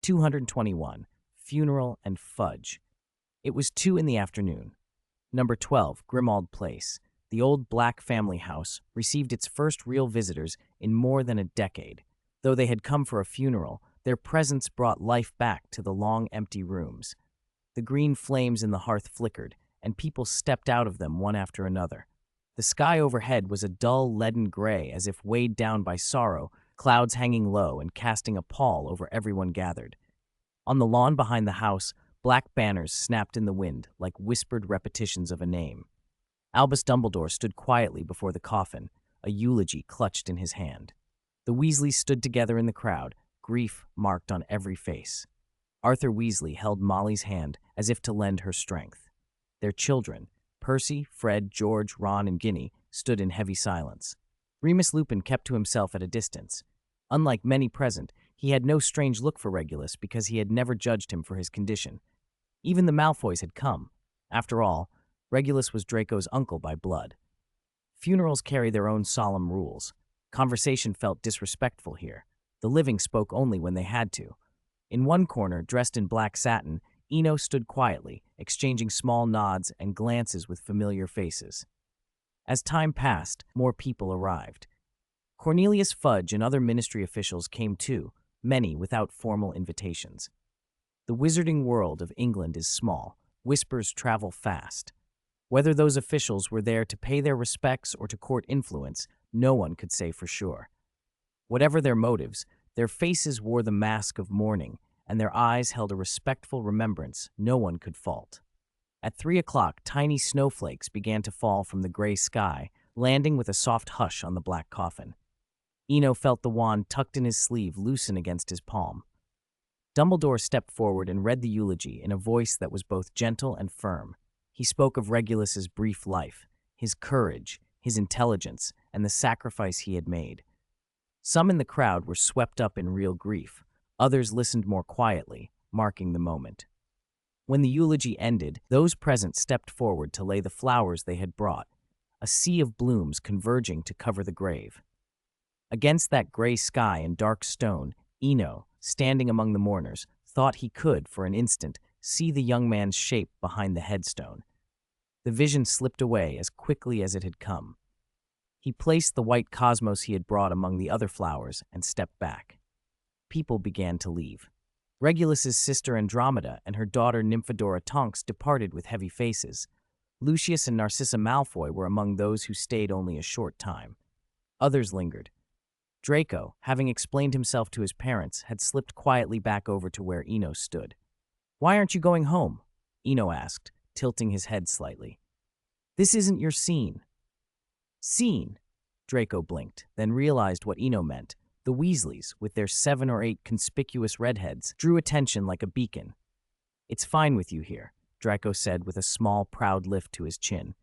221. Funeral and Fudge. It was 2 in the afternoon. Number 12, Grimald Place, the old black family house, received its first real visitors in more than a decade. Though they had come for a funeral, their presence brought life back to the long empty rooms. The green flames in the hearth flickered, and people stepped out of them one after another. The sky overhead was a dull leaden gray, as if weighed down by sorrow, clouds hanging low and casting a pall over everyone gathered. On the lawn behind the house, black banners snapped in the wind like whispered repetitions of a name. Albus Dumbledore stood quietly before the coffin, a eulogy clutched in his hand. The Weasleys stood together in the crowd, grief marked on every face. Arthur Weasley held Molly's hand as if to lend her strength. Their children, Percy, Fred, George, Ron, and Ginny, stood in heavy silence. Remus Lupin kept to himself at a distance. Unlike many present, he had no strange look for Regulus because he had never judged him for his condition. Even the Malfoys had come. After all, Regulus was Draco's uncle by blood. Funerals carry their own solemn rules. Conversation felt disrespectful here. The living spoke only when they had to. In one corner, dressed in black satin, Eno stood quietly, exchanging small nods and glances with familiar faces. As time passed, more people arrived. Cornelius Fudge and other ministry officials came too, many without formal invitations. The wizarding world of England is small. Whispers travel fast. Whether those officials were there to pay their respects or to court influence, no one could say for sure. Whatever their motives, their faces wore the mask of mourning, and their eyes held a respectful remembrance no one could fault. At 3 o'clock, tiny snowflakes began to fall from the gray sky, landing with a soft hush on the black coffin. Eno felt the wand tucked in his sleeve loosen against his palm. Dumbledore stepped forward and read the eulogy in a voice that was both gentle and firm. He spoke of Regulus's brief life, his courage, his intelligence, and the sacrifice he had made. Some in the crowd were swept up in real grief. Others listened more quietly, marking the moment. When the eulogy ended, those present stepped forward to lay the flowers they had brought, a sea of blooms converging to cover the grave. Against that gray sky and dark stone, Eno, standing among the mourners, thought he could, for an instant, see the young man's shape behind the headstone. The vision slipped away as quickly as it had come. He placed the white cosmos he had brought among the other flowers and stepped back. People began to leave. Regulus's sister Andromeda and her daughter Nymphadora Tonks departed with heavy faces. Lucius and Narcissa Malfoy were among those who stayed only a short time. Others lingered. Draco, having explained himself to his parents, had slipped quietly back over to where Eno stood. "Why aren't you going home?" Eno asked, tilting his head slightly. "This isn't your scene." "Scene?" Draco blinked, then realized what Eno meant. The Weasleys, with their 7 or 8 conspicuous redheads, drew attention like a beacon. "It's fine with you here," Draco said with a small, proud lift to his chin.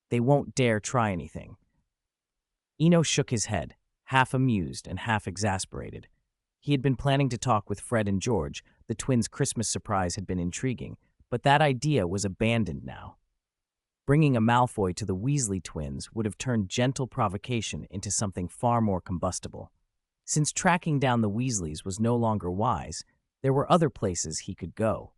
"They won't dare try anything." Eno shook his head, half amused and half exasperated. He had been planning to talk with Fred and George. The twins' Christmas surprise had been intriguing, but that idea was abandoned now. Bringing a Malfoy to the Weasley twins would have turned gentle provocation into something far more combustible. Since tracking down the Weasleys was no longer wise, there were other places he could go.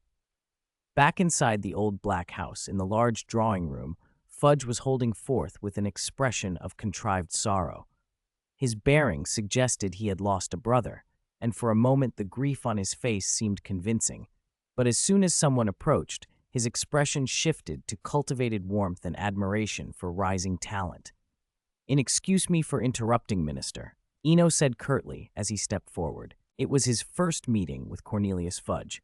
Back inside the old black house, in the large drawing room, Fudge was holding forth with an expression of contrived sorrow. His bearing suggested he had lost a brother, and for a moment the grief on his face seemed convincing. But as soon as someone approached, his expression shifted to cultivated warmth and admiration for rising talent. "Excuse me for interrupting, Minister," Eno said curtly as he stepped forward. It was his first meeting with Cornelius Fudge.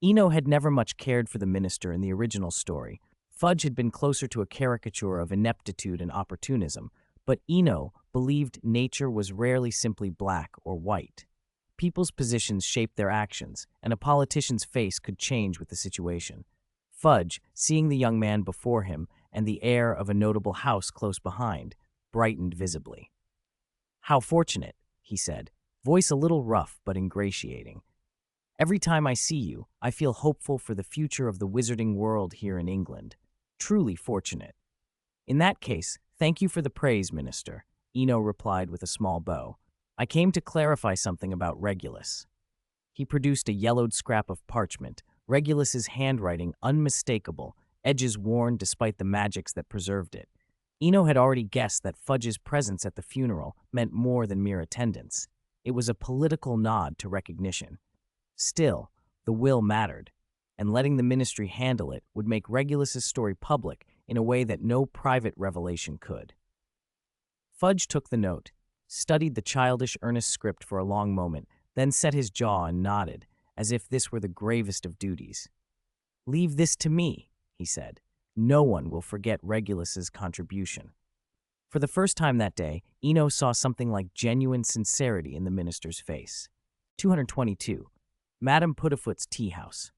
Eno had never much cared for the minister in the original story. Fudge had been closer to a caricature of ineptitude and opportunism, but Eno believed nature was rarely simply black or white. People's positions shaped their actions, and a politician's face could change with the situation. Fudge, seeing the young man before him and the air of a notable house close behind, brightened visibly. "How fortunate," he said, voice a little rough but ingratiating. "Every time I see you, I feel hopeful for the future of the wizarding world here in England. Truly fortunate." "In that case, thank you for the praise, Minister," Eno replied with a small bow. "I came to clarify something about Regulus." He produced a yellowed scrap of parchment, Regulus's handwriting unmistakable, edges worn despite the magics that preserved it. Eno had already guessed that Fudge's presence at the funeral meant more than mere attendance. It was a political nod to recognition. Still, the will mattered, and letting the ministry handle it would make Regulus's story public in a way that no private revelation could. Fudge took the note, studied the childish, earnest script for a long moment, then set his jaw and nodded, as if this were the gravest of duties. "Leave this to me," he said. "No one will forget Regulus's contribution." For the first time that day, Eno saw something like genuine sincerity in the minister's face. 222. Madame Puddifoot's Tea House.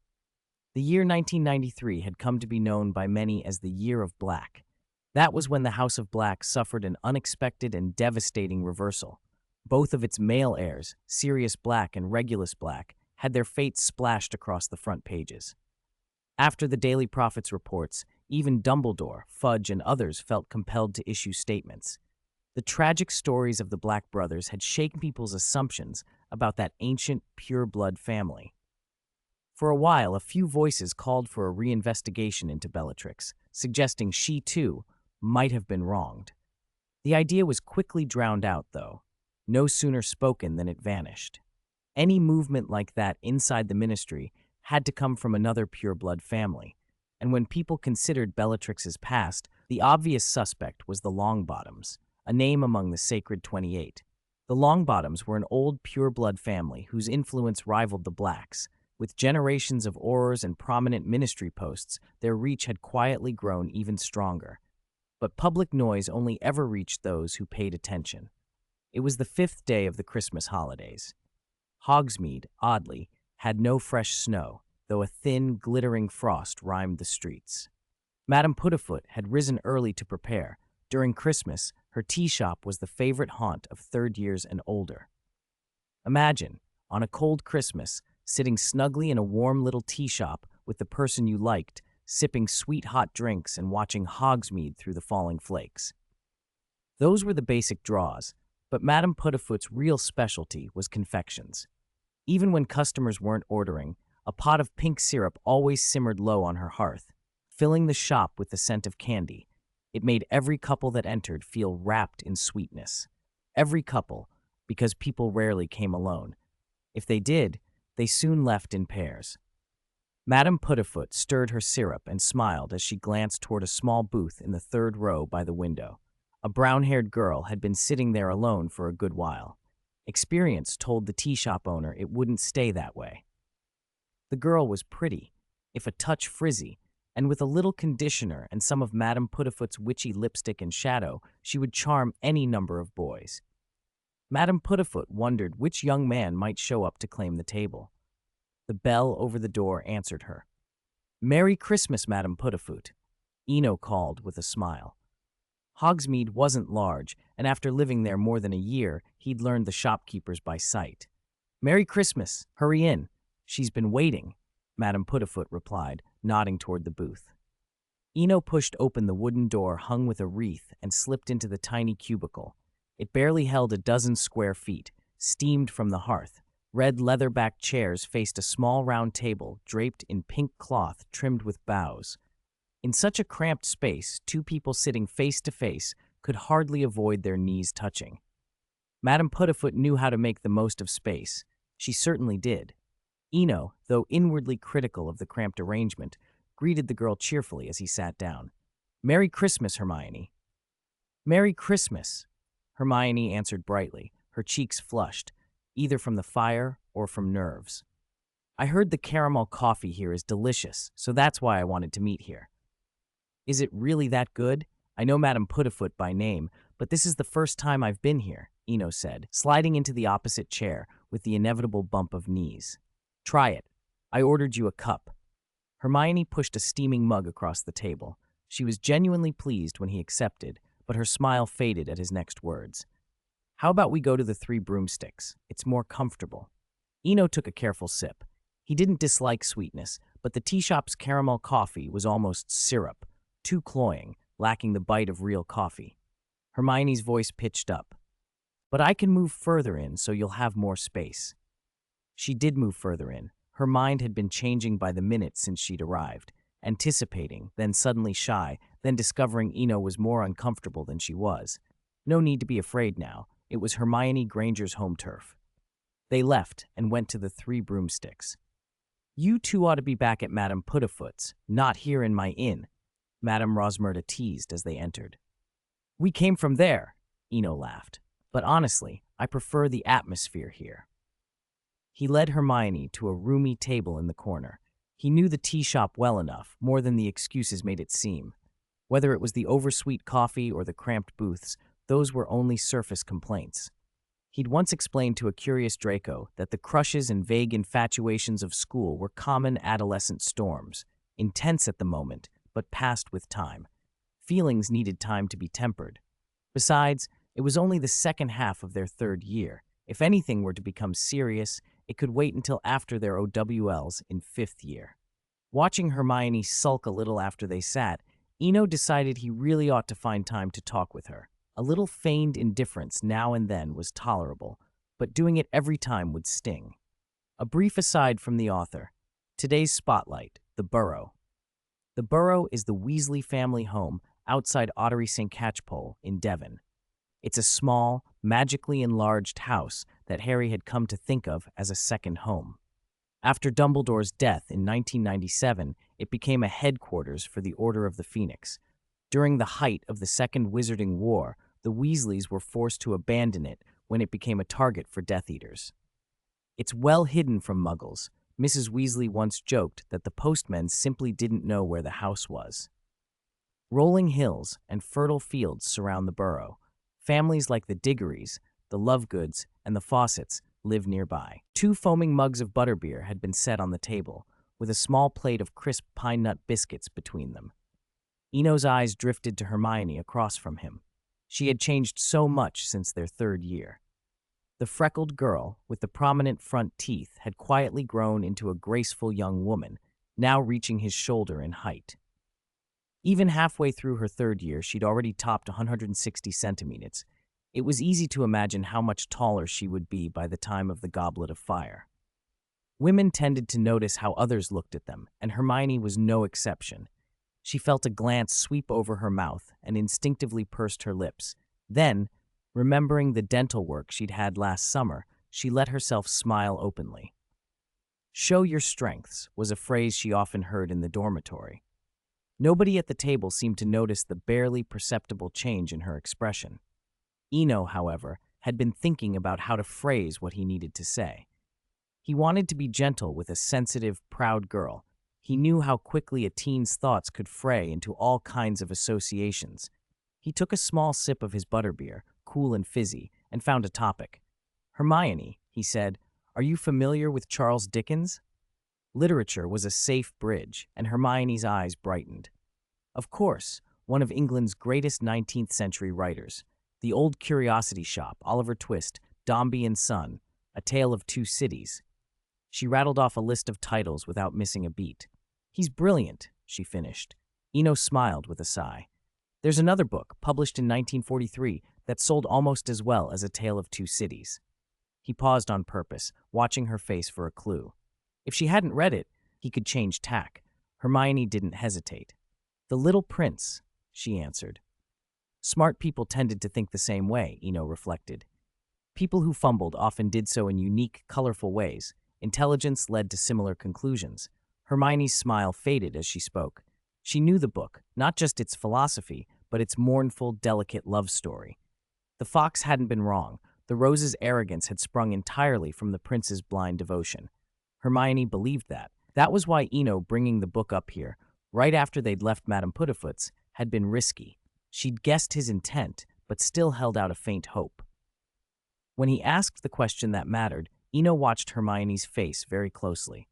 The year 1993 had come to be known by many as the Year of Black. That was when the House of Black suffered an unexpected and devastating reversal. Both of its male heirs, Sirius Black and Regulus Black, had their fates splashed across the front pages. After the Daily Prophet's reports, even Dumbledore, Fudge, and others felt compelled to issue statements. The tragic stories of the Black brothers had shaken people's assumptions about that ancient, pure-blood family. For a while, a few voices called for a reinvestigation into Bellatrix, suggesting she, too, might have been wronged. The idea was quickly drowned out, though, no sooner spoken than it vanished. Any movement like that inside the ministry had to come from another pure-blood family, and when people considered Bellatrix's past, the obvious suspect was the Longbottoms, a name among the Sacred 28. The Longbottoms were an old pure-blood family whose influence rivaled the Blacks. With generations of aurors and prominent ministry posts, their reach had quietly grown even stronger. But public noise only ever reached those who paid attention. It was the 5th day of the Christmas holidays. Hogsmeade, oddly, had no fresh snow, though a thin, glittering frost rhymed the streets. Madame Puddifoot had risen early to prepare. During Christmas, her tea shop was the favorite haunt of third years and older. Imagine, on a cold Christmas, sitting snugly in a warm little tea shop with the person you liked, sipping sweet hot drinks and watching Hogsmeade through the falling flakes. Those were the basic draws, but Madame Puddifoot's real specialty was confections. Even when customers weren't ordering, a pot of pink syrup always simmered low on her hearth, filling the shop with the scent of candy. It made every couple that entered feel wrapped in sweetness. Every couple, because people rarely came alone. If they did, they soon left in pairs. Madame Puddifoot stirred her syrup and smiled as she glanced toward a small booth in the 3rd row by the window. A brown-haired girl had been sitting there alone for a good while. Experience told the tea shop owner it wouldn't stay that way. The girl was pretty, if a touch frizzy, and with a little conditioner and some of Madame Puddifoot's witchy lipstick and shadow, she would charm any number of boys. Madame Puddifoot wondered which young man might show up to claim the table. The bell over the door answered her. "Merry Christmas, Madame Puddifoot," Eno called with a smile. Hogsmeade wasn't large, and after living there more than a year, he'd learned the shopkeepers by sight. "Merry Christmas. Hurry in. She's been waiting," Madame Puddifoot replied, nodding toward the booth. Eno pushed open the wooden door hung with a wreath and slipped into the tiny cubicle. It barely held a dozen square feet, steamed from the hearth. Red leather-backed chairs faced a small round table draped in pink cloth trimmed with boughs. In such a cramped space, 2 people sitting face to face could hardly avoid their knees touching. Madame Puddifoot knew how to make the most of space. She certainly did. Eno, though inwardly critical of the cramped arrangement, greeted the girl cheerfully as he sat down. "Merry Christmas, Hermione." "Merry Christmas," Hermione answered brightly, her cheeks flushed, either from the fire or from nerves. "I heard the caramel coffee here is delicious, so that's why I wanted to meet here." "Is it really that good? I know Madame Puddifoot by name, but this is the first time I've been here," Eno said, sliding into the opposite chair with the inevitable bump of knees. "Try it. I ordered you a cup." Hermione pushed a steaming mug across the table. She was genuinely pleased when he accepted, but her smile faded at his next words. "How about we go to the 3 Broomsticks? It's more comfortable." Eno took a careful sip. He didn't dislike sweetness, but the tea shop's caramel coffee was almost syrup, too cloying, lacking the bite of real coffee. Hermione's voice pitched up. "But I can move further in so you'll have more space." She did move further in. Her mind had been changing by the minute since she'd arrived, anticipating, then suddenly shy, then discovering Eno was more uncomfortable than she was. No need to be afraid now. It was Hermione Granger's home turf. They left and went to the Three Broomsticks. "You two ought to be back at Madame Putafoot's, not here in my inn," Madame Rosmerta teased as they entered. "We came from there," Eno laughed. "But honestly, I prefer the atmosphere here." He led Hermione to a roomy table in the corner. He knew the tea shop well enough, more than the excuses made it seem. Whether it was the oversweet coffee or the cramped booths, those were only surface complaints. He'd once explained to a curious Draco that the crushes and vague infatuations of school were common adolescent storms, intense at the moment, but passed with time. Feelings needed time to be tempered. Besides, it was only the second half of their third year. If anything were to become serious, it could wait until after their OWLs in fifth year. Watching Hermione sulk a little after they sat, Eno decided he really ought to find time to talk with her. A little feigned indifference now and then was tolerable, but doing it every time would sting. A brief aside from the author. Today's spotlight, the Burrow. The Burrow is the Weasley family home outside Ottery St. Catchpole in Devon. It's a small, magically enlarged house that Harry had come to think of as a second home. After Dumbledore's death in 1997, it became a headquarters for the Order of the Phoenix. During the height of the Second Wizarding War, the Weasleys were forced to abandon it when it became a target for Death Eaters. It's well hidden from Muggles. Mrs. Weasley once joked that the postmen simply didn't know where the house was. Rolling hills and fertile fields surround the Burrow. Families like the Diggories, the Lovegoods, and the Fawcett's live nearby. 2 foaming mugs of butterbeer had been set on the table, with a small plate of crisp pine nut biscuits between them. Eno's eyes drifted to Hermione across from him. She had changed so much since their third year. The freckled girl with the prominent front teeth had quietly grown into a graceful young woman, now reaching his shoulder in height. Even halfway through her third year, she'd already topped 160 centimeters. It was easy to imagine how much taller she would be by the time of the Goblet of Fire. Women tended to notice how others looked at them, and Hermione was no exception. She felt a glance sweep over her mouth and instinctively pursed her lips. Then, remembering the dental work she'd had last summer, she let herself smile openly. "Show your strengths" was a phrase she often heard in the dormitory. Nobody at the table seemed to notice the barely perceptible change in her expression. Eno, however, had been thinking about how to phrase what he needed to say. He wanted to be gentle with a sensitive, proud girl. He knew how quickly a teen's thoughts could fray into all kinds of associations. He took a small sip of his butterbeer, cool and fizzy, and found a topic. "Hermione," he said, "are you familiar with Charles Dickens?" Literature was a safe bridge, and Hermione's eyes brightened. Of course, one of England's greatest 19th-century writers. The Old Curiosity Shop, Oliver Twist, Dombey and Son, A Tale of Two Cities. She rattled off a list of titles without missing a beat. "He's brilliant," she finished. Eno smiled with a sigh. "There's another book, published in 1943, that sold almost as well as A Tale of Two Cities." He paused on purpose, watching her face for a clue. If she hadn't read it, he could change tack. Hermione didn't hesitate. "The Little Prince," she answered. Smart people tended to think the same way, Eno reflected. People who fumbled often did so in unique, colorful ways. Intelligence led to similar conclusions. Hermione's smile faded as she spoke. She knew the book, not just its philosophy, but its mournful, delicate love story. The fox hadn't been wrong. The rose's arrogance had sprung entirely from the prince's blind devotion. Hermione believed that. That was why Eno bringing the book up here, right after they'd left Madame Putafoot's, had been risky. She'd guessed his intent, but still held out a faint hope. When he asked the question that mattered, Eno watched Hermione's face very closely.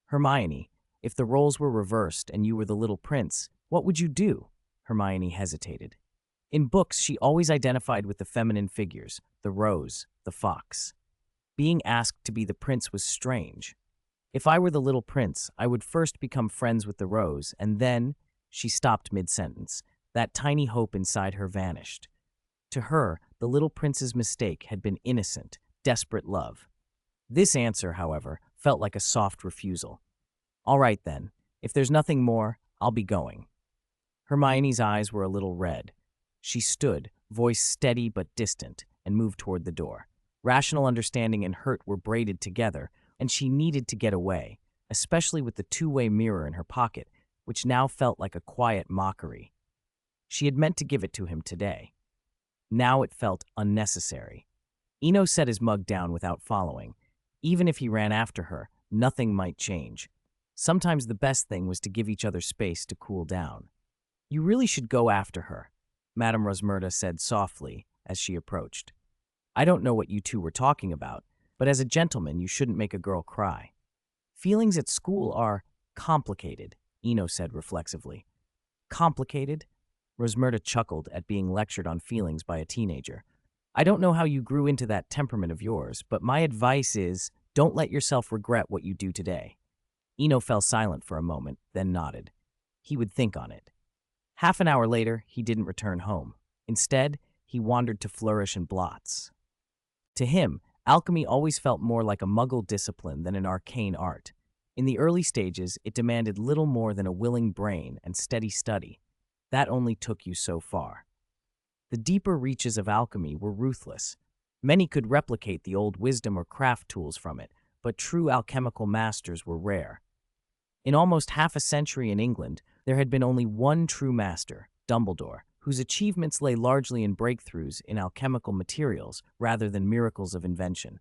"Hermione, if the roles were reversed and you were the little prince, what would you do?" Hermione hesitated. In books, she always identified with the feminine figures, the rose, the fox. Being asked to be the prince was strange. "If I were the little prince, I would first become friends with the rose, and then—" She stopped mid-sentence. That tiny hope inside her vanished. To her, the little prince's mistake had been innocent, desperate love. This answer, however, felt like a soft refusal. All right then, if there's nothing more, I'll be going. Hermione's eyes were a little red. She stood, voice steady but distant, and moved toward the door. Rational understanding and hurt were braided together, and she needed to get away, especially with the two-way mirror in her pocket, which now felt like a quiet mockery. She had meant to give it to him today. Now it felt unnecessary. Eno set his mug down without following. Even if he ran after her, nothing might change. Sometimes the best thing was to give each other space to cool down. You really should go after her, Madame Rosmerta said softly as she approached. I don't know what you two were talking about, but as a gentleman, you shouldn't make a girl cry. Feelings at school are complicated, Eno said reflexively. Complicated? Rosmerta chuckled at being lectured on feelings by a teenager. I don't know how you grew into that temperament of yours, but my advice is don't let yourself regret what you do today. Eno fell silent for a moment, then nodded. He would think on it. Half an hour later, he didn't return home. Instead, he wandered to Flourish and Blots. To him, alchemy always felt more like a muggle discipline than an arcane art. In the early stages, it demanded little more than a willing brain and steady study. That only took you so far. The deeper reaches of alchemy were ruthless. Many could replicate the old wisdom or craft tools from it, but true alchemical masters were rare. In almost half a century in England, there had been only one true master, Dumbledore, whose achievements lay largely in breakthroughs in alchemical materials rather than miracles of invention.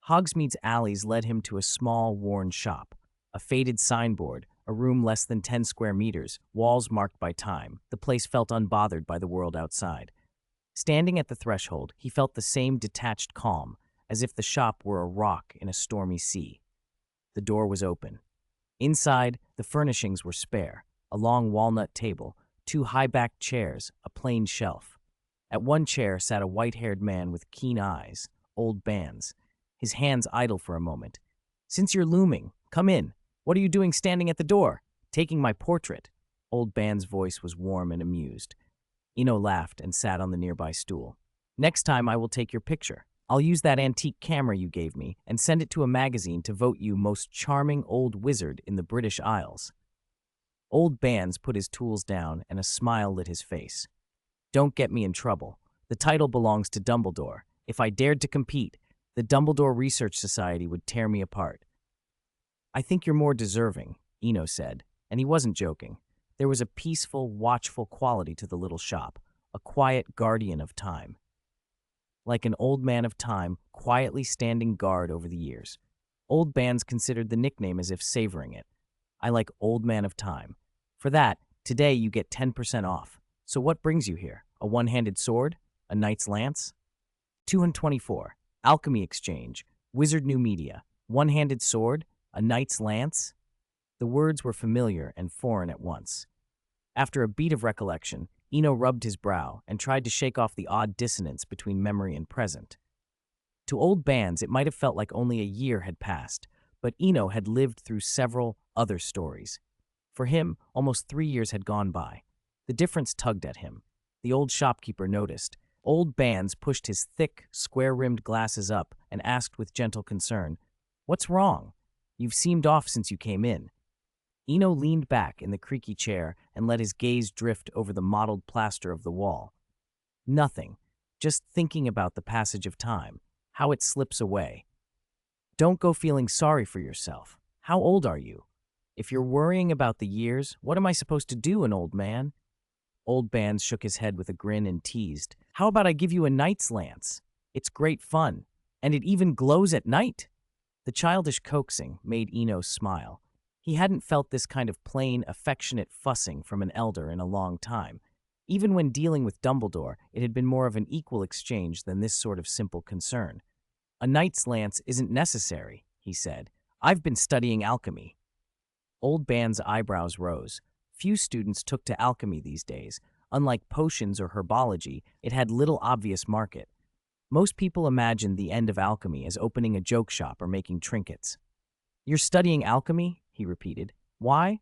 Hogsmeade's alleys led him to a small, worn shop, a faded signboard, a room less than 10 square meters, walls marked by time. The place felt unbothered by the world outside. Standing at the threshold, he felt the same detached calm, as if the shop were a rock in a stormy sea. The door was open. Inside, the furnishings were spare, a long walnut table, 2 high-backed chairs, a plain shelf. At one chair sat a white-haired man with keen eyes, old Bards, his hands idle for a moment. Since you're looming, come in. What are you doing standing at the door? Taking my portrait. Old Bards' voice was warm and amused. Eno laughed and sat on the nearby stool. Next time I will take your picture. I'll use that antique camera you gave me and send it to a magazine to vote you most charming old wizard in the British Isles. Old Bards put his tools down and a smile lit his face. Don't get me in trouble. The title belongs to Dumbledore. If I dared to compete, the Dumbledore Research Society would tear me apart. I think you're more deserving, Eno said, and he wasn't joking. There was a peaceful, watchful quality to the little shop, a quiet guardian of time. Like an old man of time, quietly standing guard over the years. Old Bards considered the nickname as if savoring it. I like Old Man of Time. For that, today you get 10% off. So what brings you here? A one-handed sword? A knight's lance? 224. Alchemy Exchange. Wizard New Media. One-handed sword? A knight's lance? The words were familiar and foreign at once. After a beat of recollection, Eno rubbed his brow and tried to shake off the odd dissonance between memory and present. To Old Bards, it might have felt like only a year had passed, but Eno had lived through several other stories. For him, almost 3 years had gone by. The difference tugged at him. The old shopkeeper noticed. Old Bards pushed his thick, square-rimmed glasses up and asked with gentle concern, "What's wrong? You've seemed off since you came in." Eno leaned back in the creaky chair and let his gaze drift over the mottled plaster of the wall. Nothing, just thinking about the passage of time, how it slips away. Don't go feeling sorry for yourself. How old are you? If you're worrying about the years, what am I supposed to do, an old man? Old Bards shook his head with a grin and teased. How about I give you a knight's lance? It's great fun, and it even glows at night. The childish coaxing made Eno smile. He hadn't felt this kind of plain, affectionate fussing from an elder in a long time. Even when dealing with Dumbledore, it had been more of an equal exchange than this sort of simple concern. A knight's lance isn't necessary, he said. I've been studying alchemy. Old Bards' eyebrows rose. Few students took to alchemy these days. Unlike potions or herbology, it had little obvious market. Most people imagined the end of alchemy as opening a joke shop or making trinkets. You're studying alchemy? He repeated. Why?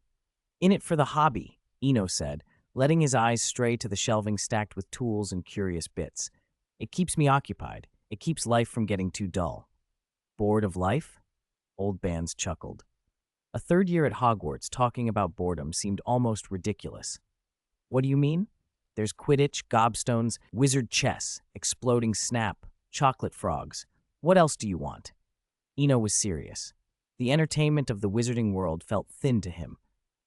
In it for the hobby, Eno said, letting his eyes stray to the shelving stacked with tools and curious bits. It keeps me occupied. It keeps life from getting too dull. Bored of life? Old Bands chuckled. A third year at Hogwarts talking about boredom seemed almost ridiculous. What do you mean? There's Quidditch, gobstones, wizard chess, exploding snap, chocolate frogs. What else do you want? Eno was serious. The entertainment of the wizarding world felt thin to him.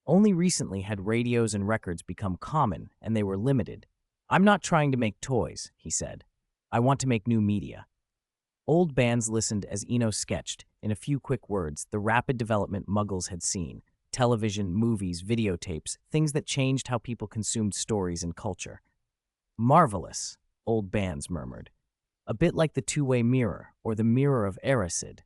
Only recently had radios and records become common, and they were limited. I'm not trying to make toys, he said. I want to make new media. Old Bands listened as Eno sketched, in a few quick words, the rapid development Muggles had seen. Television, movies, videotapes, things that changed how people consumed stories and culture. Marvelous, Old Bands murmured. A bit like the two-way mirror, or the mirror of Erised.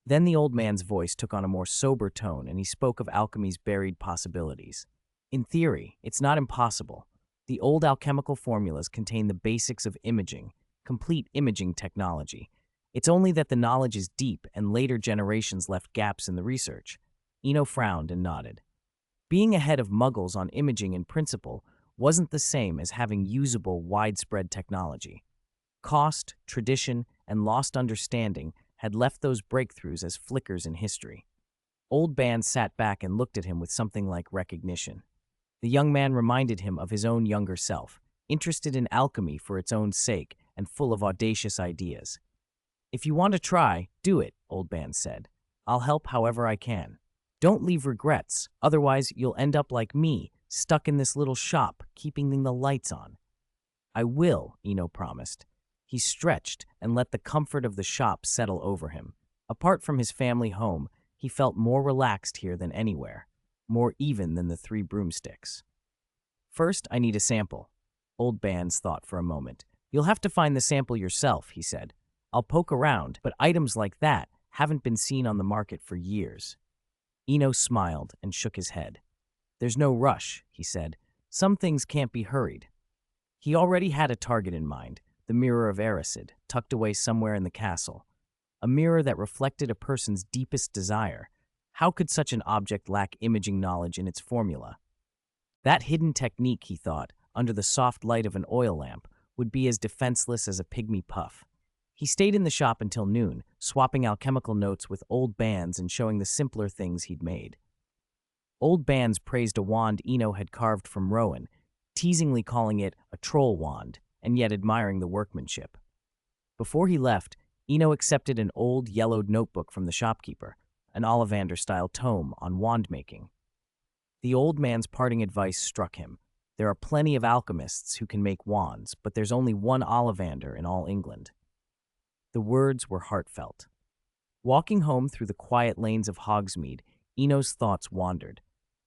Then the old man's voice took on a more sober tone, and he spoke of alchemy's buried possibilities. In theory, it's not impossible. The old alchemical formulas contain the basics of imaging, complete imaging technology. It's only that the knowledge is deep, and later generations left gaps in the research. Eno frowned and nodded. Being ahead of Muggles on imaging in principle wasn't the same as having usable, widespread technology. Cost, tradition, and lost understanding had left those breakthroughs as flickers in history. Old Bands sat back and looked at him with something like recognition. The young man reminded him of his own younger self, interested in alchemy for its own sake and full of audacious ideas. If you want to try, do it, Old Bands said. I'll help however I can. Don't leave regrets, otherwise you'll end up like me, stuck in this little shop, keeping the lights on. I will, Eno promised. He stretched and let the comfort of the shop settle over him. Apart from his family home, he felt more relaxed here than anywhere, more even than the 3 broomsticks. First, I need a sample. Old Bands thought for a moment. You'll have to find the sample yourself, he said. I'll poke around, but items like that haven't been seen on the market for years. Eno smiled and shook his head. There's no rush, he said. Some things can't be hurried. He already had a target in mind, the mirror of Erised, tucked away somewhere in the castle. A mirror that reflected a person's deepest desire. How could such an object lack imaging knowledge in its formula? That hidden technique, he thought, under the soft light of an oil lamp, would be as defenseless as a pygmy puff. He stayed in the shop until noon, swapping alchemical notes with Old Bands and showing the simpler things he'd made. Old Bands praised a wand Eno had carved from Rowan, teasingly calling it a troll wand, and yet admiring the workmanship. Before he left, Eno accepted an old, yellowed notebook from the shopkeeper, an Ollivander-style tome on wand-making. The old man's parting advice struck him. There are plenty of alchemists who can make wands, but there's only one Ollivander in all England. The words were heartfelt. Walking home through the quiet lanes of Hogsmeade, Eno's thoughts wandered.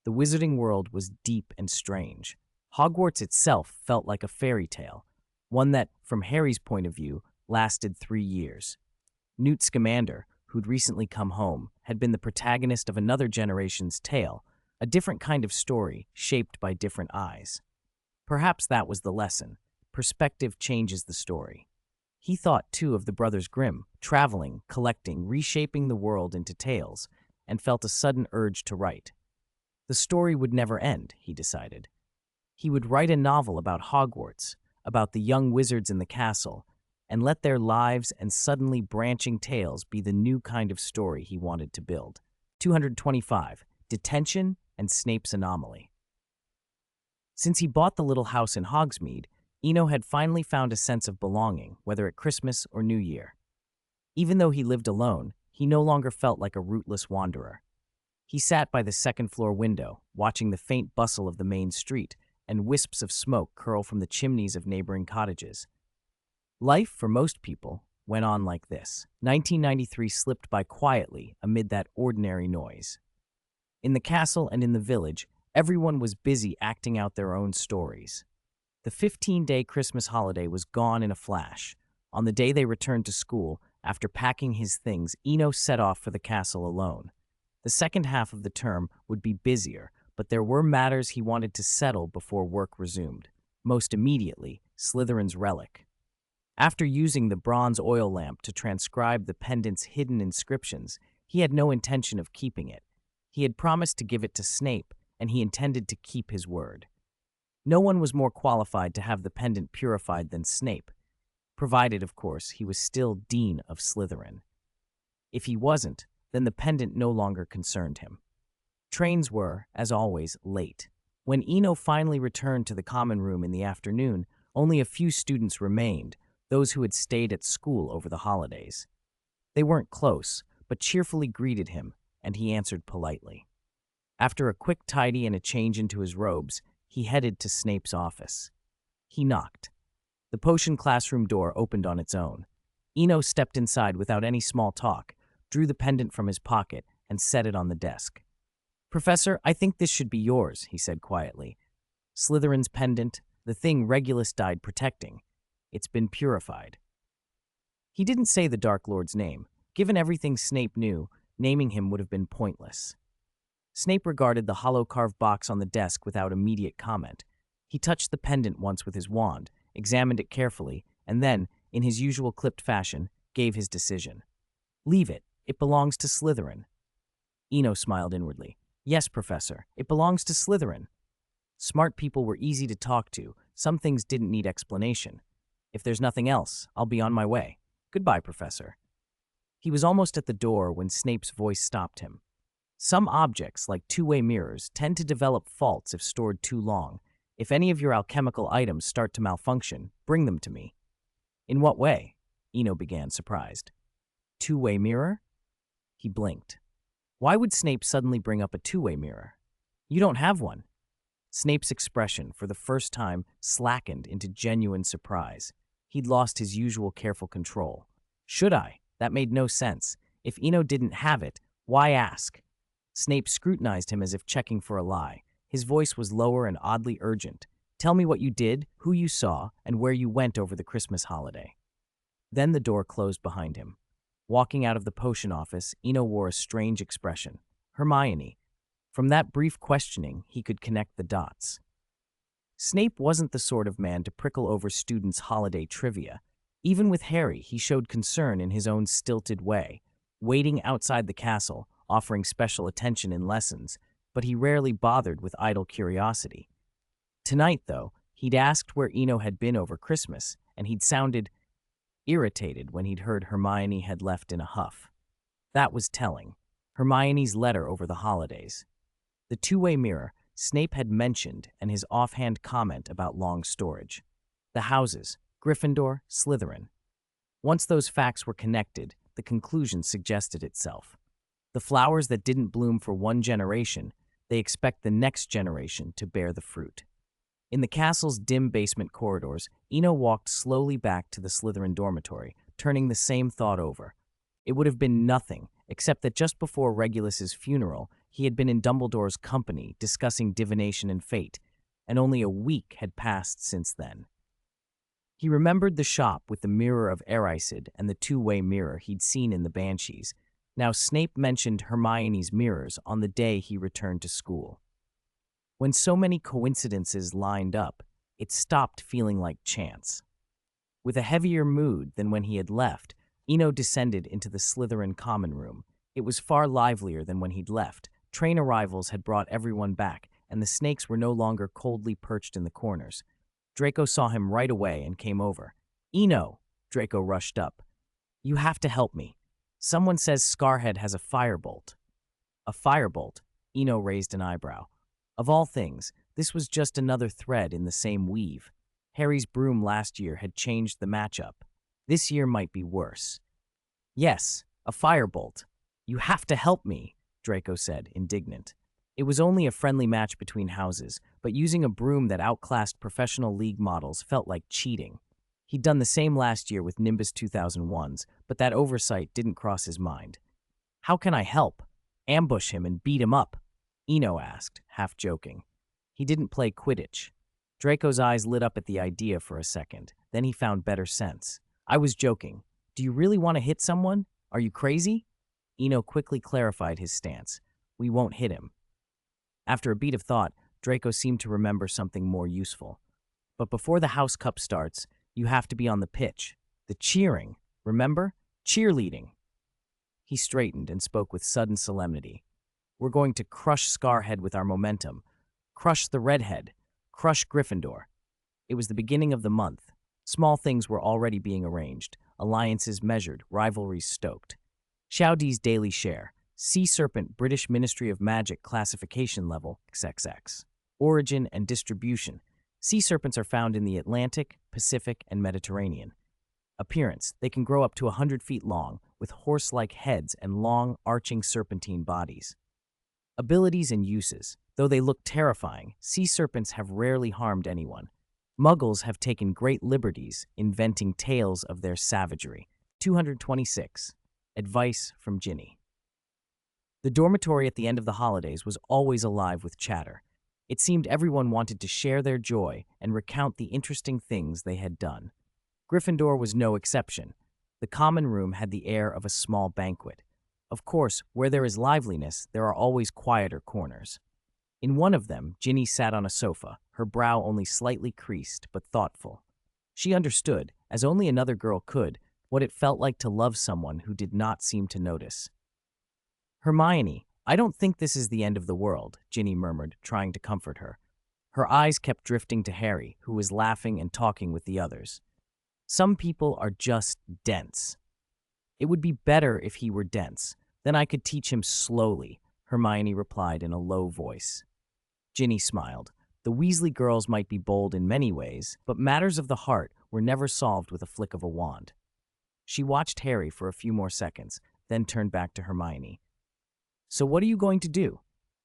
The wizarding world was deep and strange. Hogwarts itself felt like a fairy tale, one that, from Harry's point of view, lasted 3 years. Newt Scamander, who'd recently come home, had been the protagonist of another generation's tale, a different kind of story shaped by different eyes. Perhaps that was the lesson. Perspective changes the story. He thought, too, of the Brothers Grimm, traveling, collecting, reshaping the world into tales, and felt a sudden urge to write. The story would never end, he decided. He would write a novel about Hogwarts, about the young wizards in the castle, and let their lives and suddenly branching tales be the new kind of story he wanted to build. 225. Detention and Snape's Anomaly. Since he bought the little house in Hogsmeade, Eno had finally found a sense of belonging, whether at Christmas or New Year. Even though he lived alone, he no longer felt like a rootless wanderer. He sat by the second-floor window, watching the faint bustle of the main street and wisps of smoke curl from the chimneys of neighboring cottages. Life, for most people, went on like this. 1993 slipped by quietly amid that ordinary noise. In the castle and in the village, everyone was busy acting out their own stories. The 15-day Christmas holiday was gone in a flash. On the day they returned to school, after packing his things, Eno set off for the castle alone. The second half of the term would be busier, but there were matters he wanted to settle before work resumed. Most immediately, Slytherin's relic. After using the bronze oil lamp to transcribe the pendant's hidden inscriptions, he had no intention of keeping it. He had promised to give it to Snape, and he intended to keep his word. No one was more qualified to have the pendant purified than Snape, provided, of course, he was still Dean of Slytherin. If he wasn't, then the pendant no longer concerned him. Trains were, as always, late. When Eno finally returned to the common room in the afternoon, only a few students remained, those who had stayed at school over the holidays. They weren't close, but cheerfully greeted him, and he answered politely. After a quick tidy and a change into his robes, he headed to Snape's office. He knocked. The potion classroom door opened on its own. Eno stepped inside without any small talk, drew the pendant from his pocket, and set it on the desk. "Professor, I think this should be yours," he said quietly. "Slytherin's pendant, the thing Regulus died protecting. It's been purified." He didn't say the Dark Lord's name. Given everything Snape knew, naming him would have been pointless. Snape regarded the hollow carved box on the desk without immediate comment. He touched the pendant once with his wand, examined it carefully, and then, in his usual clipped fashion, gave his decision. "Leave it. It belongs to Slytherin." Eno smiled inwardly. "Yes, Professor, it belongs to Slytherin." Smart people were easy to talk to. Some things didn't need explanation. "If there's nothing else, I'll be on my way. Goodbye, Professor." He was almost at the door when Snape's voice stopped him. "Some objects, like two-way mirrors, tend to develop faults if stored too long. If any of your alchemical items start to malfunction, bring them to me." "In what way?" Eno began, surprised. "Two-way mirror?" He blinked. Why would Snape suddenly bring up a two-way mirror? "You don't have one." Snape's expression, for the first time, slackened into genuine surprise. He'd lost his usual careful control. "Should I?" That made no sense. If Eno didn't have it, why ask? Snape scrutinized him as if checking for a lie. His voice was lower and oddly urgent. "Tell me what you did, who you saw, and where you went over the Christmas holiday." Then the door closed behind him. Walking out of the potion office, Eno wore a strange expression. Hermione. From that brief questioning, he could connect the dots. Snape wasn't the sort of man to prickle over students' holiday trivia. Even with Harry, he showed concern in his own stilted way, waiting outside the castle, offering special attention in lessons, but he rarely bothered with idle curiosity. Tonight, though, he'd asked where Eno had been over Christmas, and he'd sounded irritated when he'd heard Hermione had left in a huff. That was telling. Hermione's letter over the holidays. The two-way mirror Snape had mentioned and his offhand comment about long storage. The houses, Gryffindor, Slytherin. Once those facts were connected, the conclusion suggested itself. The flowers that didn't bloom for one generation, they expect the next generation to bear the fruit. In the castle's dim basement corridors, Eno walked slowly back to the Slytherin dormitory, turning the same thought over. It would have been nothing, except that just before Regulus's funeral, he had been in Dumbledore's company discussing divination and fate, and only a week had passed since then. He remembered the shop with the mirror of Erised and the two-way mirror he'd seen in the Banshees. Now Snape mentioned Hermione's mirrors on the day he returned to school. When so many coincidences lined up, it stopped feeling like chance. With a heavier mood than when he had left, Eno descended into the Slytherin common room. It was far livelier than when he'd left. Train arrivals had brought everyone back, and the snakes were no longer coldly perched in the corners. Draco saw him right away and came over. "Eno!" Draco rushed up. "You have to help me. Someone says Scarhead has a firebolt." "A firebolt?" Eno raised an eyebrow. Of all things, this was just another thread in the same weave. Harry's broom last year had changed the matchup. This year might be worse. "Yes, a firebolt. You have to help me," Draco said, indignant. It was only a friendly match between houses, but using a broom that outclassed professional league models felt like cheating. He'd done the same last year with Nimbus 2001s, but that oversight didn't cross his mind. "How can I help? Ambush him and beat him up?" Eno asked, half joking. He didn't play Quidditch. Draco's eyes lit up at the idea for a second. Then he found better sense. "I was joking. Do you really want to hit someone? Are you crazy?" Eno quickly clarified his stance. "We won't hit him." After a beat of thought, Draco seemed to remember something more useful. "But before the House Cup starts, you have to be on the pitch. The cheering, remember? Cheerleading." He straightened and spoke with sudden solemnity. "We're going to crush Scarhead with our momentum. Crush the Redhead. Crush Gryffindor." It was the beginning of the month. Small things were already being arranged, alliances measured, rivalries stoked. Xiaodi's daily share. Sea serpent British Ministry of Magic classification level XXX. Origin and distribution. Sea serpents are found in the Atlantic, Pacific, and Mediterranean. Appearance. They can grow up to 100 feet long, with horse-like heads and long, arching serpentine bodies. Abilities and uses. Though they look terrifying, sea serpents have rarely harmed anyone. Muggles have taken great liberties inventing tales of their savagery. 226. Advice from Ginny. The dormitory at the end of the holidays was always alive with chatter. It seemed everyone wanted to share their joy and recount the interesting things they had done. Gryffindor was no exception. The common room had the air of a small banquet. Of course, where there is liveliness, there are always quieter corners. In one of them, Ginny sat on a sofa, her brow only slightly creased but thoughtful. She understood, as only another girl could, what it felt like to love someone who did not seem to notice. "Hermione, I don't think this is the end of the world," Ginny murmured, trying to comfort her. Her eyes kept drifting to Harry, who was laughing and talking with the others. "Some people are just dense." "It would be better if he were dense. Then I could teach him slowly," Hermione replied in a low voice. Ginny smiled. The Weasley girls might be bold in many ways, but matters of the heart were never solved with a flick of a wand. She watched Harry for a few more seconds, then turned back to Hermione. "So what are you going to do?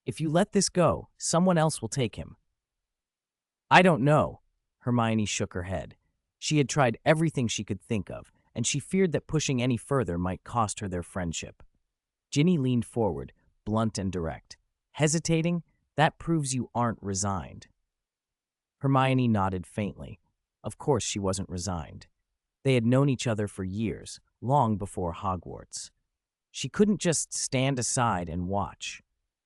If you let this go, someone else will take him." "I don't know." Hermione shook her head. She had tried everything she could think of, and she feared that pushing any further might cost her their friendship. Ginny leaned forward, blunt and direct. "Hesitating? That proves you aren't resigned." Hermione nodded faintly. Of course she wasn't resigned. They had known each other for years, long before Hogwarts. She couldn't just stand aside and watch.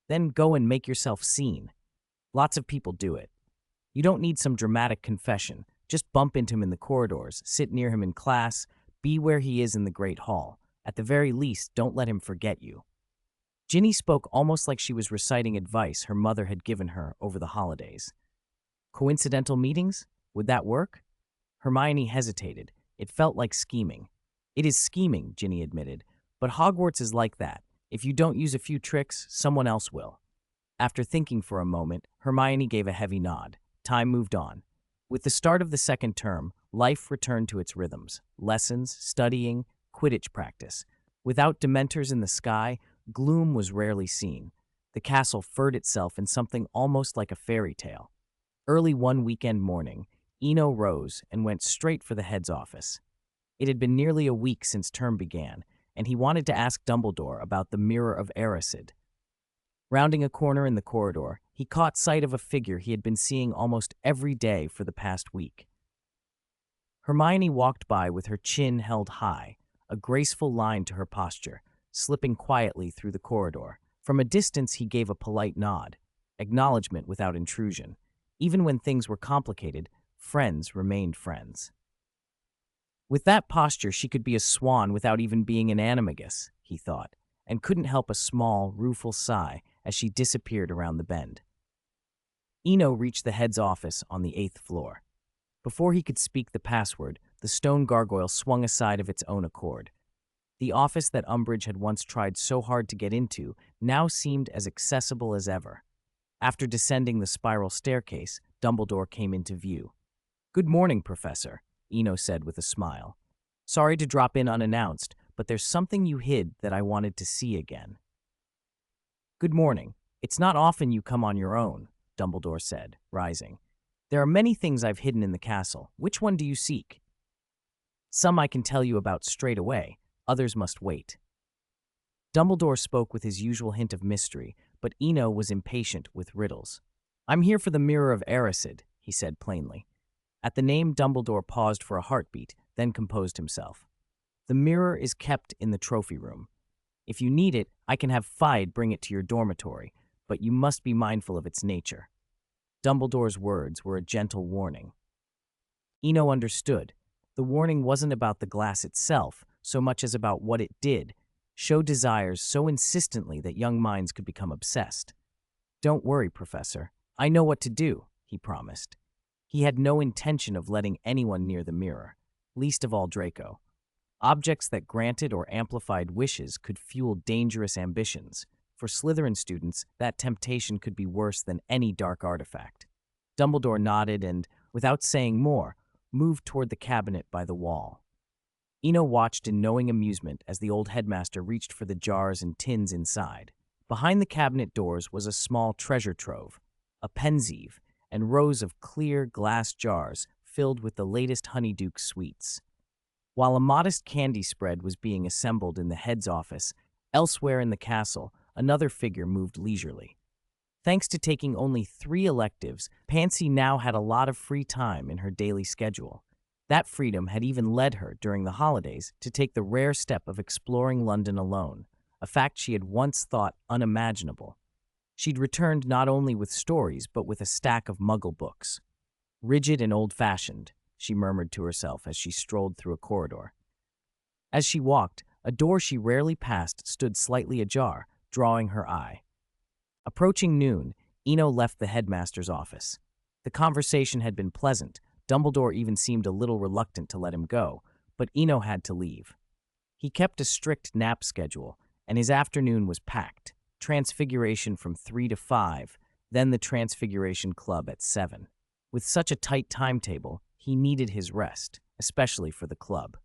Then go and make yourself seen. Lots of people do it. You don't need some dramatic confession. Just bump into him in the corridors, sit near him in class, be where he is in the Great Hall. At the very least, don't let him forget you. Ginny spoke almost like she was reciting advice her mother had given her over the holidays. Coincidental meetings? Would that work? Hermione hesitated. It felt like scheming. "It is scheming," Ginny admitted, "but Hogwarts is like that. If you don't use a few tricks, someone else will." After thinking for a moment, Hermione gave a heavy nod. Time moved on. With the start of the second term, life returned to its rhythms. Lessons, studying, Quidditch practice. Without Dementors in the sky, gloom was rarely seen. The castle furred itself in something almost like a fairy tale. Early one weekend morning, Eno rose and went straight for the head's office. It had been nearly a week since term began, and he wanted to ask Dumbledore about the Mirror of Erised. Rounding a corner in the corridor, he caught sight of a figure he had been seeing almost every day for the past week. Hermione walked by with her chin held high, a graceful line to her posture, slipping quietly through the corridor. From a distance, he gave a polite nod, acknowledgement without intrusion. Even when things were complicated, friends remained friends. With that posture, she could be a swan without even being an animagus, he thought, and couldn't help a small, rueful sigh as she disappeared around the bend. Eno reached the head's office on the 8th floor. Before he could speak the password, the stone gargoyle swung aside of its own accord. The office that Umbridge had once tried so hard to get into now seemed as accessible as ever. After descending the spiral staircase, Dumbledore came into view. "Good morning, Professor," Eno said with a smile. "Sorry to drop in unannounced, but there's something you hid that I wanted to see again." "Good morning. It's not often you come on your own," Dumbledore said, rising. "There are many things I've hidden in the castle. Which one do you seek?" "Some I can tell you about straight away. Others must wait." Dumbledore spoke with his usual hint of mystery, but Eno was impatient with riddles. "I'm here for the Mirror of Erised," he said plainly. At the name, Dumbledore paused for a heartbeat, then composed himself. "The mirror is kept in the trophy room. If you need it, I can have Fide bring it to your dormitory, but you must be mindful of its nature." Dumbledore's words were a gentle warning. Eno understood. The warning wasn't about the glass itself so much as about what it did, show desires so insistently that young minds could become obsessed. "Don't worry, Professor. I know what to do," he promised. He had no intention of letting anyone near the mirror, least of all Draco. Objects that granted or amplified wishes could fuel dangerous ambitions. For Slytherin students, that temptation could be worse than any dark artifact. Dumbledore nodded and, without saying more, moved toward the cabinet by the wall. Eno watched in knowing amusement as the old headmaster reached for the jars and tins inside. Behind the cabinet doors was a small treasure trove, a pensieve, and rows of clear glass jars filled with the latest honeydew sweets. While a modest candy spread was being assembled in the head's office, elsewhere in the castle, another figure moved leisurely. Thanks to taking only 3 electives, Pansy now had a lot of free time in her daily schedule. That freedom had even led her, during the holidays, to take the rare step of exploring London alone, a fact she had once thought unimaginable. She'd returned not only with stories, but with a stack of Muggle books. Rigid and old-fashioned, she murmured to herself as she strolled through a corridor. As she walked, a door she rarely passed stood slightly ajar, drawing her eye. Approaching noon, Eno left the headmaster's office. The conversation had been pleasant. Dumbledore even seemed a little reluctant to let him go, but Eno had to leave. He kept a strict nap schedule, and his afternoon was packed. Transfiguration from 3 to 5, then the Transfiguration Club at 7. With such a tight timetable, he needed his rest, especially for the club.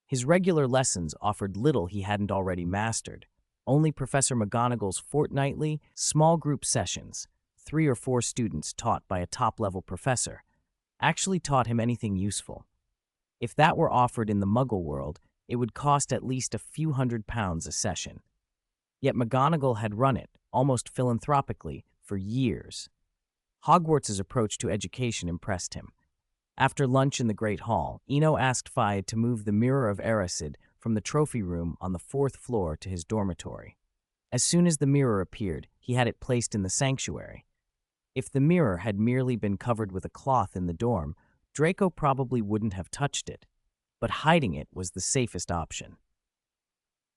His regular lessons offered little he hadn't already mastered. Only Professor McGonagall's fortnightly, small group sessions, 3 or 4 students taught by a top-level professor, actually taught him anything useful. If that were offered in the Muggle world, it would cost at least a few £100 a session. Yet McGonagall had run it, almost philanthropically, for years. Hogwarts's approach to education impressed him. After lunch in the Great Hall, Eno asked Fayed to move the Mirror of Erised from the trophy room on the 4th floor to his dormitory. As soon as the mirror appeared, he had it placed in the sanctuary. If the mirror had merely been covered with a cloth in the dorm, Draco probably wouldn't have touched it, but hiding it was the safest option.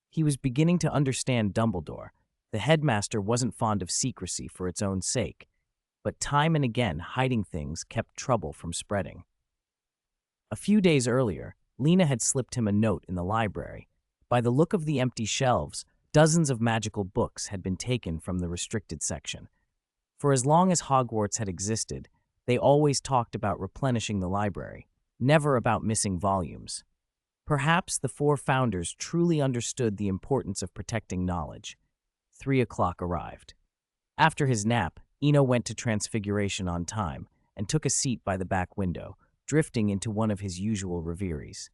He was beginning to understand Dumbledore. The headmaster wasn't fond of secrecy for its own sake, but time and again hiding things kept trouble from spreading. A few days earlier, Lena had slipped him a note in the library. By the look of the empty shelves, dozens of magical books had been taken from the restricted section. For as long as Hogwarts had existed, they always talked about replenishing the library, never about missing volumes. Perhaps the 4 founders truly understood the importance of protecting knowledge. 3 o'clock arrived. After his nap, Eno went to Transfiguration on time and took a seat by the back window, drifting into one of his usual reveries.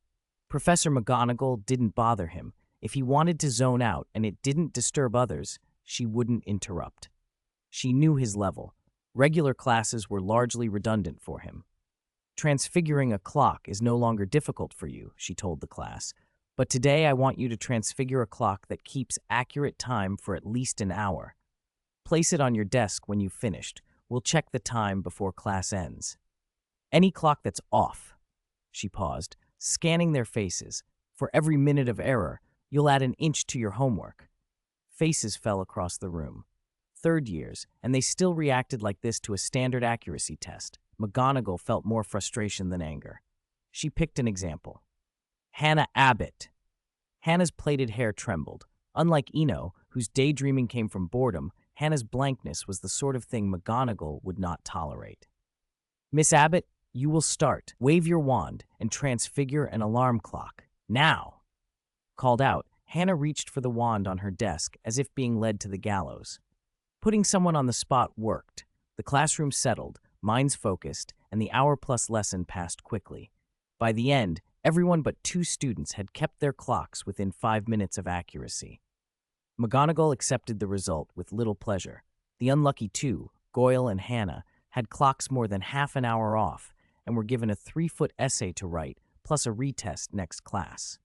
Professor McGonagall didn't bother him. If he wanted to zone out and it didn't disturb others, she wouldn't interrupt. She knew his level. Regular classes were largely redundant for him. Transfiguring a clock is no longer difficult for you, she told the class, but today I want you to transfigure a clock that keeps accurate time for at least an hour. Place it on your desk when you've finished. We'll check the time before class ends. Any clock that's off. She paused, scanning their faces. For every minute of error, you'll add an inch to your homework. Faces fell across the room. 3rd years, and they still reacted like this to a standard accuracy test. McGonagall felt more frustration than anger. She picked an example. Hannah Abbott. Hannah's plaited hair trembled. Unlike Eno, whose daydreaming came from boredom, Hannah's blankness was the sort of thing McGonagall would not tolerate. Miss Abbott, you will start. Wave your wand and transfigure an alarm clock. Now! Called out, Hannah reached for the wand on her desk as if being led to the gallows. Putting someone on the spot worked. The classroom settled, minds focused, and the hour-plus lesson passed quickly. By the end, everyone but 2 students had kept their clocks within 5 minutes of accuracy. McGonagall accepted the result with little pleasure. The unlucky 2, Goyle and Hannah, had clocks more than half an hour off and were given a 3-foot essay to write, plus a retest next class.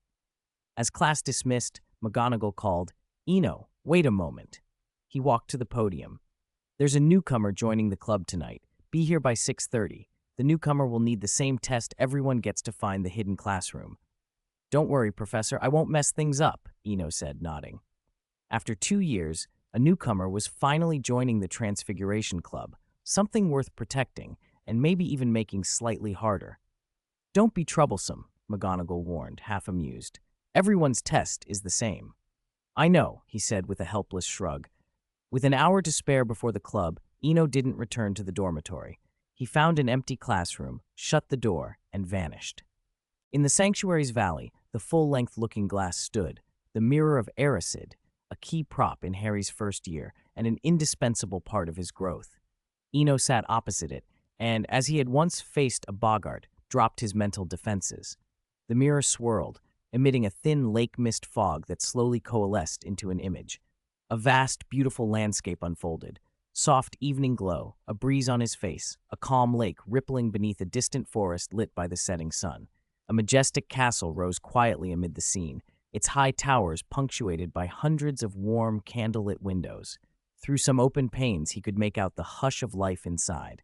As class dismissed, McGonagall called, Eno, wait a moment. He walked to the podium. There's a newcomer joining the club tonight. Be here by 6:30. The newcomer will need the same test everyone gets to find the hidden classroom. Don't worry, Professor, I won't mess things up, Eno said, nodding. After 2 years, a newcomer was finally joining the Transfiguration Club, something worth protecting, and maybe even making slightly harder. Don't be troublesome, McGonagall warned, half amused. Everyone's test is the same. I know, he said with a helpless shrug. With an hour to spare before the club, Eno didn't return to the dormitory. He found an empty classroom, shut the door, and vanished. In the sanctuary's valley, the full-length looking glass stood, the mirror of Ericid, a key prop in Harry's first year and an indispensable part of his growth. Eno sat opposite it, and, as he had once faced a boggart, dropped his mental defenses. The mirror swirled, emitting a thin lake mist fog that slowly coalesced into an image. A vast, beautiful landscape unfolded. Soft evening glow, a breeze on his face, a calm lake rippling beneath a distant forest lit by the setting sun. A majestic castle rose quietly amid the scene, its high towers punctuated by hundreds of warm, candlelit windows. Through some open panes, he could make out the hush of life inside.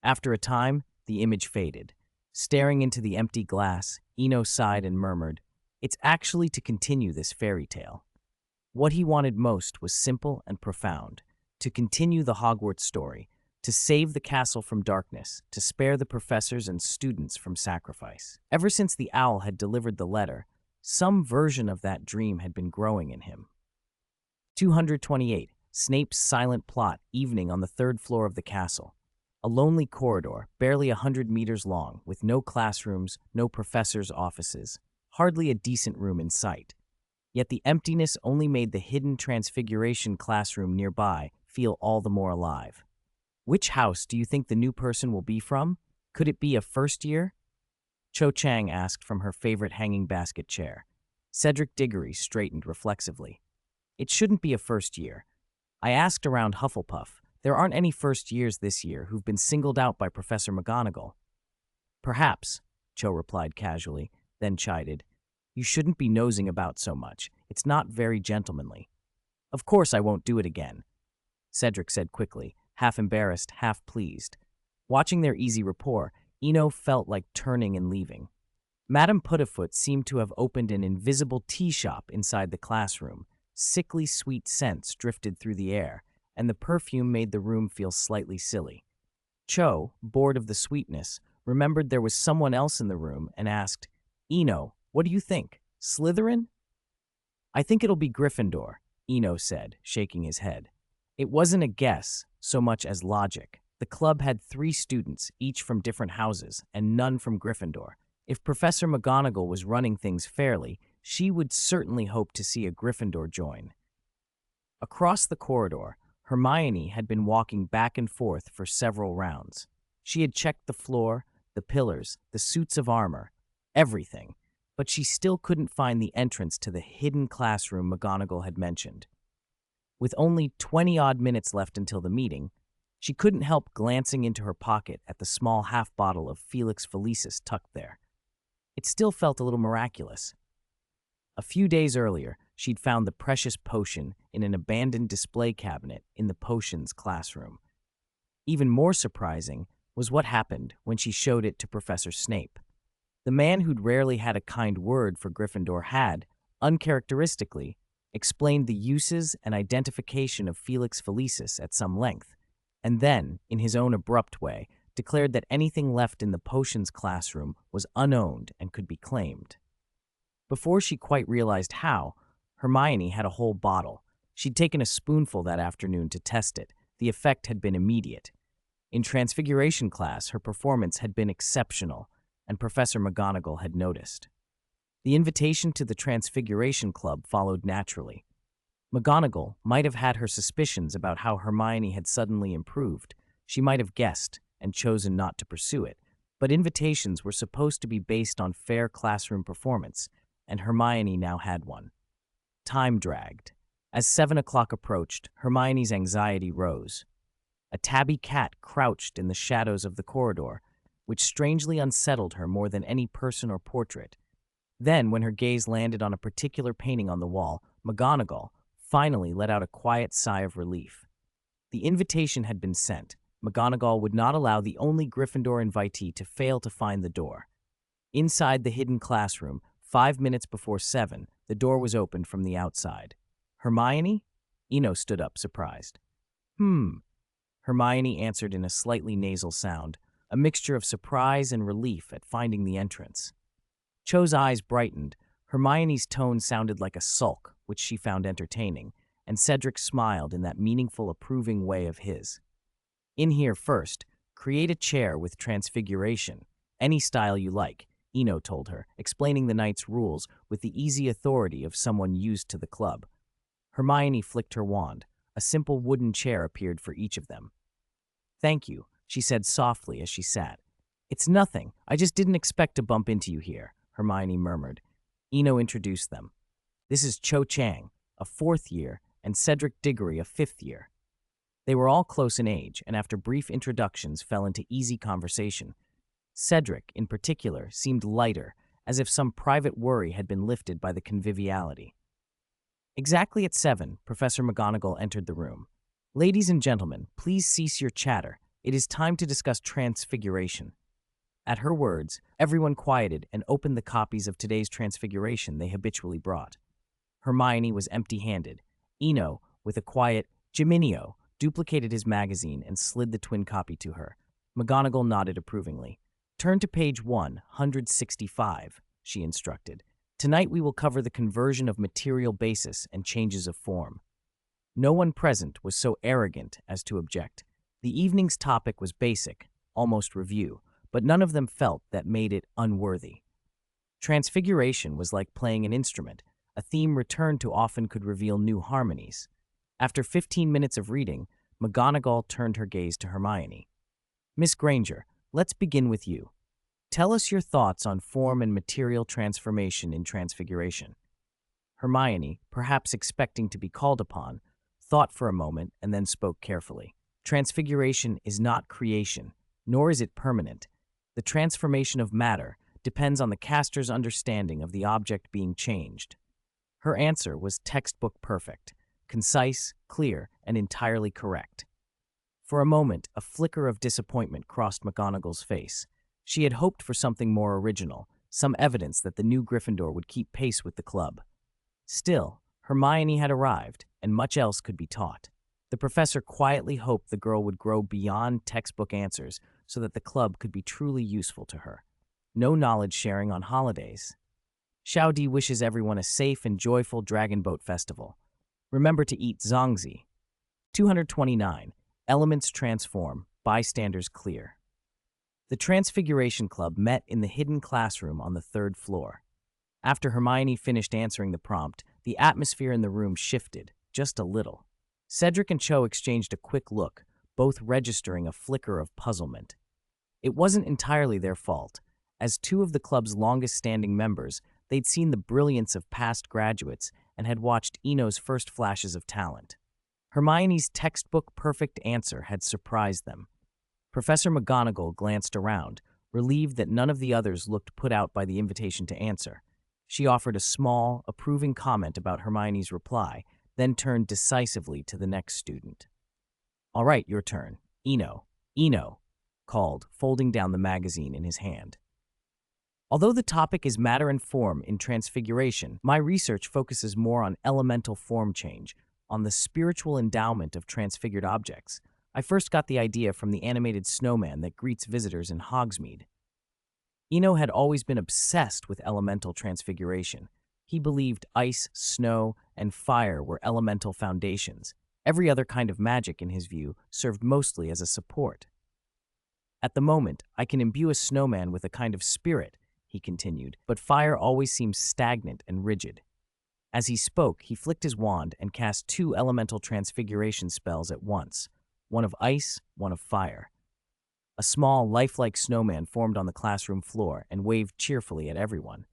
After a time, the image faded. Staring into the empty glass, Eno sighed and murmured, "It's actually to continue this fairy tale." What he wanted most was simple and profound: to continue the Hogwarts story, to save the castle from darkness, to spare the professors and students from sacrifice. Ever since the owl had delivered the letter, some version of that dream had been growing in him. 228. Snape's silent plot, evening on the third floor of the castle. A lonely corridor, barely 100 meters long, with no classrooms, no professors' offices, hardly a decent room in sight. Yet the emptiness only made the hidden Transfiguration classroom nearby feel all the more alive. Which house do you think the new person will be from? Could it be a first year? Cho Chang asked from her favorite hanging basket chair. Cedric Diggory straightened reflexively. It shouldn't be a first year. I asked around Hufflepuff. There aren't any first years this year who've been singled out by Professor McGonagall. Perhaps, Cho replied casually, then chided. You shouldn't be nosing about so much. It's not very gentlemanly. Of course I won't do it again, Cedric said quickly, half embarrassed, half pleased. Watching their easy rapport, Eno felt like turning and leaving. Madame Putafoot seemed to have opened an invisible tea shop inside the classroom. Sickly sweet scents drifted through the air, and the perfume made the room feel slightly silly. Cho, bored of the sweetness, remembered there was someone else in the room and asked, Eno, what do you think? Slytherin? I think it'll be Gryffindor, Eno said, shaking his head. It wasn't a guess so much as logic. The club had 3 students, each from different houses, and none from Gryffindor. If Professor McGonagall was running things fairly, she would certainly hope to see a Gryffindor join. Across the corridor, Hermione had been walking back and forth for several rounds. She had checked the floor, the pillars, the suits of armor, everything, but she still couldn't find the entrance to the hidden classroom McGonagall had mentioned. With only 20-odd minutes left until the meeting, she couldn't help glancing into her pocket at the small half-bottle of Felix Felicis tucked there. It still felt a little miraculous. A few days earlier, she'd found the precious potion in an abandoned display cabinet in the potions classroom. Even more surprising was what happened when she showed it to Professor Snape. The man who'd rarely had a kind word for Gryffindor had, uncharacteristically, explained the uses and identification of Felix Felicis at some length, and then, in his own abrupt way, declared that anything left in the potions classroom was unowned and could be claimed. Before she quite realized how, Hermione had a whole bottle. She'd taken a spoonful that afternoon to test it. The effect had been immediate. In Transfiguration class, her performance had been exceptional, and Professor McGonagall had noticed. The invitation to the Transfiguration Club followed naturally. McGonagall might have had her suspicions about how Hermione had suddenly improved. She might have guessed and chosen not to pursue it, but invitations were supposed to be based on fair classroom performance, and Hermione now had one. Time dragged. As 7 o'clock approached, Hermione's anxiety rose. A tabby cat crouched in the shadows of the corridor, which strangely unsettled her more than any person or portrait. Then, when her gaze landed on a particular painting on the wall, McGonagall finally let out a quiet sigh of relief. The invitation had been sent. McGonagall would not allow the only Gryffindor invitee to fail to find the door. Inside the hidden classroom, 5 minutes before 7, the door was opened from the outside. Hermione? Eno stood up, surprised. Hermione answered in a slightly nasal sound, a mixture of surprise and relief at finding the entrance. Cho's eyes brightened, Hermione's tone sounded like a sulk, which she found entertaining, and Cedric smiled in that meaningful, approving way of his. In here first, create a chair with transfiguration, any style you like, Eno told her, explaining the night's rules with the easy authority of someone used to the club. Hermione flicked her wand. A simple wooden chair appeared for each of them. Thank you, she said softly as she sat. It's nothing. I just didn't expect to bump into you here, Hermione murmured. Eno introduced them. This is Cho Chang, a fourth year, and Cedric Diggory, a fifth year. They were all close in age, and after brief introductions fell into easy conversation. Cedric, in particular, seemed lighter, as if some private worry had been lifted by the conviviality. Exactly at 7, Professor McGonagall entered the room. Ladies and gentlemen, please cease your chatter. It is time to discuss transfiguration. At her words, everyone quieted and opened the copies of today's transfiguration they habitually brought. Hermione was empty-handed. Eno, with a quiet "Geminio," duplicated his magazine and slid the twin copy to her. McGonagall nodded approvingly. Turn to page 165, she instructed. Tonight we will cover the conversion of material basis and changes of form. No one present was so arrogant as to object. The evening's topic was basic, almost review, but none of them felt that made it unworthy. Transfiguration was like playing an instrument. A theme returned to often could reveal new harmonies. After 15 minutes of reading, McGonagall turned her gaze to Hermione. Miss Granger, let's begin with you. Tell us your thoughts on form and material transformation in transfiguration. Hermione, perhaps expecting to be called upon, thought for a moment and then spoke carefully. Transfiguration is not creation, nor is it permanent. The transformation of matter depends on the caster's understanding of the object being changed. Her answer was textbook perfect, concise, clear, and entirely correct. For a moment, a flicker of disappointment crossed McGonagall's face. She had hoped for something more original, some evidence that the new Gryffindor would keep pace with the club. Still, Hermione had arrived, and much else could be taught. The professor quietly hoped the girl would grow beyond textbook answers so that the club could be truly useful to her. No knowledge sharing on holidays. Xiaodi wishes everyone a safe and joyful Dragon Boat Festival. Remember to eat zongzi. 229. Elements transform, bystanders clear. The Transfiguration Club met in the hidden classroom on the 3rd floor. After Hermione finished answering the prompt, the atmosphere in the room shifted, just a little. Cedric and Cho exchanged a quick look, both registering a flicker of puzzlement. It wasn't entirely their fault. As two of the club's longest-standing members, they'd seen the brilliance of past graduates and had watched Eno's first flashes of talent. Hermione's textbook-perfect answer had surprised them. Professor McGonagall glanced around, relieved that none of the others looked put out by the invitation to answer. She offered a small, approving comment about Hermione's reply, then turned decisively to the next student. All right, your turn. Eno, called, folding down the magazine in his hand. Although the topic is matter and form in Transfiguration, my research focuses more on elemental form change, on the spiritual endowment of transfigured objects. I first got the idea from the animated snowman that greets visitors in Hogsmeade. Eno had always been obsessed with elemental transfiguration. He believed ice, snow, and fire were elemental foundations. Every other kind of magic, in his view, served mostly as a support. At the moment, I can imbue a snowman with a kind of spirit, he continued, but fire always seems stagnant and rigid. As he spoke, he flicked his wand and cast 2 elemental transfiguration spells at once, one of ice, one of fire. A small, lifelike snowman formed on the classroom floor and waved cheerfully at everyone.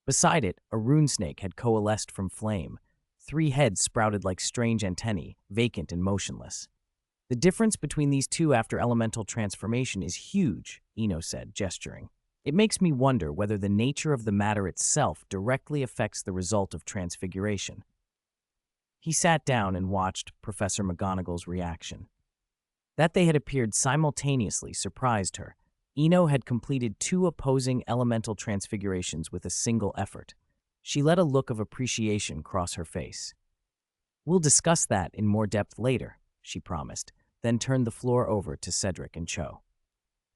Beside it, a rune snake had coalesced from flame. 3 heads sprouted like strange antennae, vacant and motionless. The difference between these two after elemental transformation is huge, Eno said, gesturing. It makes me wonder whether the nature of the matter itself directly affects the result of transfiguration. He sat down and watched Professor McGonagall's reaction. That they had appeared simultaneously surprised her. Eno had completed 2 opposing elemental transfigurations with a single effort. She let a look of appreciation cross her face. We'll discuss that in more depth later, she promised, then turned the floor over to Cedric and Cho.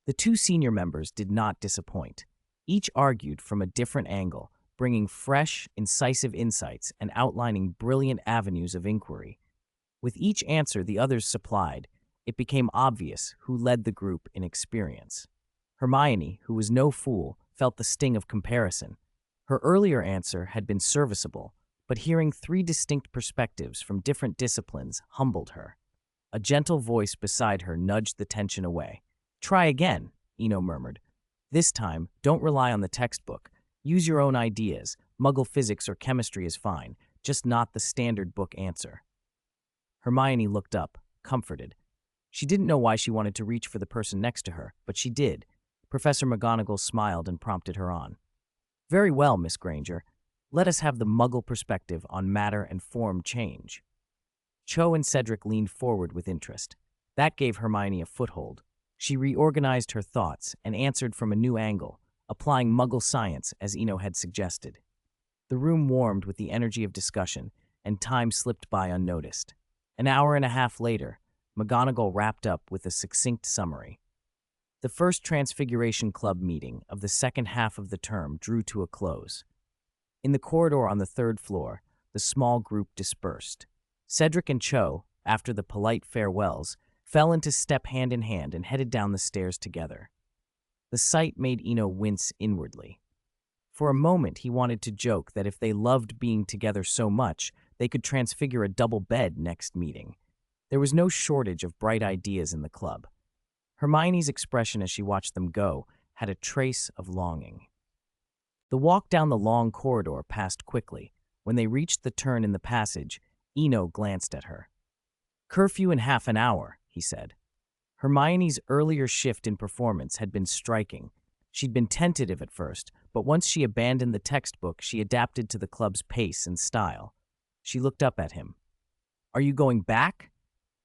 The 2 senior members did not disappoint. Each argued from a different angle, bringing fresh, incisive insights and outlining brilliant avenues of inquiry. With each answer the others supplied, it became obvious who led the group in experience. Hermione, who was no fool, felt the sting of comparison. Her earlier answer had been serviceable, but hearing three distinct perspectives from different disciplines humbled her. A gentle voice beside her nudged the tension away. "Try again," Eno murmured. "This time, don't rely on the textbook. Use your own ideas. Muggle physics or chemistry is fine, just not the standard book answer." Hermione looked up, comforted. She didn't know why she wanted to reach for the person next to her, but she did. Professor McGonagall smiled and prompted her on. "Very well, Miss Granger. Let us have the Muggle perspective on matter and form change." Cho and Cedric leaned forward with interest. That gave Hermione a foothold. She reorganized her thoughts and answered from a new angle, applying Muggle science as Eno had suggested. The room warmed with the energy of discussion, and time slipped by unnoticed. An hour and a half later, McGonagall wrapped up with a succinct summary. The first Transfiguration Club meeting of the second half of the term drew to a close. In the corridor on the third floor, the small group dispersed. Cedric and Cho, after the polite farewells, fell into step hand in hand and headed down the stairs together. The sight made Eno wince inwardly. For a moment he wanted to joke that if they loved being together so much, they could transfigure a double bed next meeting. There was no shortage of bright ideas in the club. Hermione's expression as she watched them go had a trace of longing. The walk down the long corridor passed quickly. When they reached the turn in the passage, Eno glanced at her. "Curfew in half an hour," he said. Hermione's earlier shift in performance had been striking. She'd been tentative at first, but once she abandoned the textbook, she adapted to the club's pace and style. She looked up at him. "Are you going back?"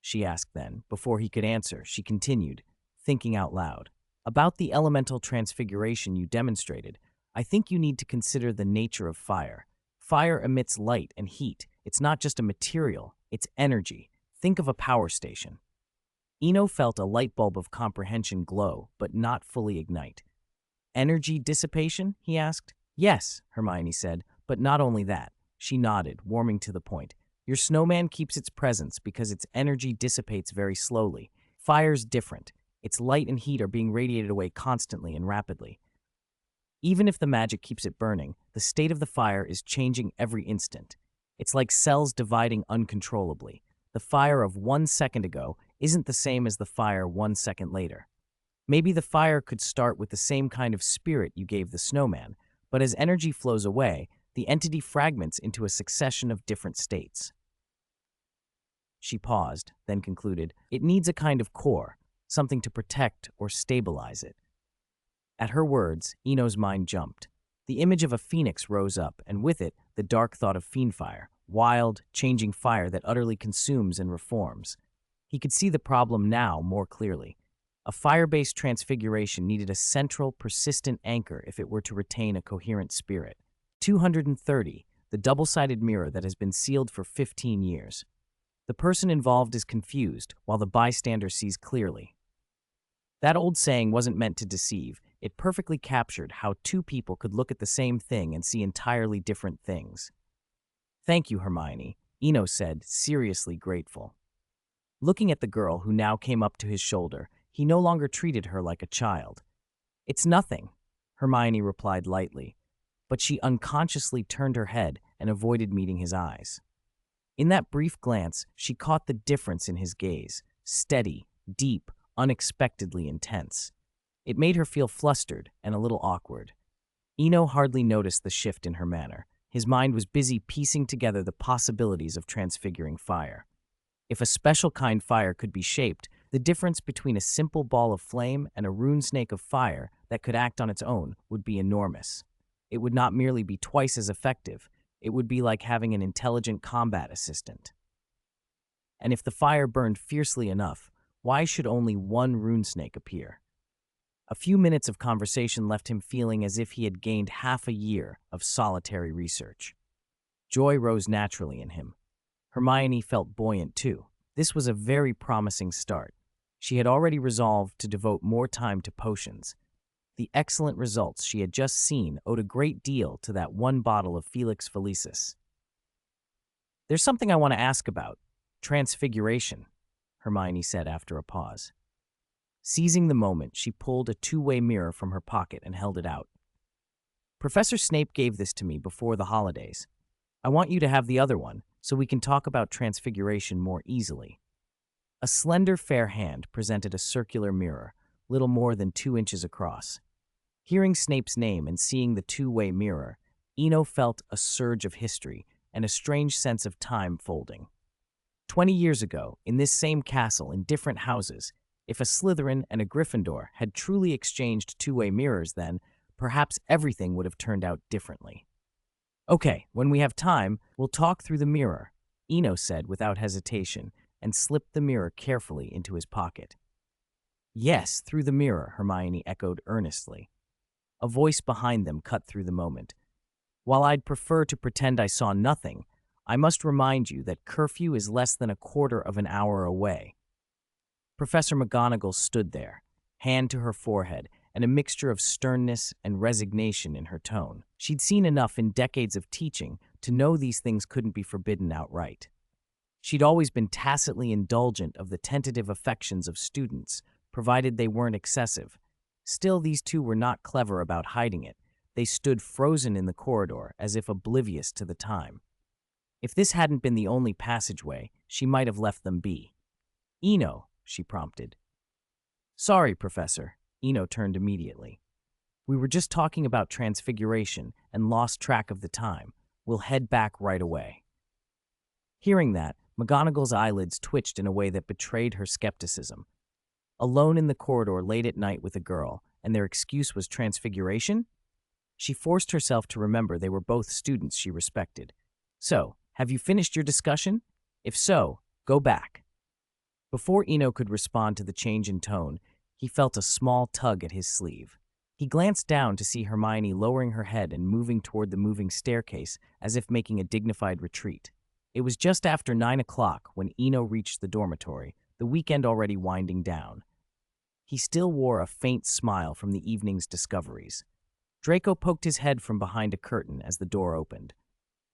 she asked then. Before he could answer, she continued, thinking out loud. "About the elemental transfiguration you demonstrated, I think you need to consider the nature of fire. Fire emits light and heat. It's not just a material, it's energy. Think of a power station." Eno felt a light bulb of comprehension glow, but not fully ignite. "Energy dissipation?" he asked. "Yes," Hermione said, "but not only that." She nodded, warming to the point. "Your snowman keeps its presence because its energy dissipates very slowly. Fire's different. Its light and heat are being radiated away constantly and rapidly. Even if the magic keeps it burning, the state of the fire is changing every instant. It's like cells dividing uncontrollably. The fire of 1 second ago isn't the same as the fire 1 second later. Maybe the fire could start with the same kind of spirit you gave the snowman, but as energy flows away, the entity fragments into a succession of different states." She paused, then concluded, "It needs a kind of core, something to protect or stabilize it." At her words, Eno's mind jumped. The image of a phoenix rose up, and with it, the dark thought of fiendfire, wild, changing fire that utterly consumes and reforms. He could see the problem now more clearly. A fire-based transfiguration needed a central, persistent anchor if it were to retain a coherent spirit. 230, the double-sided mirror that has been sealed for 15 years. The person involved is confused, while the bystander sees clearly. That old saying wasn't meant to deceive. It perfectly captured how two people could look at the same thing and see entirely different things. "Thank you, Hermione," Eno said, seriously grateful. Looking at the girl who now came up to his shoulder, he no longer treated her like a child. "It's nothing," Hermione replied lightly, but she unconsciously turned her head and avoided meeting his eyes. In that brief glance, she caught the difference in his gaze, steady, deep, unexpectedly intense. It made her feel flustered and a little awkward. Eno hardly noticed the shift in her manner. His mind was busy piecing together the possibilities of transfiguring fire. If a special kind fire could be shaped, the difference between a simple ball of flame and a rune snake of fire that could act on its own would be enormous. It would not merely be twice as effective, it would be like having an intelligent combat assistant. And if the fire burned fiercely enough, why should only one rune snake appear? A few minutes of conversation left him feeling as if he had gained half a year of solitary research. Joy rose naturally in him. Hermione felt buoyant too. This was a very promising start. She had already resolved to devote more time to potions. The excellent results she had just seen owed a great deal to that one bottle of Felix Felicis. "There's something I want to ask about. Transfiguration," Hermione said after a pause. Seizing the moment, she pulled a two-way mirror from her pocket and held it out. "Professor Snape gave this to me before the holidays. I want you to have the other one so we can talk about transfiguration more easily." A slender, fair hand presented a circular mirror, little more than 2 inches across. Hearing Snape's name and seeing the two-way mirror, Eno felt a surge of history and a strange sense of time folding. 20 years ago, in this same castle in different houses, if a Slytherin and a Gryffindor had truly exchanged two-way mirrors then, perhaps everything would have turned out differently. "Okay, when we have time, we'll talk through the mirror," Eno said without hesitation, and slipped the mirror carefully into his pocket. "Yes, through the mirror," Hermione echoed earnestly. A voice behind them cut through the moment. "While I'd prefer to pretend I saw nothing, I must remind you that curfew is less than a quarter of an hour away." Professor McGonagall stood there, hand to her forehead, and a mixture of sternness and resignation in her tone. She'd seen enough in decades of teaching to know these things couldn't be forbidden outright. She'd always been tacitly indulgent of the tentative affections of students, provided they weren't excessive. Still, these two were not clever about hiding it. They stood frozen in the corridor, as if oblivious to the time. If this hadn't been the only passageway, she might have left them be. "Eno," she prompted. "Sorry, Professor." Eno turned immediately. "We were just talking about transfiguration and lost track of the time. We'll head back right away." Hearing that, McGonagall's eyelids twitched in a way that betrayed her skepticism. Alone in the corridor late at night with a girl, and their excuse was transfiguration? She forced herself to remember they were both students she respected. "So, have you finished your discussion? If so, go back." Before Eno could respond to the change in tone, he felt a small tug at his sleeve. He glanced down to see Hermione lowering her head and moving toward the moving staircase as if making a dignified retreat. It was just after 9 o'clock when Eno reached the dormitory, the weekend already winding down. He still wore a faint smile from the evening's discoveries. Draco poked his head from behind a curtain as the door opened.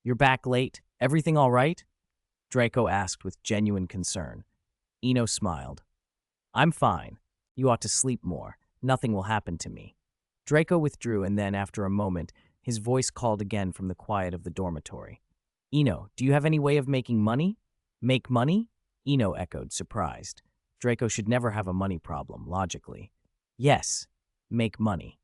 "You're back late? Everything all right?" Draco asked with genuine concern. Eno smiled. "I'm fine. You ought to sleep more. Nothing will happen to me." Draco withdrew, and then, after a moment, his voice called again from the quiet of the dormitory. "Eno, do you have any way of making money?" "Make money?" Eno echoed, surprised. Draco should never have a money problem, logically. "Yes, make money."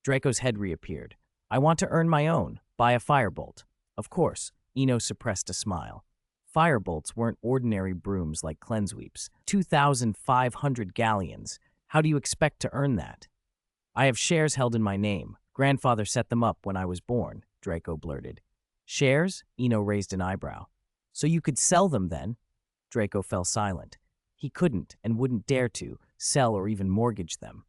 Draco's head reappeared. "I want to earn my own, buy a firebolt." "Of course." Eno suppressed a smile. Firebolts weren't ordinary brooms like cleanse-weeps. 2,500 galleons. How do you expect to earn that? "I have shares held in my name. Grandfather set them up when I was born," Draco blurted. "Shares?" Eno raised an eyebrow. "So you could sell them then?" Draco fell silent. He couldn't, and wouldn't dare to, sell or even mortgage them.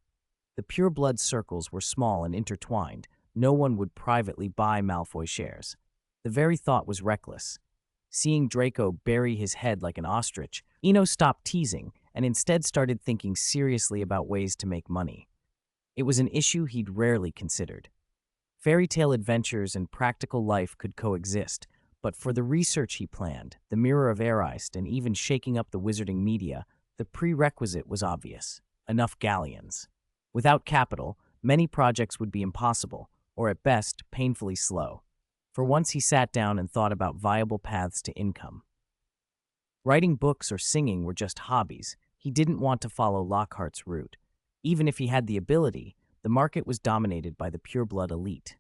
The pure-blood circles were small and intertwined. No one would privately buy Malfoy shares. The very thought was reckless. Seeing Draco bury his head like an ostrich, Eno stopped teasing and instead started thinking seriously about ways to make money. It was an issue he'd rarely considered. Fairy tale adventures and practical life could coexist, but for the research he planned, the Mirror of Erised, and even shaking up the wizarding media, the prerequisite was obvious: enough galleons. Without capital, many projects would be impossible, or at best, painfully slow. For once he sat down and thought about viable paths to income. Writing books or singing were just hobbies. He didn't want to follow Lockhart's route. Even if he had the ability, the market was dominated by the pureblood elite.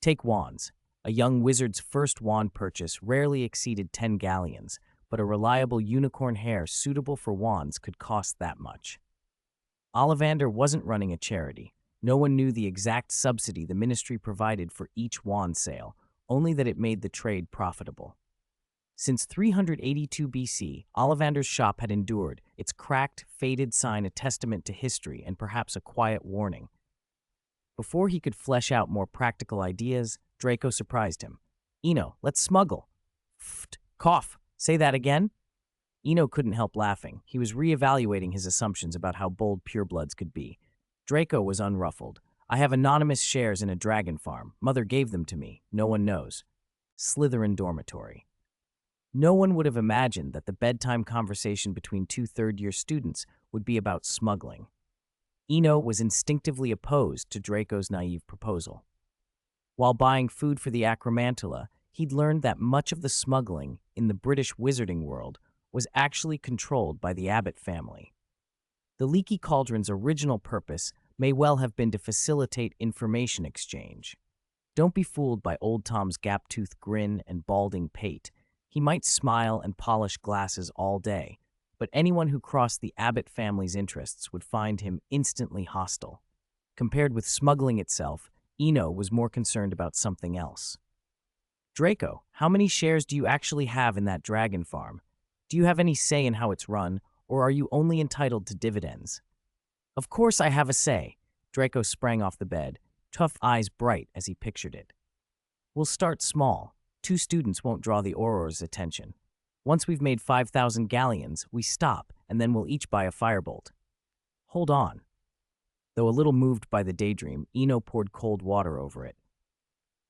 Take wands. A young wizard's first wand purchase rarely exceeded 10 galleons, but a reliable unicorn hair suitable for wands could cost that much. Ollivander wasn't running a charity. No one knew the exact subsidy the ministry provided for each wand sale, only that it made the trade profitable. Since 382 BC, Ollivander's shop had endured, its cracked, faded sign a testament to history and perhaps a quiet warning. Before he could flesh out more practical ideas, Draco surprised him. "Eno, let's smuggle." "Pfft, cough. Say that again?" Eno couldn't help laughing. He was reevaluating his assumptions about how bold purebloods could be. Draco was unruffled. I have anonymous shares in a dragon farm. Mother gave them to me. No one knows. Slytherin dormitory. No one would have imagined that the bedtime conversation between two third-year students would be about smuggling. Eno was instinctively opposed to Draco's naive proposal. While buying food for the Acromantula, he'd learned that much of the smuggling in the British wizarding world was actually controlled by the Abbott family. The Leaky Cauldron's original purpose may well have been to facilitate information exchange. Don't be fooled by Old Tom's gap-toothed grin and balding pate. He might smile and polish glasses all day, but anyone who crossed the Abbott family's interests would find him instantly hostile. Compared with smuggling itself, Eno was more concerned about something else. Draco, how many shares do you actually have in that dragon farm? Do you have any say in how it's run, or are you only entitled to dividends? Of course I have a say. Draco sprang off the bed, tough eyes bright as he pictured it. We'll start small. 2 students won't draw the Auror's attention. Once we've made 5,000 galleons, we stop, and then we'll each buy a firebolt. Hold on. Though a little moved by the daydream, Eno poured cold water over it.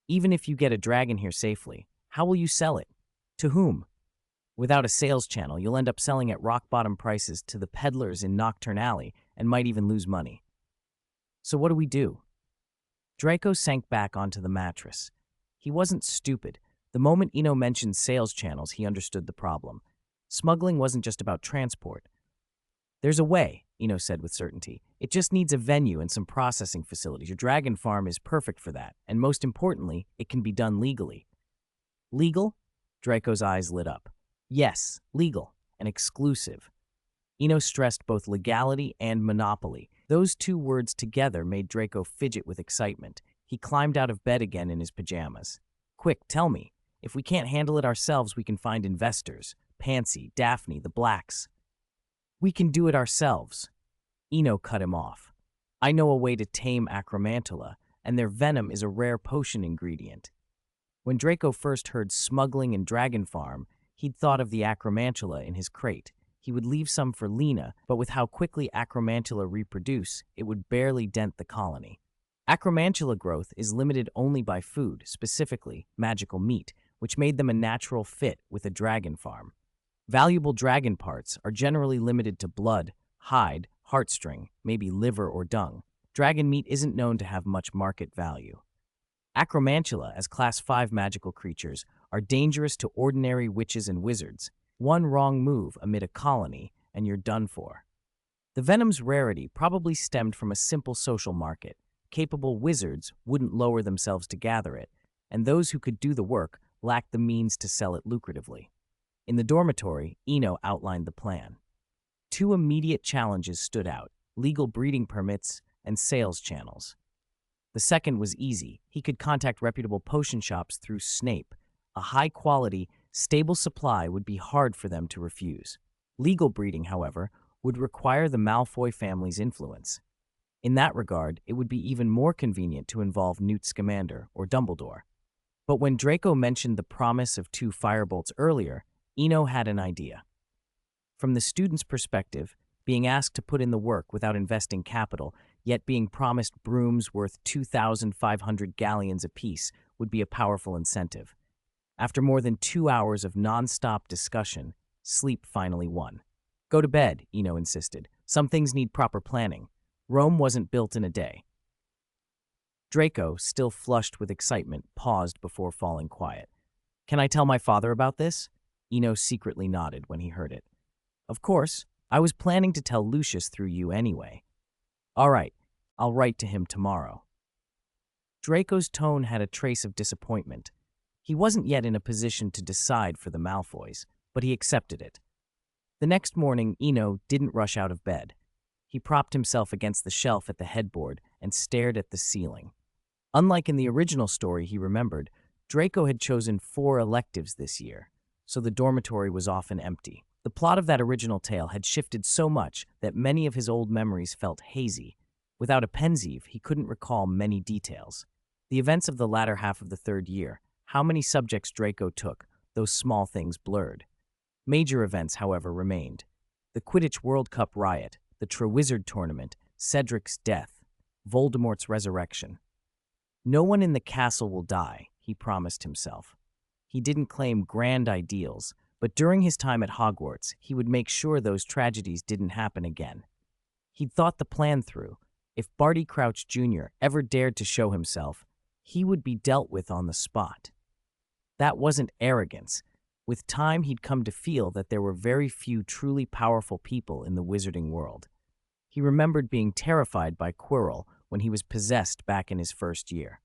Even if you get a dragon here safely, how will you sell it? To whom? Without a sales channel, you'll end up selling at rock-bottom prices to the peddlers in Nocturne Alley and might even lose money. So what do we do? Draco sank back onto the mattress. He wasn't stupid. The moment Eno mentioned sales channels, he understood the problem. Smuggling wasn't just about transport. There's a way, Eno said with certainty. It just needs a venue and some processing facilities. Your dragon farm is perfect for that, and most importantly, it can be done legally. Legal? Draco's eyes lit up. Yes, legal and exclusive. Eno stressed both legality and monopoly. Those 2 words together made Draco fidget with excitement. He climbed out of bed again in his pajamas. Quick, tell me. If we can't handle it ourselves, we can find investors. Pansy, Daphne, the Blacks. We can do it ourselves. Eno cut him off. I know a way to tame Acromantula, and their venom is a rare potion ingredient. When Draco first heard smuggling and dragon farm, he'd thought of the Acromantula in his crate. He would leave some for Lena, but with how quickly Acromantula reproduce, it would barely dent the colony. Acromantula growth is limited only by food, specifically magical meat, which made them a natural fit with a dragon farm. Valuable dragon parts are generally limited to blood, hide, heartstring, maybe liver or dung. Dragon meat isn't known to have much market value. Acromantula, as Class 5 magical creatures, are dangerous to ordinary witches and wizards. One wrong move amid a colony, and you're done for. The venom's rarity probably stemmed from a simple social market. Capable wizards wouldn't lower themselves to gather it, and those who could do the work lacked the means to sell it lucratively. In the dormitory, Eno outlined the plan. 2 immediate challenges stood out: legal breeding permits and sales channels. The second was easy. He could contact reputable potion shops through Snape. A high-quality, stable supply would be hard for them to refuse. Legal breeding, however, would require the Malfoy family's influence. In that regard, it would be even more convenient to involve Newt Scamander or Dumbledore. But when Draco mentioned the promise of 2 firebolts earlier, Eno had an idea. From the student's perspective, being asked to put in the work without investing capital, yet being promised brooms worth 2,500 galleons apiece, would be a powerful incentive. After more than 2 hours of non-stop discussion, sleep finally won. Go to bed, Eno insisted. Some things need proper planning. Rome wasn't built in a day. Draco, still flushed with excitement, paused before falling quiet. Can I tell my father about this? Eno secretly nodded when he heard it. Of course, I was planning to tell Lucius through you anyway. All right, I'll write to him tomorrow. Draco's tone had a trace of disappointment. He wasn't yet in a position to decide for the Malfoys, but he accepted it. The next morning, Eno didn't rush out of bed. He propped himself against the shelf at the headboard and stared at the ceiling. Unlike in the original story he remembered, Draco had chosen 4 electives this year, so the dormitory was often empty. The plot of that original tale had shifted so much that many of his old memories felt hazy. Without a Pensieve, he couldn't recall many details. The events of the latter half of the 3rd year, how many subjects Draco took, those small things blurred. Major events, however, remained. The Quidditch World Cup riot, the Triwizard Tournament, Cedric's death. Voldemort's resurrection. No one in the castle will die, he promised himself. He didn't claim grand ideals, but during his time at Hogwarts, he would make sure those tragedies didn't happen again. He'd thought the plan through. If Barty Crouch Jr. ever dared to show himself, he would be dealt with on the spot. That wasn't arrogance. With time, he'd come to feel that there were very few truly powerful people in the wizarding world. He remembered being terrified by Quirrell when he was possessed back in his first year.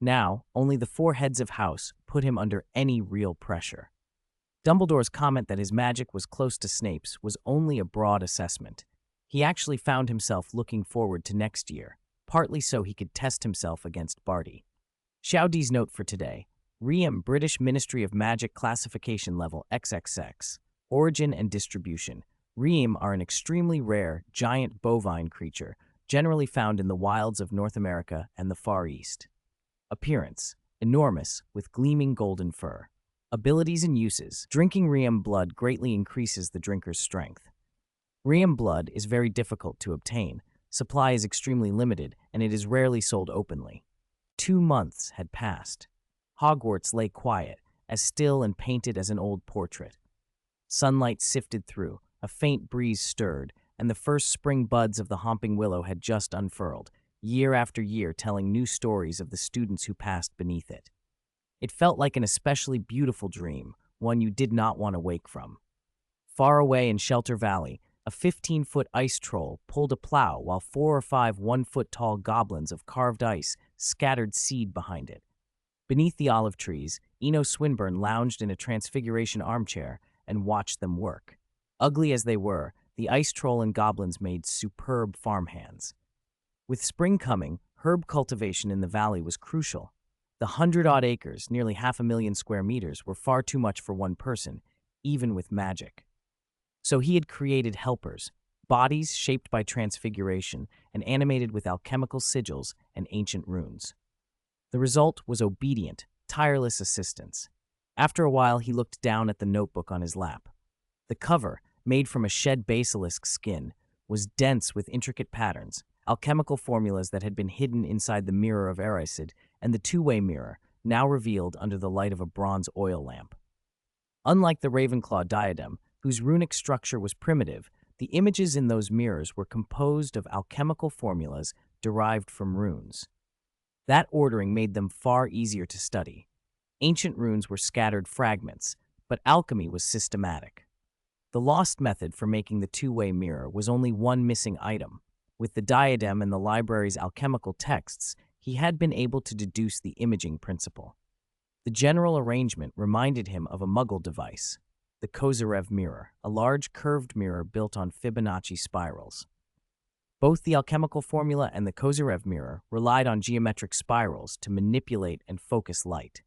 Now, only the four heads of house put him under any real pressure. Dumbledore's comment that his magic was close to Snape's was only a broad assessment. He actually found himself looking forward to next year, partly so he could test himself against Barty. Xiaodi's note for today: Riem, British Ministry of Magic Classification Level XXX. Origin and distribution. Riem are an extremely rare, giant bovine creature, generally found in the wilds of North America and the Far East. Appearance: enormous, with gleaming golden fur. Abilities and uses. Drinking Riem blood greatly increases the drinker's strength. Riem blood is very difficult to obtain. Supply is extremely limited, and it is rarely sold openly. 2 months had passed. Hogwarts lay quiet, as still and painted as an old portrait. Sunlight sifted through, a faint breeze stirred, and the first spring buds of the homping willow had just unfurled, year after year telling new stories of the students who passed beneath it. It felt like an especially beautiful dream, one you did not want to wake from. Far away in Shelter Valley, a 15-foot ice troll pulled a plow while 4 or 5 one-foot-tall goblins of carved ice scattered seed behind it. Beneath the olive trees, Eno Swinburne lounged in a transfiguration armchair and watched them work. Ugly as they were, the ice troll and goblins made superb farmhands. With spring coming, herb cultivation in the valley was crucial. The 100-odd acres, nearly 500,000 square meters, were far too much for one person, even with magic. So he had created helpers, bodies shaped by transfiguration and animated with alchemical sigils and ancient runes. The result was obedient, tireless assistance. After a while, he looked down at the notebook on his lap. The cover, made from a shed basilisk skin, was dense with intricate patterns, alchemical formulas that had been hidden inside the mirror of Erised, and the two-way mirror, now revealed under the light of a bronze oil lamp. Unlike the Ravenclaw diadem, whose runic structure was primitive, the images in those mirrors were composed of alchemical formulas derived from runes. That ordering made them far easier to study. Ancient runes were scattered fragments, but alchemy was systematic. The lost method for making the two-way mirror was only one missing item. With the diadem and the library's alchemical texts, he had been able to deduce the imaging principle. The general arrangement reminded him of a Muggle device, the Kozarev mirror, a large curved mirror built on Fibonacci spirals. Both the alchemical formula and the Kozarev mirror relied on geometric spirals to manipulate and focus light.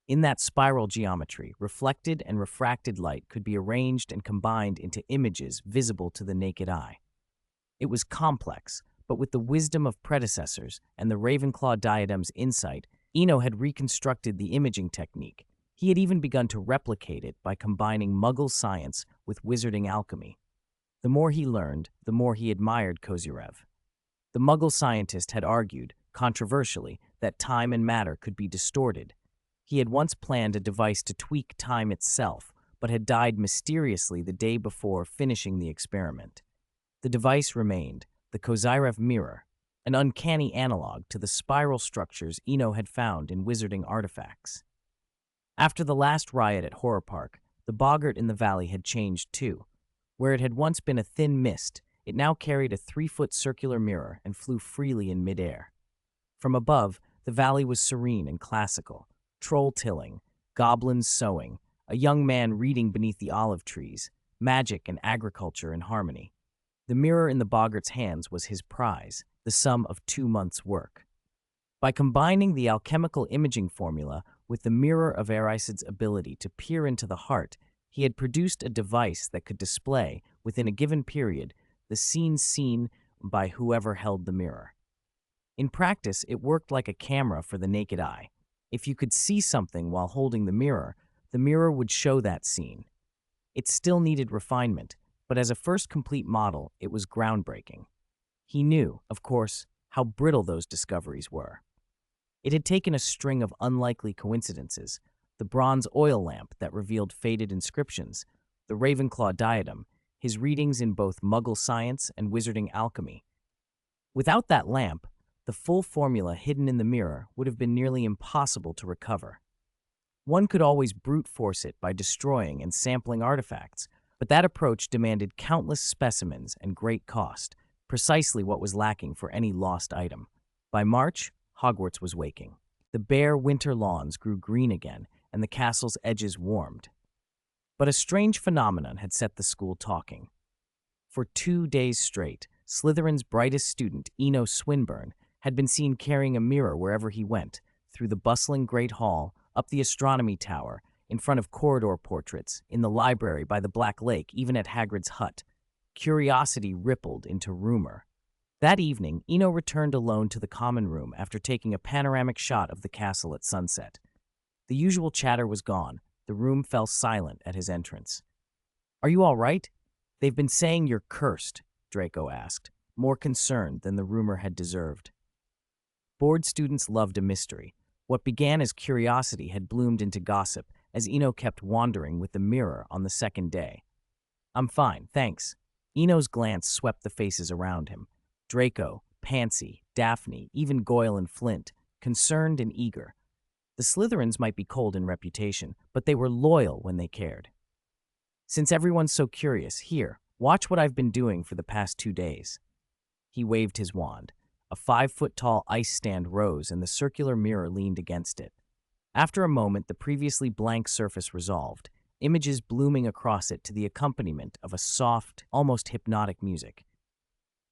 In that spiral geometry, reflected and refracted light could be arranged and combined into images visible to the naked eye. It was complex, but with the wisdom of predecessors and the Ravenclaw diadem's insight, Eno had reconstructed the imaging technique. He had even begun to replicate it by combining Muggle science with wizarding alchemy. The more he learned, the more he admired Kozyrev. The Muggle scientist had argued, controversially, that time and matter could be distorted. He had once planned a device to tweak time itself, but had died mysteriously the day before finishing the experiment. The device remained, the Kozyrev mirror, an uncanny analog to the spiral structures Eno had found in wizarding artifacts. After the last riot at Horror Park, the boggart in the valley had changed too. Where it had once been a thin mist, it now carried a 3-foot circular mirror and flew freely in midair. From above, the valley was serene and classical. Troll tilling, goblins sowing, a young man reading beneath the olive trees, magic and agriculture in harmony. The mirror in the boggart's hands was his prize, the sum of 2 months' work. By combining the alchemical imaging formula with the mirror of Erisid's ability to peer into the heart, he had produced a device that could display, within a given period, the scene seen by whoever held the mirror. In practice, it worked like a camera for the naked eye. If you could see something while holding the mirror would show that scene. It still needed refinement, but as a first complete model, it was groundbreaking. He knew, of course, how brittle those discoveries were. It had taken a string of unlikely coincidences: the bronze oil lamp that revealed faded inscriptions, the Ravenclaw diadem, his readings in both Muggle science and wizarding alchemy. Without that lamp, the full formula hidden in the mirror would have been nearly impossible to recover. One could always brute force it by destroying and sampling artifacts, but that approach demanded countless specimens and great cost, precisely what was lacking for any lost item. By March, Hogwarts was waking. The bare winter lawns grew green again, and the castle's edges warmed. But a strange phenomenon had set the school talking. For 2 days straight, Slytherin's brightest student, Eno Swinburne, had been seen carrying a mirror wherever he went, through the bustling Great Hall, up the astronomy tower, in front of corridor portraits, in the library by the Black Lake, even at Hagrid's hut. Curiosity rippled into rumor. That evening, Eno returned alone to the common room after taking a panoramic shot of the castle at sunset. The usual chatter was gone. The room fell silent at his entrance. "Are you all right? They've been saying you're cursed," Draco asked, more concerned than the rumor had deserved. Bored students loved a mystery. What began as curiosity had bloomed into gossip as Eno kept wandering with the mirror on the second day. "I'm fine, thanks." Eno's glance swept the faces around him. Draco, Pansy, Daphne, even Goyle and Flint, concerned and eager. The Slytherins might be cold in reputation, but they were loyal when they cared. "Since everyone's so curious, here, watch what I've been doing for the past 2 days." He waved his wand. A 5-foot-tall ice stand rose, and the circular mirror leaned against it. After a moment, the previously blank surface resolved, images blooming across it to the accompaniment of a soft, almost hypnotic music.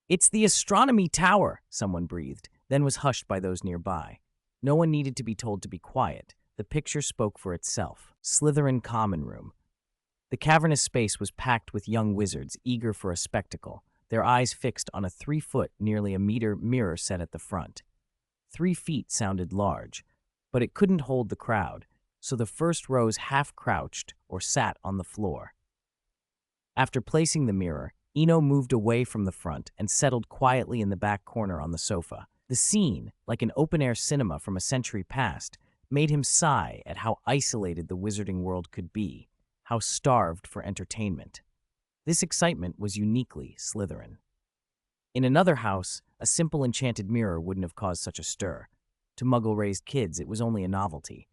"It's the astronomy tower," someone breathed, then was hushed by those nearby. No one needed to be told to be quiet. The picture spoke for itself. Slytherin Common Room. The cavernous space was packed with young wizards eager for a spectacle, their eyes fixed on a 3-foot, nearly a meter mirror set at the front. 3 feet sounded large, but it couldn't hold the crowd, so the first rows half-crouched or sat on the floor. After placing the mirror, Eno moved away from the front and settled quietly in the back corner on the sofa. The scene, like an open-air cinema from a century past, made him sigh at how isolated the wizarding world could be, how starved for entertainment. This excitement was uniquely Slytherin. In another house, a simple enchanted mirror wouldn't have caused such a stir. To Muggle-raised kids, it was only a novelty.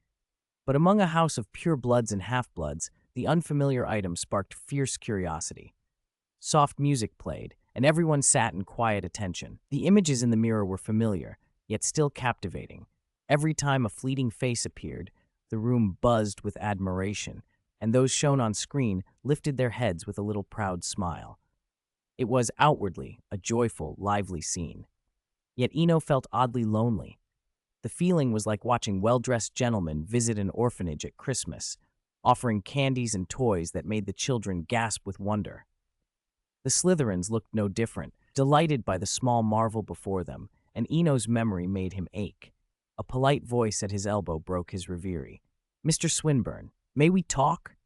But among a house of pure-bloods and half-bloods, the unfamiliar item sparked fierce curiosity. Soft music played, and everyone sat in quiet attention. The images in the mirror were familiar, yet still captivating. Every time a fleeting face appeared, the room buzzed with admiration, and those shown on screen lifted their heads with a little proud smile. It was, outwardly, a joyful, lively scene. Yet Eno felt oddly lonely. The feeling was like watching well-dressed gentlemen visit an orphanage at Christmas, offering candies and toys that made the children gasp with wonder. The Slytherins looked no different, delighted by the small marvel before them, and Eno's memory made him ache. A polite voice at his elbow broke his reverie. "Mr. Swinburne, may we talk?"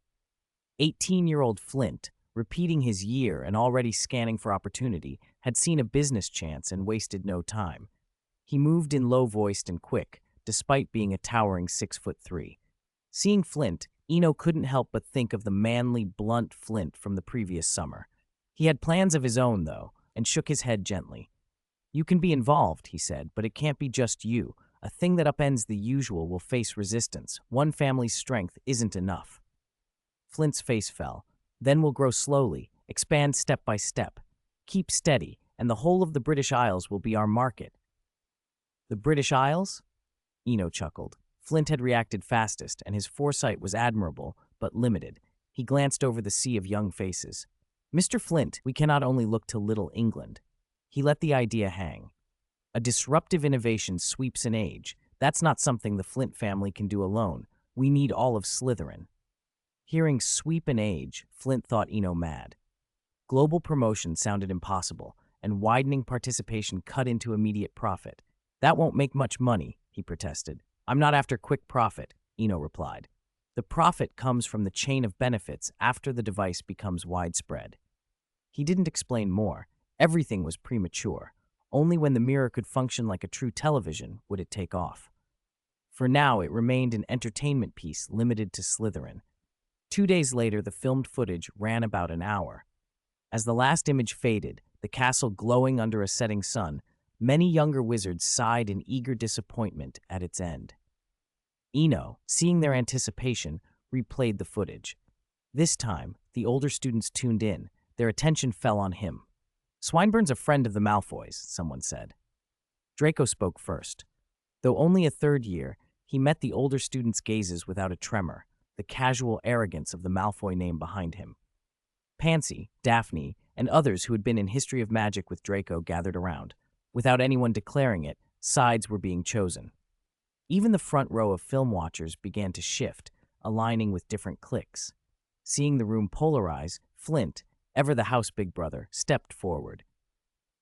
18-year-old Flint, repeating his year and already scanning for opportunity, had seen a business chance and wasted no time. He moved in low-voiced and quick, despite being a towering 6'3". Seeing Flint, Eno couldn't help but think of the manly, blunt Flint from the previous summer. He had plans of his own, though, and shook his head gently. "You can be involved," he said, "but it can't be just you. A thing that upends the usual will face resistance. One family's strength isn't enough." Flint's face fell. "Then we'll grow slowly, expand step by step. Keep steady, and the whole of the British Isles will be our market." "The British Isles?" Eno chuckled. Flint had reacted fastest, and his foresight was admirable, but limited. He glanced over the sea of young faces. "Mr. Flint, we cannot only look to Little England." He let the idea hang. "A disruptive innovation sweeps an age. That's not something the Flint family can do alone. We need all of Slytherin." Hearing "sweep an age," Flint thought Eno mad. Global promotion sounded impossible, and widening participation cut into immediate profit. "That won't make much money," he protested. "I'm not after quick profit," Eno replied. "The profit comes from the chain of benefits after the device becomes widespread." He didn't explain more. Everything was premature. Only when the mirror could function like a true television would it take off. For now, it remained an entertainment piece limited to Slytherin. 2 days later, the filmed footage ran about an hour. As the last image faded, the castle glowing under a setting sun, many younger wizards sighed in eager disappointment at its end. Eno, seeing their anticipation, replayed the footage. This time, the older students tuned in. Their attention fell on him. "Swinburne's a friend of the Malfoys," someone said. Draco spoke first. Though only a third year, he met the older students' gazes without a tremor, the casual arrogance of the Malfoy name behind him. Pansy, Daphne, and others who had been in History of Magic with Draco gathered around. Without anyone declaring it, sides were being chosen. Even the front row of film watchers began to shift, aligning with different cliques. Seeing the room polarize, Flint, ever the house big brother, stepped forward.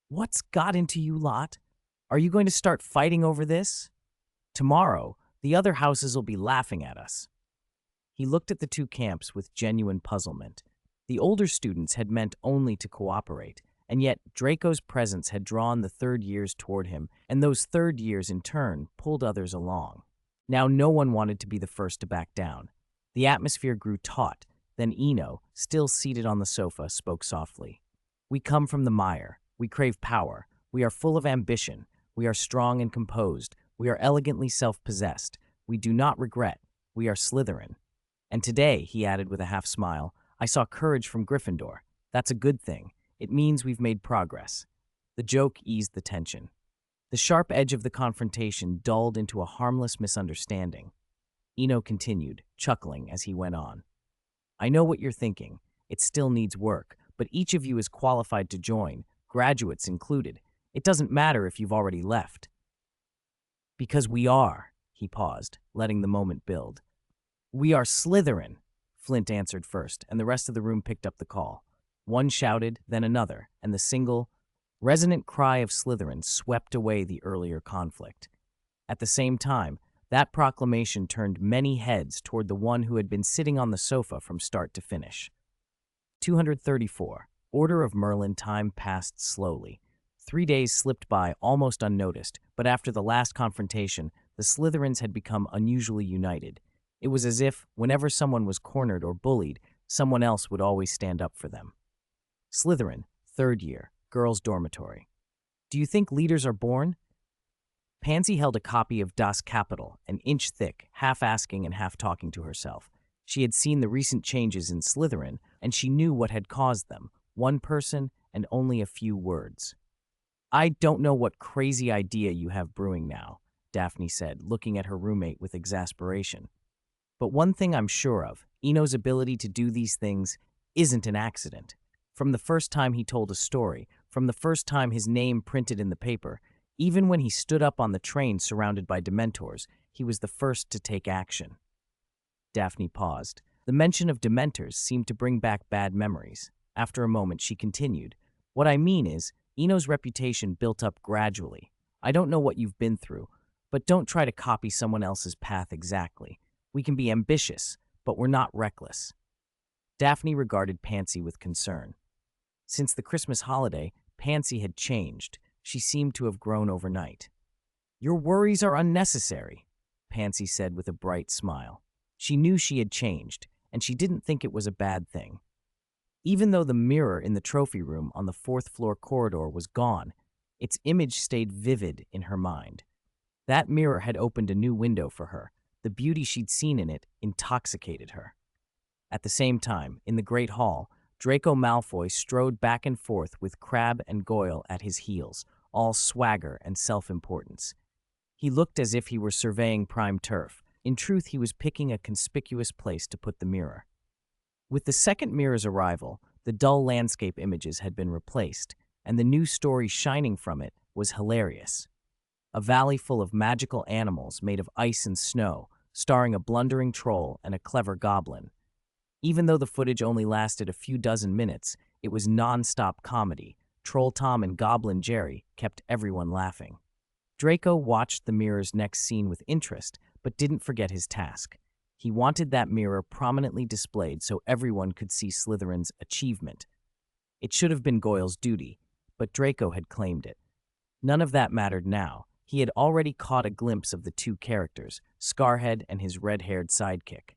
"What's got into you lot? Are you going to start fighting over this? Tomorrow, the other houses will be laughing at us." He looked at the two camps with genuine puzzlement. The older students had meant only to cooperate, and yet Draco's presence had drawn the third years toward him, and those third years in turn pulled others along. Now no one wanted to be the first to back down. The atmosphere grew taut. Then Eno, still seated on the sofa, spoke softly. "We come from the mire. We crave power. We are full of ambition. We are strong and composed. We are elegantly self-possessed. We do not regret. We are Slytherin. And today," he added with a half-smile, "I saw courage from Gryffindor. That's a good thing. It means we've made progress." The joke eased the tension. The sharp edge of the confrontation dulled into a harmless misunderstanding. Eno continued, chuckling as he went on. "I know what you're thinking. It still needs work, but each of you is qualified to join, graduates included. It doesn't matter if you've already left." "Because we are," he paused, letting the moment build. "We are Slytherin," Flint answered first, and the rest of the room picked up the call. One shouted, then another, and the single, resonant cry of Slytherin swept away the earlier conflict. At the same time, that proclamation turned many heads toward the one who had been sitting on the sofa from start to finish. 234. Order of Merlin. Time passed slowly. 3 days slipped by almost unnoticed, but after the last confrontation, the Slytherins had become unusually united. It was as if, whenever someone was cornered or bullied, someone else would always stand up for them. Slytherin, third year, girls' dormitory. "Do you think leaders are born?" Pansy held a copy of Das Kapital, an inch thick, half asking and half talking to herself. She had seen the recent changes in Slytherin, and she knew what had caused them: one person and only a few words. "I don't know what crazy idea you have brewing now," Daphne said, looking at her roommate with exasperation. "But one thing I'm sure of, Eno's ability to do these things isn't an accident. From the first time he told a story, from the first time his name printed in the paper, even when he stood up on the train surrounded by Dementors, he was the first to take action." Daphne paused. The mention of Dementors seemed to bring back bad memories. After a moment, she continued, "What I mean is, Eno's reputation built up gradually. I don't know what you've been through, but don't try to copy someone else's path exactly. We can be ambitious, but we're not reckless." Daphne regarded Pansy with concern. Since the Christmas holiday, Pansy had changed. She seemed to have grown overnight. "Your worries are unnecessary," Pansy said with a bright smile. She knew she had changed, and she didn't think it was a bad thing. Even though the mirror in the trophy room on the fourth-floor corridor was gone, its image stayed vivid in her mind. That mirror had opened a new window for her. The beauty she'd seen in it intoxicated her. At the same time, in the Great Hall, Draco Malfoy strode back and forth with Crabbe and Goyle at his heels, all swagger and self-importance. He looked as if he were surveying prime turf. In truth, he was picking a conspicuous place to put the mirror. With the second mirror's arrival, the dull landscape images had been replaced, and the new story shining from it was hilarious. A valley full of magical animals made of ice and snow, starring a blundering troll and a clever goblin. Even though the footage only lasted a few dozen minutes, it was non-stop comedy. Troll Tom and Goblin Jerry kept everyone laughing. Draco watched the mirror's next scene with interest, but didn't forget his task. He wanted that mirror prominently displayed so everyone could see Slytherin's achievement. It should have been Goyle's duty, but Draco had claimed it. None of that mattered now. He had already caught a glimpse of the two characters, Scarhead and his red-haired sidekick.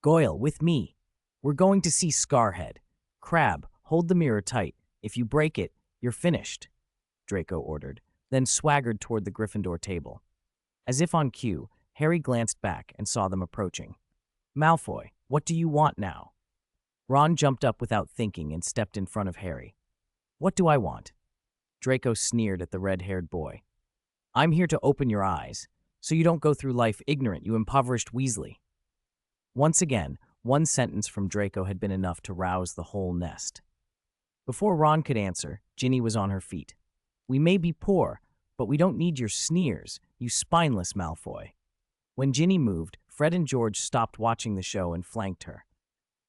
Goyle, with me. We're going to see Scarhead. Crab, hold the mirror tight. If you break it, you're finished, Draco ordered, then swaggered toward the Gryffindor table. As if on cue, Harry glanced back and saw them approaching. Malfoy, what do you want now? Ron jumped up without thinking and stepped in front of Harry. What do I want? Draco sneered at the red-haired boy. I'm here to open your eyes, so you don't go through life ignorant, you impoverished Weasley. Once again, one sentence from Draco had been enough to rouse the whole nest. Before Ron could answer, Ginny was on her feet. We may be poor, but we don't need your sneers, you spineless Malfoy. When Ginny moved, Fred and George stopped watching the show and flanked her.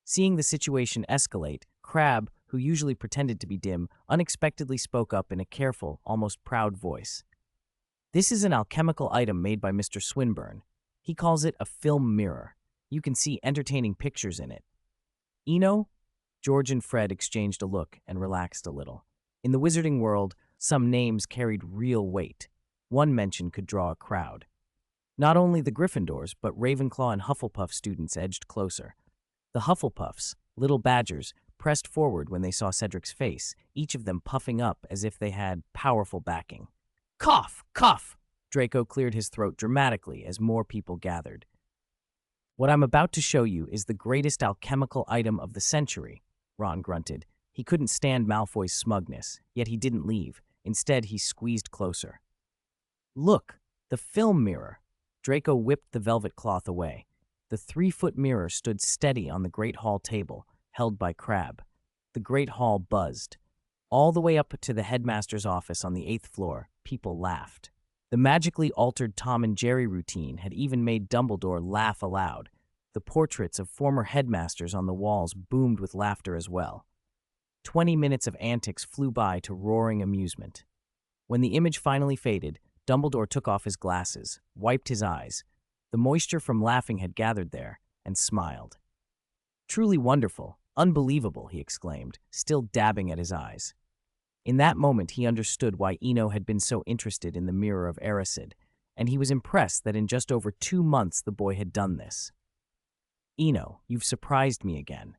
Seeing the situation escalate, Crab, who usually pretended to be dim, unexpectedly spoke up in a careful, almost proud voice. This is an alchemical item made by Mr. Swinburne. He calls it a film mirror. You can see entertaining pictures in it. Eno? George and Fred exchanged a look and relaxed a little. In the wizarding world, some names carried real weight. One mention could draw a crowd. Not only the Gryffindors, but Ravenclaw and Hufflepuff students edged closer. The Hufflepuffs, little badgers, pressed forward when they saw Cedric's face, each of them puffing up as if they had powerful backing. Cough! Cough! Draco cleared his throat dramatically as more people gathered. What I'm about to show you is the greatest alchemical item of the century, Ron grunted. He couldn't stand Malfoy's smugness, yet he didn't leave. Instead, he squeezed closer. Look, the film mirror. Draco whipped the velvet cloth away. The 3-foot mirror stood steady on the Great Hall table, held by Crab. The Great Hall buzzed. All the way up to the headmaster's office on the 8th floor, people laughed. The magically altered Tom and Jerry routine had even made Dumbledore laugh aloud. The portraits of former headmasters on the walls boomed with laughter as well. 20 minutes of antics flew by to roaring amusement. When the image finally faded, Dumbledore took off his glasses, wiped his eyes. The moisture from laughing had gathered there, and smiled. Truly wonderful, unbelievable, he exclaimed, still dabbing at his eyes. In that moment, he understood why Eno had been so interested in the Mirror of Erised, and he was impressed that in just over 2 months the boy had done this. Eno, you've surprised me again.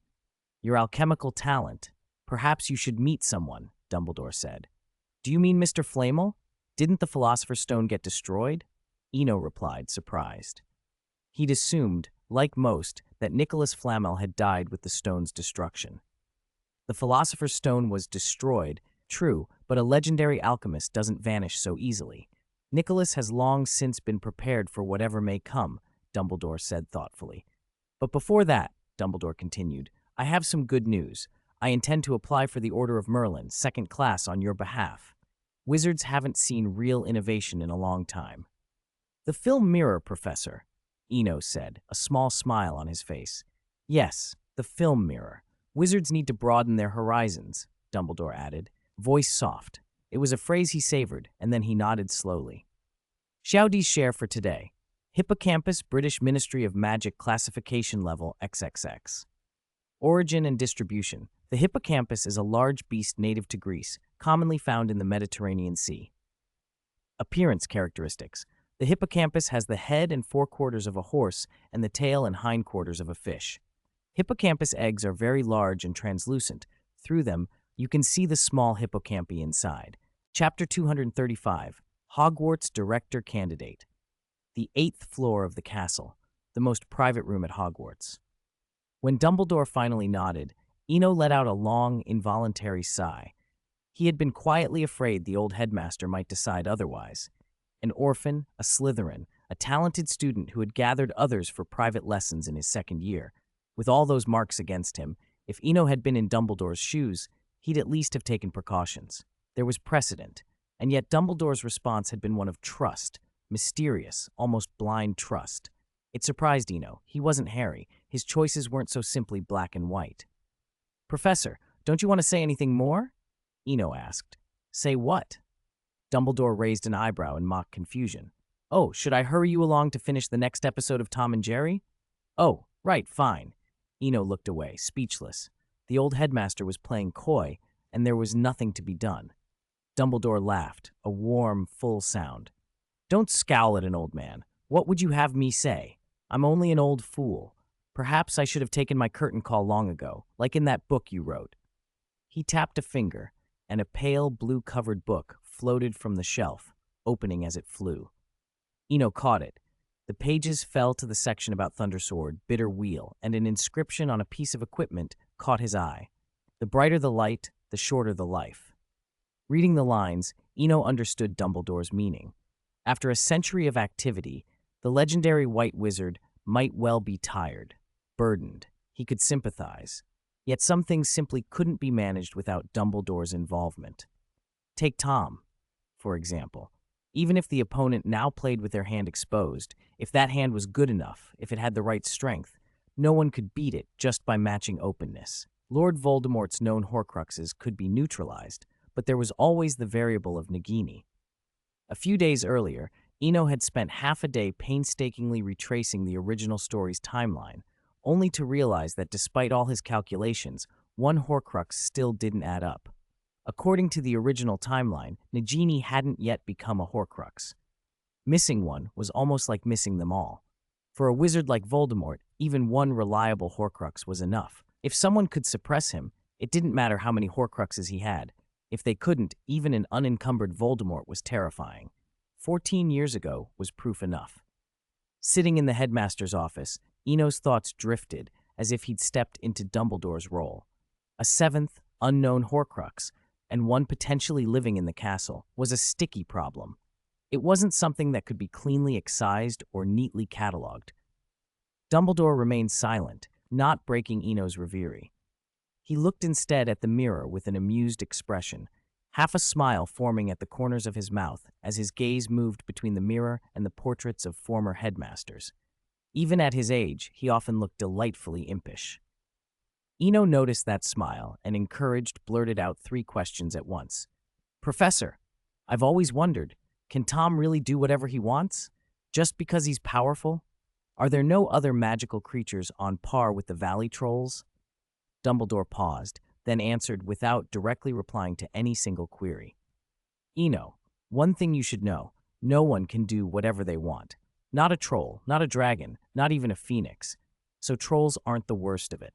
Your alchemical talent. Perhaps you should meet someone, Dumbledore said. Do you mean Mr. Flamel? Didn't the Philosopher's Stone get destroyed? Eno replied, surprised. He'd assumed, like most, that Nicholas Flamel had died with the stone's destruction. The Philosopher's Stone was destroyed, true, but a legendary alchemist doesn't vanish so easily. Nicholas has long since been prepared for whatever may come, Dumbledore said thoughtfully. But before that, Dumbledore continued, I have some good news. I intend to apply for the Order of Merlin, 2nd class, on your behalf. Wizards haven't seen real innovation in a long time. The film mirror, Professor, Eno said, a small smile on his face. Yes, the film mirror. Wizards need to broaden their horizons, Dumbledore added, voice soft. It was a phrase he savored, and then he nodded slowly. Xiaodi's share for today. Hippocampus, British Ministry of Magic, classification level XXX. Origin and distribution. The hippocampus is a large beast native to Greece, commonly found in the Mediterranean Sea. Appearance characteristics. The hippocampus has the head and forequarters of a horse and the tail and hindquarters of a fish. Hippocampus eggs are very large and translucent. Through them, you can see the small hippocampi inside. Chapter 235, Hogwarts Director Candidate. The 8th floor of the castle, the most private room at Hogwarts. When Dumbledore finally nodded, Eno let out a long, involuntary sigh. He had been quietly afraid the old headmaster might decide otherwise. An orphan, a Slytherin, a talented student who had gathered others for private lessons in his 2nd year. With all those marks against him, if Eno had been in Dumbledore's shoes, he'd at least have taken precautions. There was precedent, and yet Dumbledore's response had been one of trust, mysterious, almost blind trust. It surprised Eno. He wasn't Harry. His choices weren't so simply black and white. Professor, don't you want to say anything more? Eno asked. Say what? Dumbledore raised an eyebrow in mock confusion. Oh, should I hurry you along to finish the next episode of Tom and Jerry? Oh, right, fine. Eno looked away, speechless. The old headmaster was playing coy, and there was nothing to be done. Dumbledore laughed, a warm, full sound. Don't scowl at an old man. What would you have me say? I'm only an old fool. Perhaps I should have taken my curtain call long ago, like in that book you wrote. He tapped a finger, and a pale blue-covered book floated from the shelf, opening as it flew. Eno caught it. The pages fell to the section about Thundersword, Bitter Wheel, and an inscription on a piece of equipment caught his eye. The brighter the light, the shorter the life. Reading the lines, Eno understood Dumbledore's meaning. After a century of activity, the legendary White Wizard might well be tired, burdened. He could sympathize. Yet some things simply couldn't be managed without Dumbledore's involvement. Take Tom, for example. Even if the opponent now played with their hand exposed, if that hand was good enough, if it had the right strength, no one could beat it just by matching openness. Lord Voldemort's known Horcruxes could be neutralized, but there was always the variable of Nagini. A few days earlier, Eno had spent half a day painstakingly retracing the original story's timeline, only to realize that despite all his calculations, one Horcrux still didn't add up. According to the original timeline, Nagini hadn't yet become a Horcrux. Missing one was almost like missing them all. For a wizard like Voldemort, even one reliable Horcrux was enough. If someone could suppress him, it didn't matter how many Horcruxes he had. If they couldn't, even an unencumbered Voldemort was terrifying. 14 years ago was proof enough. Sitting in the headmaster's office, Eno's thoughts drifted as if he'd stepped into Dumbledore's role. A seventh, unknown Horcrux, and one potentially living in the castle, was a sticky problem. It wasn't something that could be cleanly excised or neatly catalogued. Dumbledore remained silent, not breaking Eno's reverie. He looked instead at the mirror with an amused expression, half a smile forming at the corners of his mouth as his gaze moved between the mirror and the portraits of former headmasters. Even at his age, he often looked delightfully impish. Eno noticed that smile and, encouraged, blurted out 3 questions at once. "Professor, I've always wondered, can Tom really do whatever he wants? Just because he's powerful? Are there no other magical creatures on par with the Valley Trolls?" Dumbledore paused, then answered without directly replying to any single query. "Eno, one thing you should know, no one can do whatever they want. Not a troll, not a dragon, not even a phoenix. So trolls aren't the worst of it."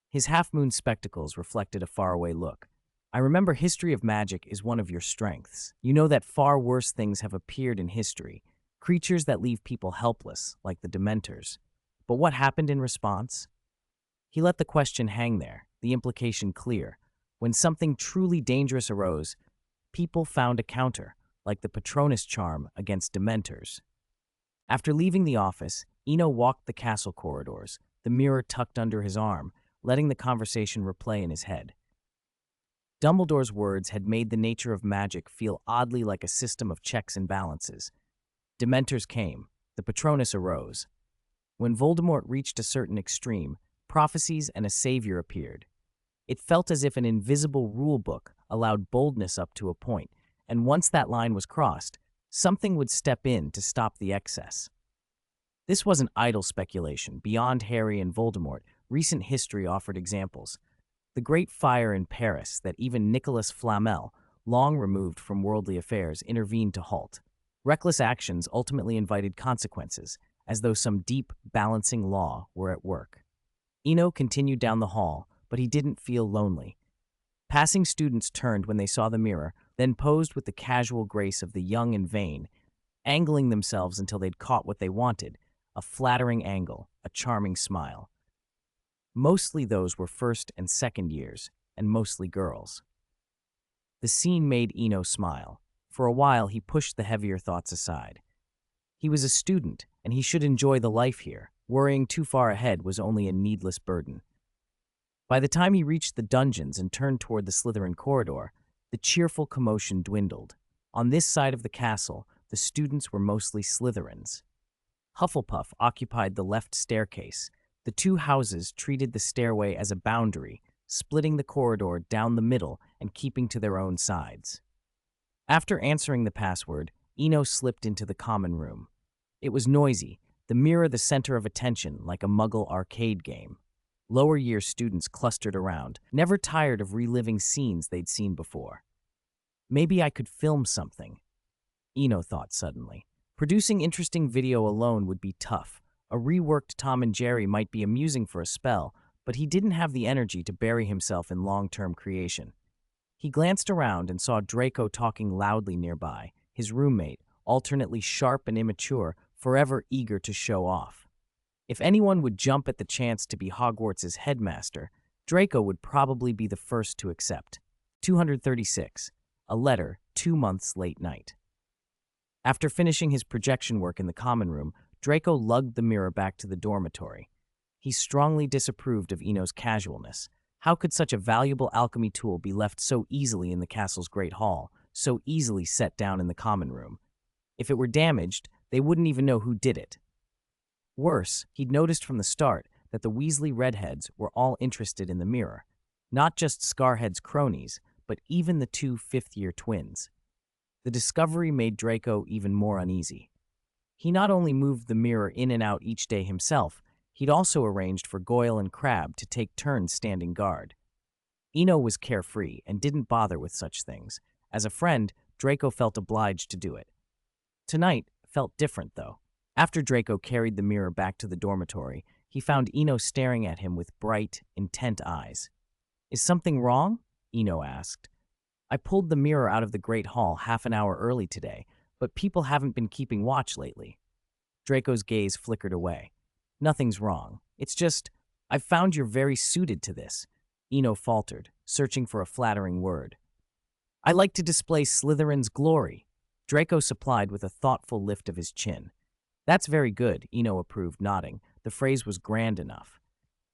His half-moon spectacles reflected a faraway look. "I remember history of magic is one of your strengths. You know that far worse things have appeared in history, creatures that leave people helpless, like the Dementors. But what happened in response?" He let the question hang there, the implication clear. When something truly dangerous arose, people found a counter, like the Patronus charm against Dementors. After leaving the office, Eno walked the castle corridors, the mirror tucked under his arm, letting the conversation replay in his head. Dumbledore's words had made the nature of magic feel oddly like a system of checks and balances. Dementors came, the Patronus arose. When Voldemort reached a certain extreme, prophecies and a savior appeared. It felt as if an invisible rulebook allowed boldness up to a point, and once that line was crossed, something would step in to stop the excess. This wasn't idle speculation. Beyond Harry and Voldemort, recent history offered examples. The Great Fire in Paris that even Nicolas Flamel, long removed from worldly affairs, intervened to halt. Reckless actions ultimately invited consequences, as though some deep, balancing law were at work. Eno continued down the hall, but he didn't feel lonely. Passing students turned when they saw the mirror, then posed with the casual grace of the young and vain, angling themselves until they'd caught what they wanted, a flattering angle, a charming smile. Mostly those were first and second years, and mostly girls. The scene made Eno smile. For a while, he pushed the heavier thoughts aside. He was a student, and he should enjoy the life here. Worrying too far ahead was only a needless burden. By the time he reached the dungeons and turned toward the Slytherin corridor, the cheerful commotion dwindled. On this side of the castle, the students were mostly Slytherins. Hufflepuff occupied the left staircase. The 2 houses treated the stairway as a boundary, splitting the corridor down the middle and keeping to their own sides. After answering the password, Eno slipped into the common room. It was noisy, the mirror the center of attention like a Muggle arcade game. Lower-year students clustered around, never tired of reliving scenes they'd seen before. Maybe I could film something, Eno thought suddenly. Producing interesting video alone would be tough. A reworked Tom and Jerry might be amusing for a spell, but he didn't have the energy to bury himself in long-term creation. He glanced around and saw Draco talking loudly nearby, his roommate, alternately sharp and immature, forever eager to show off. If anyone would jump at the chance to be Hogwarts' headmaster, Draco would probably be the first to accept. 236. A letter 2 months late night. After finishing his projection work in the common room, Draco lugged the mirror back to the dormitory. He strongly disapproved of Eno's casualness. How could such a valuable alchemy tool be left so easily in the castle's great hall, so easily set down in the common room? If it were damaged, they wouldn't even know who did it. Worse, he'd noticed from the start that the Weasley redheads were all interested in the mirror. Not just Scarhead's cronies, but even the two fifth-year twins. The discovery made Draco even more uneasy. He not only moved the mirror in and out each day himself, he'd also arranged for Goyle and Crabbe to take turns standing guard. Eno was carefree and didn't bother with such things. As a friend, Draco felt obliged to do it. Tonight felt different, though. After Draco carried the mirror back to the dormitory, he found Eno staring at him with bright, intent eyes. "Is something wrong?" Eno asked. "I pulled the mirror out of the Great Hall half an hour early today, but people haven't been keeping watch lately." Draco's gaze flickered away. "Nothing's wrong. It's just, I've found you're very suited to this," Eno faltered, searching for a flattering word. "I like to display Slytherin's glory," Draco supplied with a thoughtful lift of his chin. "That's very good," Eno approved, nodding. The phrase was grand enough.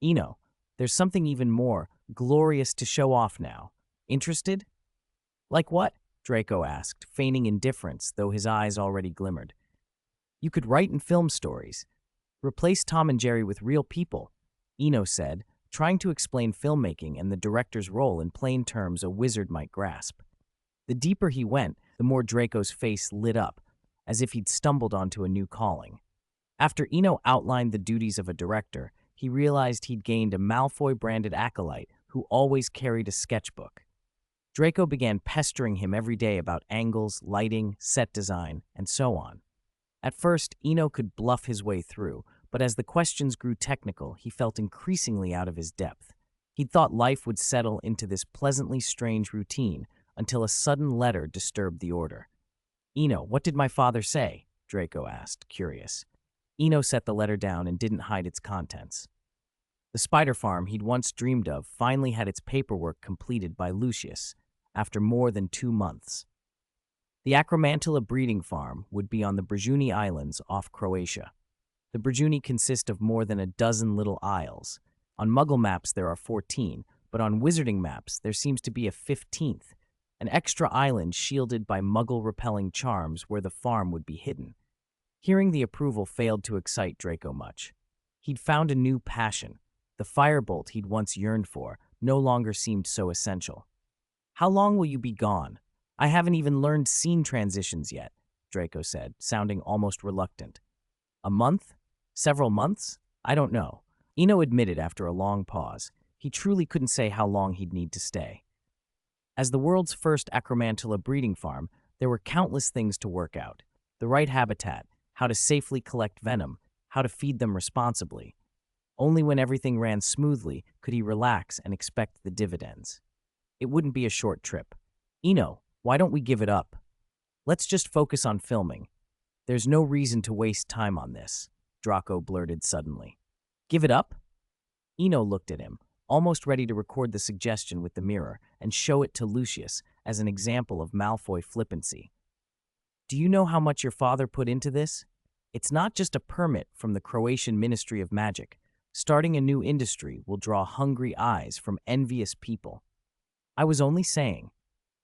"Eno, there's something even more glorious to show off now. Interested?" "Like what?" Draco asked, feigning indifference, though his eyes already glimmered. "You could write and film stories. Replace Tom and Jerry with real people," Eno said, trying to explain filmmaking and the director's role in plain terms a wizard might grasp. The deeper he went, the more Draco's face lit up, as if he'd stumbled onto a new calling. After Eno outlined the duties of a director, he realized he'd gained a Malfoy-branded acolyte who always carried a sketchbook. Draco began pestering him every day about angles, lighting, set design, and so on. At first, Eno could bluff his way through, but as the questions grew technical, he felt increasingly out of his depth. He'd thought life would settle into this pleasantly strange routine until a sudden letter disturbed the order. "Eno, what did my father say?" Draco asked, curious. Eno set the letter down and didn't hide its contents. The spider farm he'd once dreamed of finally had its paperwork completed by Lucius, after more than 2 months. The Acromantula breeding farm would be on the Brajuni Islands off Croatia. The Brajuni consist of more than a dozen little isles. On Muggle maps there are 14, but on Wizarding maps there seems to be a 15th, an extra island shielded by Muggle-repelling charms where the farm would be hidden. Hearing the approval failed to excite Draco much. He'd found a new passion. The firebolt he'd once yearned for no longer seemed so essential. "How long will you be gone? I haven't even learned scene transitions yet," Draco said, sounding almost reluctant. "A month? Several months? I don't know," Eno admitted after a long pause. He truly couldn't say how long he'd need to stay. As the world's first Acromantula breeding farm, there were countless things to work out. The right habitat, how to safely collect venom, how to feed them responsibly. Only when everything ran smoothly could he relax and expect the dividends. It wouldn't be a short trip. "Eno, why don't we give it up? Let's just focus on filming. There's no reason to waste time on this," Draco blurted suddenly. "Give it up?" Eno looked at him, almost ready to record the suggestion with the mirror and show it to Lucius as an example of Malfoy flippancy. "Do you know how much your father put into this? It's not just a permit from the Croatian Ministry of Magic. Starting a new industry will draw hungry eyes from envious people." "I was only saying."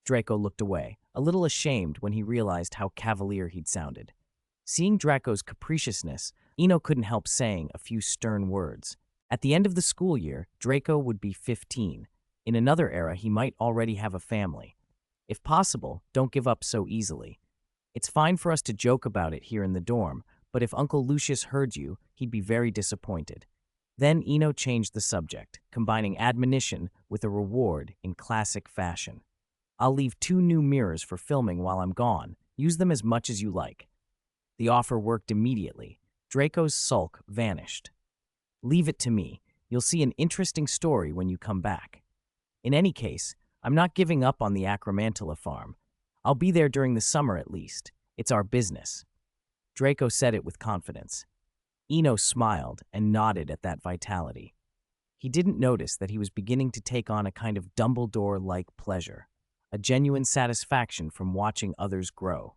Draco looked away, a little ashamed when he realized how cavalier he'd sounded. Seeing Draco's capriciousness, Eno couldn't help saying a few stern words. At the end of the school year, Draco would be 15. In another era, he might already have a family. If possible, don't give up so easily. It's fine for us to joke about it here in the dorm, but if Uncle Lucius heard you, he'd be very disappointed. Then Eno changed the subject, combining admonition with a reward in classic fashion. I'll leave 2 new mirrors for filming while I'm gone. Use them as much as you like." The offer worked immediately. Draco's sulk vanished. "Leave it to me. You'll see an interesting story when you come back. In any case, I'm not giving up on the Acromantula farm. I'll be there during the summer at least. It's our business." Draco said it with confidence. Eno smiled and nodded at that vitality. He didn't notice that he was beginning to take on a kind of Dumbledore-like pleasure, a genuine satisfaction from watching others grow.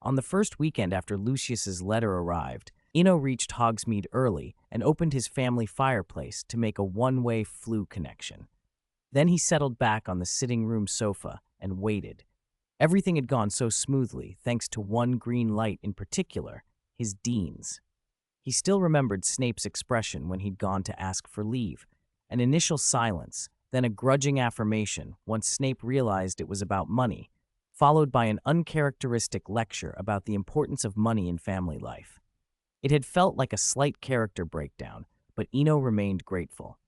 On the first weekend after Lucius's letter arrived, Eno reached Hogsmeade early and opened his family fireplace to make a one-way flu connection. Then he settled back on the sitting room sofa and waited. Everything had gone so smoothly, thanks to one green light in particular, his dean's. He still remembered Snape's expression when he'd gone to ask for leave. An initial silence, then a grudging affirmation once Snape realized it was about money, followed by an uncharacteristic lecture about the importance of money in family life. It had felt like a slight character breakdown, but Eno remained grateful.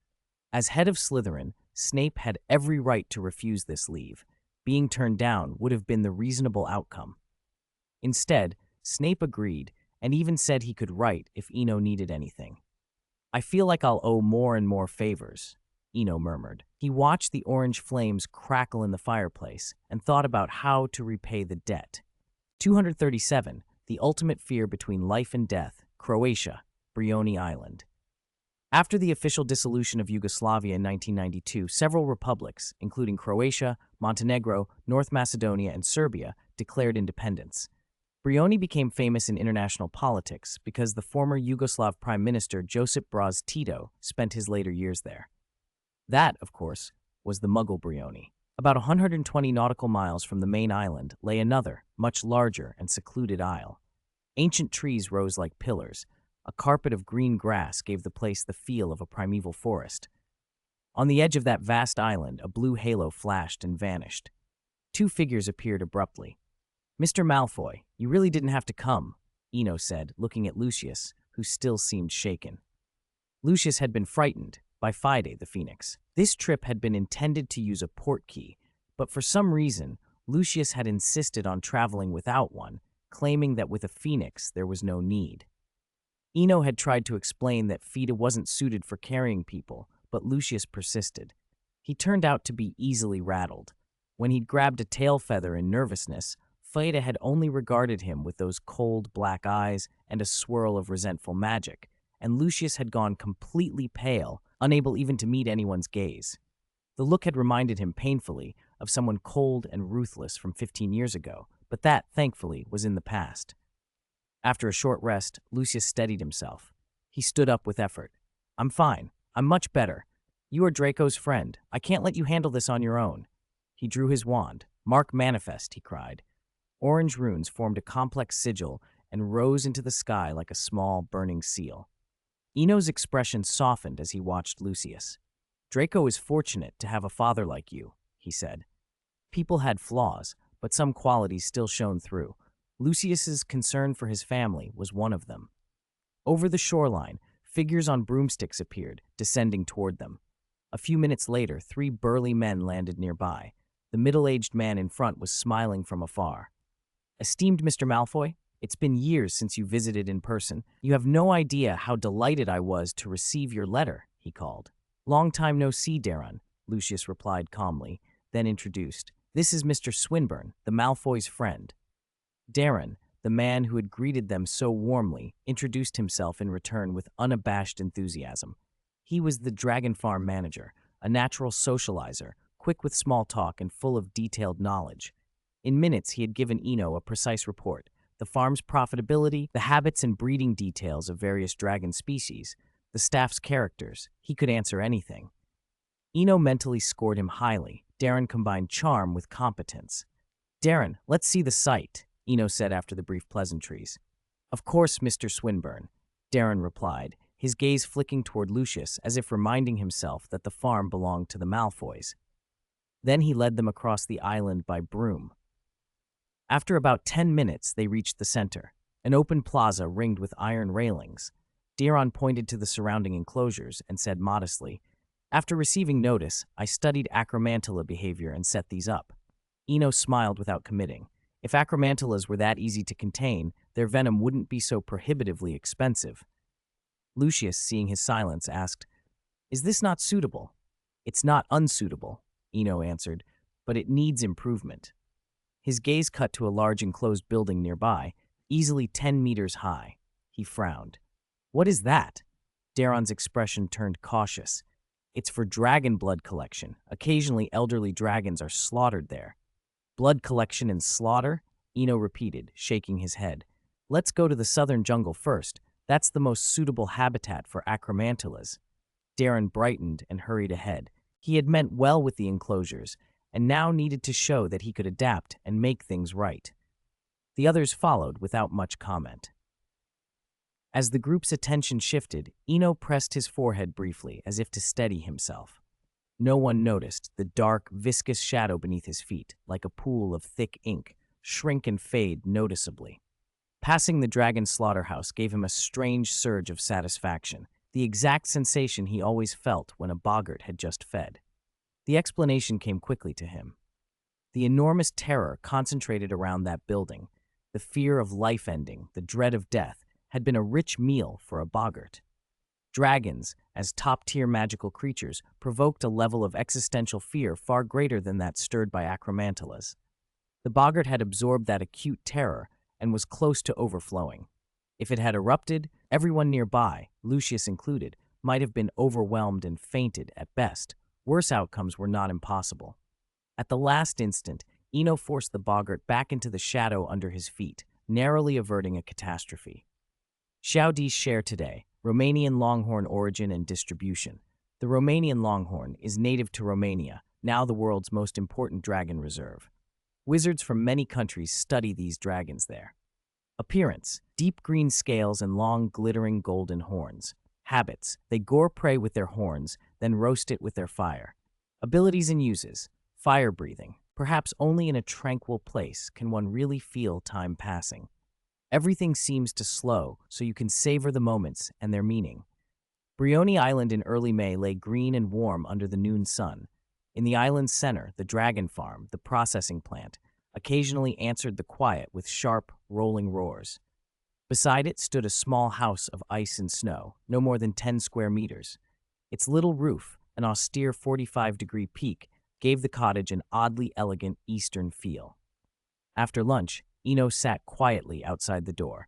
As head of Slytherin, Snape had every right to refuse this leave. Being turned down would have been the reasonable outcome. Instead, Snape agreed and even said he could write if Eno needed anything. "I feel like I'll owe more and more favors," Eno murmured. He watched the orange flames crackle in the fireplace and thought about how to repay the debt. 237. The ultimate fear between life and death, Croatia, Brioni Island. After the official dissolution of Yugoslavia in 1992, several republics, including Croatia, Montenegro, North Macedonia, and Serbia, declared independence. Brioni became famous in international politics because the former Yugoslav Prime Minister Josip Broz Tito spent his later years there. That, of course, was the Muggle Brioni. About 120 nautical miles from the main island lay another, much larger and secluded isle. Ancient trees rose like pillars. A carpet of green grass gave the place the feel of a primeval forest. On the edge of that vast island, a blue halo flashed and vanished. 2 figures appeared abruptly. "Mr. Malfoy, you really didn't have to come," Eno said, looking at Lucius, who still seemed shaken. Lucius had been frightened by Fide the Phoenix. This trip had been intended to use a portkey, but for some reason, Lucius had insisted on traveling without one, claiming that with a phoenix there was no need. Eno had tried to explain that Fide wasn't suited for carrying people, but Lucius persisted. He turned out to be easily rattled. When he'd grabbed a tail feather in nervousness, Fide had only regarded him with those cold black eyes and a swirl of resentful magic, and Lucius had gone completely pale, unable even to meet anyone's gaze. The look had reminded him painfully of someone cold and ruthless from 15 years ago, but that, thankfully, was in the past. After a short rest, Lucius steadied himself. He stood up with effort. "I'm fine. I'm much better. You are Draco's friend. I can't let you handle this on your own." He drew his wand. "Mark Manifest," he cried. Orange runes formed a complex sigil and rose into the sky like a small, burning seal. Eno's expression softened as he watched Lucius. "Draco is fortunate to have a father like you," he said. People had flaws, but some qualities still shone through. Lucius's concern for his family was one of them. Over the shoreline, figures on broomsticks appeared, descending toward them. A few minutes later, 3 burly men landed nearby. The middle-aged man in front was smiling from afar. "Esteemed Mr. Malfoy, it's been years since you visited in person. You have no idea how delighted I was to receive your letter," he called. "Long time no see, Darren," Lucius replied calmly, then introduced. "This is Mr. Swinburne, the Malfoy's friend." Darren, the man who had greeted them so warmly, introduced himself in return with unabashed enthusiasm. He was the Dragon Farm manager, a natural socializer, quick with small talk and full of detailed knowledge. In minutes, he had given Eno a precise report: the farm's profitability, the habits and breeding details of various dragon species, the staff's characters. He could answer anything. Eno mentally scored him highly. Darren combined charm with competence. "Darren, let's see the site," Eno said after the brief pleasantries. "Of course, Mr. Swinburne," Darren replied, his gaze flicking toward Lucius as if reminding himself that the farm belonged to the Malfoys. Then he led them across the island by broom. After about 10 minutes, they reached the center, an open plaza ringed with iron railings. Darren pointed to the surrounding enclosures and said modestly, "After receiving notice, I studied Acromantula behavior and set these up." Eno smiled without committing. If acromantulas were that easy to contain, their venom wouldn't be so prohibitively expensive. Lucius, seeing his silence, asked, "Is this not suitable?" "It's not unsuitable," Eno answered, "but it needs improvement." His gaze cut to a large enclosed building nearby, easily 10 meters high. He frowned. "What is that?" Daron's expression turned cautious. "It's for dragon blood collection. Occasionally elderly dragons are slaughtered there." "Blood collection and slaughter?" Eno repeated, shaking his head. "Let's go to the southern jungle first. That's the most suitable habitat for acromantulas." Daron brightened and hurried ahead. He had meant well with the enclosures, and now needed to show that he could adapt and make things right. The others followed without much comment. As the group's attention shifted, Eno pressed his forehead briefly, as if to steady himself. No one noticed the dark, viscous shadow beneath his feet, like a pool of thick ink, shrink and fade noticeably. Passing the dragon slaughterhouse gave him a strange surge of satisfaction, the exact sensation he always felt when a boggart had just fed. The explanation came quickly to him. The enormous terror concentrated around that building, the fear of life ending, the dread of death, had been a rich meal for a boggart. Dragons, as top-tier magical creatures, provoked a level of existential fear far greater than that stirred by acromantulas. The boggart had absorbed that acute terror and was close to overflowing. If it had erupted, everyone nearby, Lucius included, might have been overwhelmed and fainted at best. Worse outcomes were not impossible. At the last instant, Eno forced the boggart back into the shadow under his feet, narrowly averting a catastrophe. Xiaodi's share today: Romanian longhorn origin and distribution. The Romanian longhorn is native to Romania, now the world's most important dragon reserve. Wizards from many countries study these dragons there. Appearance: deep green scales and long, glittering golden horns. Habits: they gore prey with their horns, then roast it with their fire. Abilities and uses: fire breathing. Perhaps only in a tranquil place can one really feel time passing. Everything seems to slow, so you can savor the moments and their meaning. Brioni Island in early May lay green and warm under the noon sun. In the island's center, the dragon farm, the processing plant, occasionally answered the quiet with sharp, rolling roars. Beside it stood a small house of ice and snow, no more than 10 square meters. Its little roof, an austere 45-degree peak, gave the cottage an oddly elegant eastern feel. After lunch, Eno sat quietly outside the door.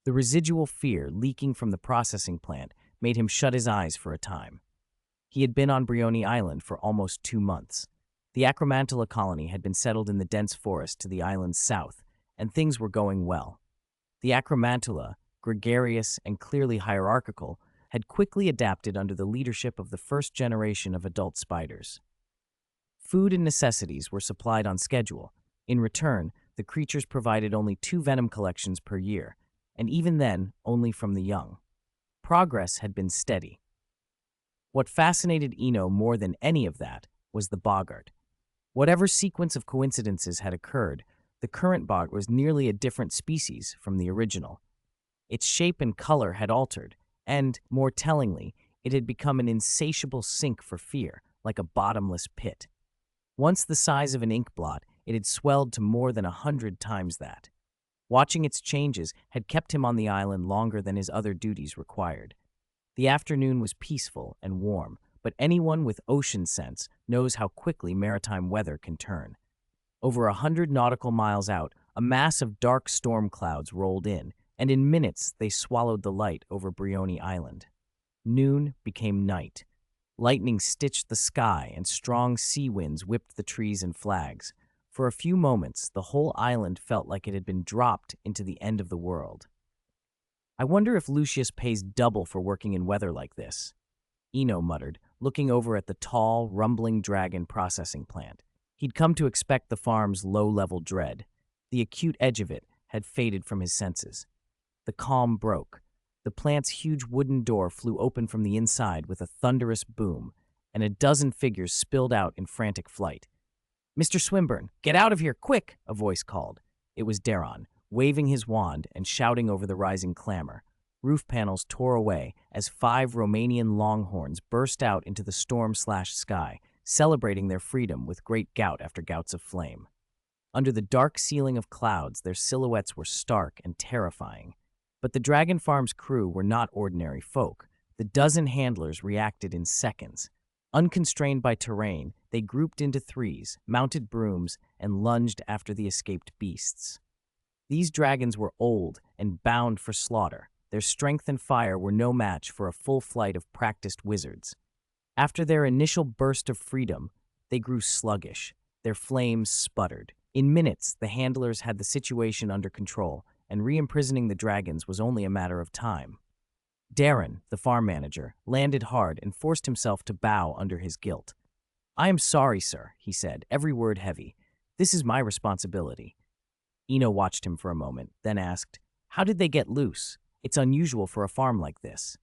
The residual fear leaking from the processing plant made him shut his eyes for a time. He had been on Brioni Island for almost 2 months. The Acromantula colony had been settled in the dense forest to the island's south, and things were going well. The Acromantula, gregarious and clearly hierarchical, had quickly adapted under the leadership of the first generation of adult spiders. Food and necessities were supplied on schedule. In return, the creatures provided only 2 venom collections per year, and even then, only from the young. Progress had been steady. What fascinated Eno more than any of that was the boggart. Whatever sequence of coincidences had occurred, the current boggart was nearly a different species from the original. Its shape and color had altered, and, more tellingly, it had become an insatiable sink for fear, like a bottomless pit. Once the size of an ink blot, it had swelled to more than 100 times that. Watching its changes had kept him on the island longer than his other duties required. The afternoon was peaceful and warm, but anyone with ocean sense knows how quickly maritime weather can turn. Over 100 nautical miles out, a mass of dark storm clouds rolled in, and in minutes they swallowed the light over Brioni Island. Noon became night. Lightning stitched the sky, and strong sea winds whipped the trees and flags. For a few moments, the whole island felt like it had been dropped into the end of the world. "I wonder if Lucius pays double for working in weather like this," Eno muttered, looking over at the tall, rumbling dragon processing plant. He'd come to expect the farm's low-level dread. The acute edge of it had faded from his senses. The calm broke. The plant's huge wooden door flew open from the inside with a thunderous boom, and a dozen figures spilled out in frantic flight. "Mr. Swinburne, get out of here, quick!" a voice called. It was Daron, waving his wand and shouting over the rising clamor. Roof panels tore away as 5 Romanian longhorns burst out into the storm-slashed sky, celebrating their freedom with great gout after gouts of flame. Under the dark ceiling of clouds, their silhouettes were stark and terrifying. But the Dragon Farm's crew were not ordinary folk. The dozen handlers reacted in seconds. Unconstrained by terrain, they grouped into threes, mounted brooms, and lunged after the escaped beasts. These dragons were old and bound for slaughter. Their strength and fire were no match for a full flight of practiced wizards. After their initial burst of freedom, they grew sluggish. Their flames sputtered. In minutes, the handlers had the situation under control, and re-imprisoning the dragons was only a matter of time. Darren, the farm manager, landed hard and forced himself to bow under his guilt. "I am sorry, sir," he said, every word heavy. "This is my responsibility." Eno watched him for a moment, then asked, "How did they get loose? It's unusual for a farm like this."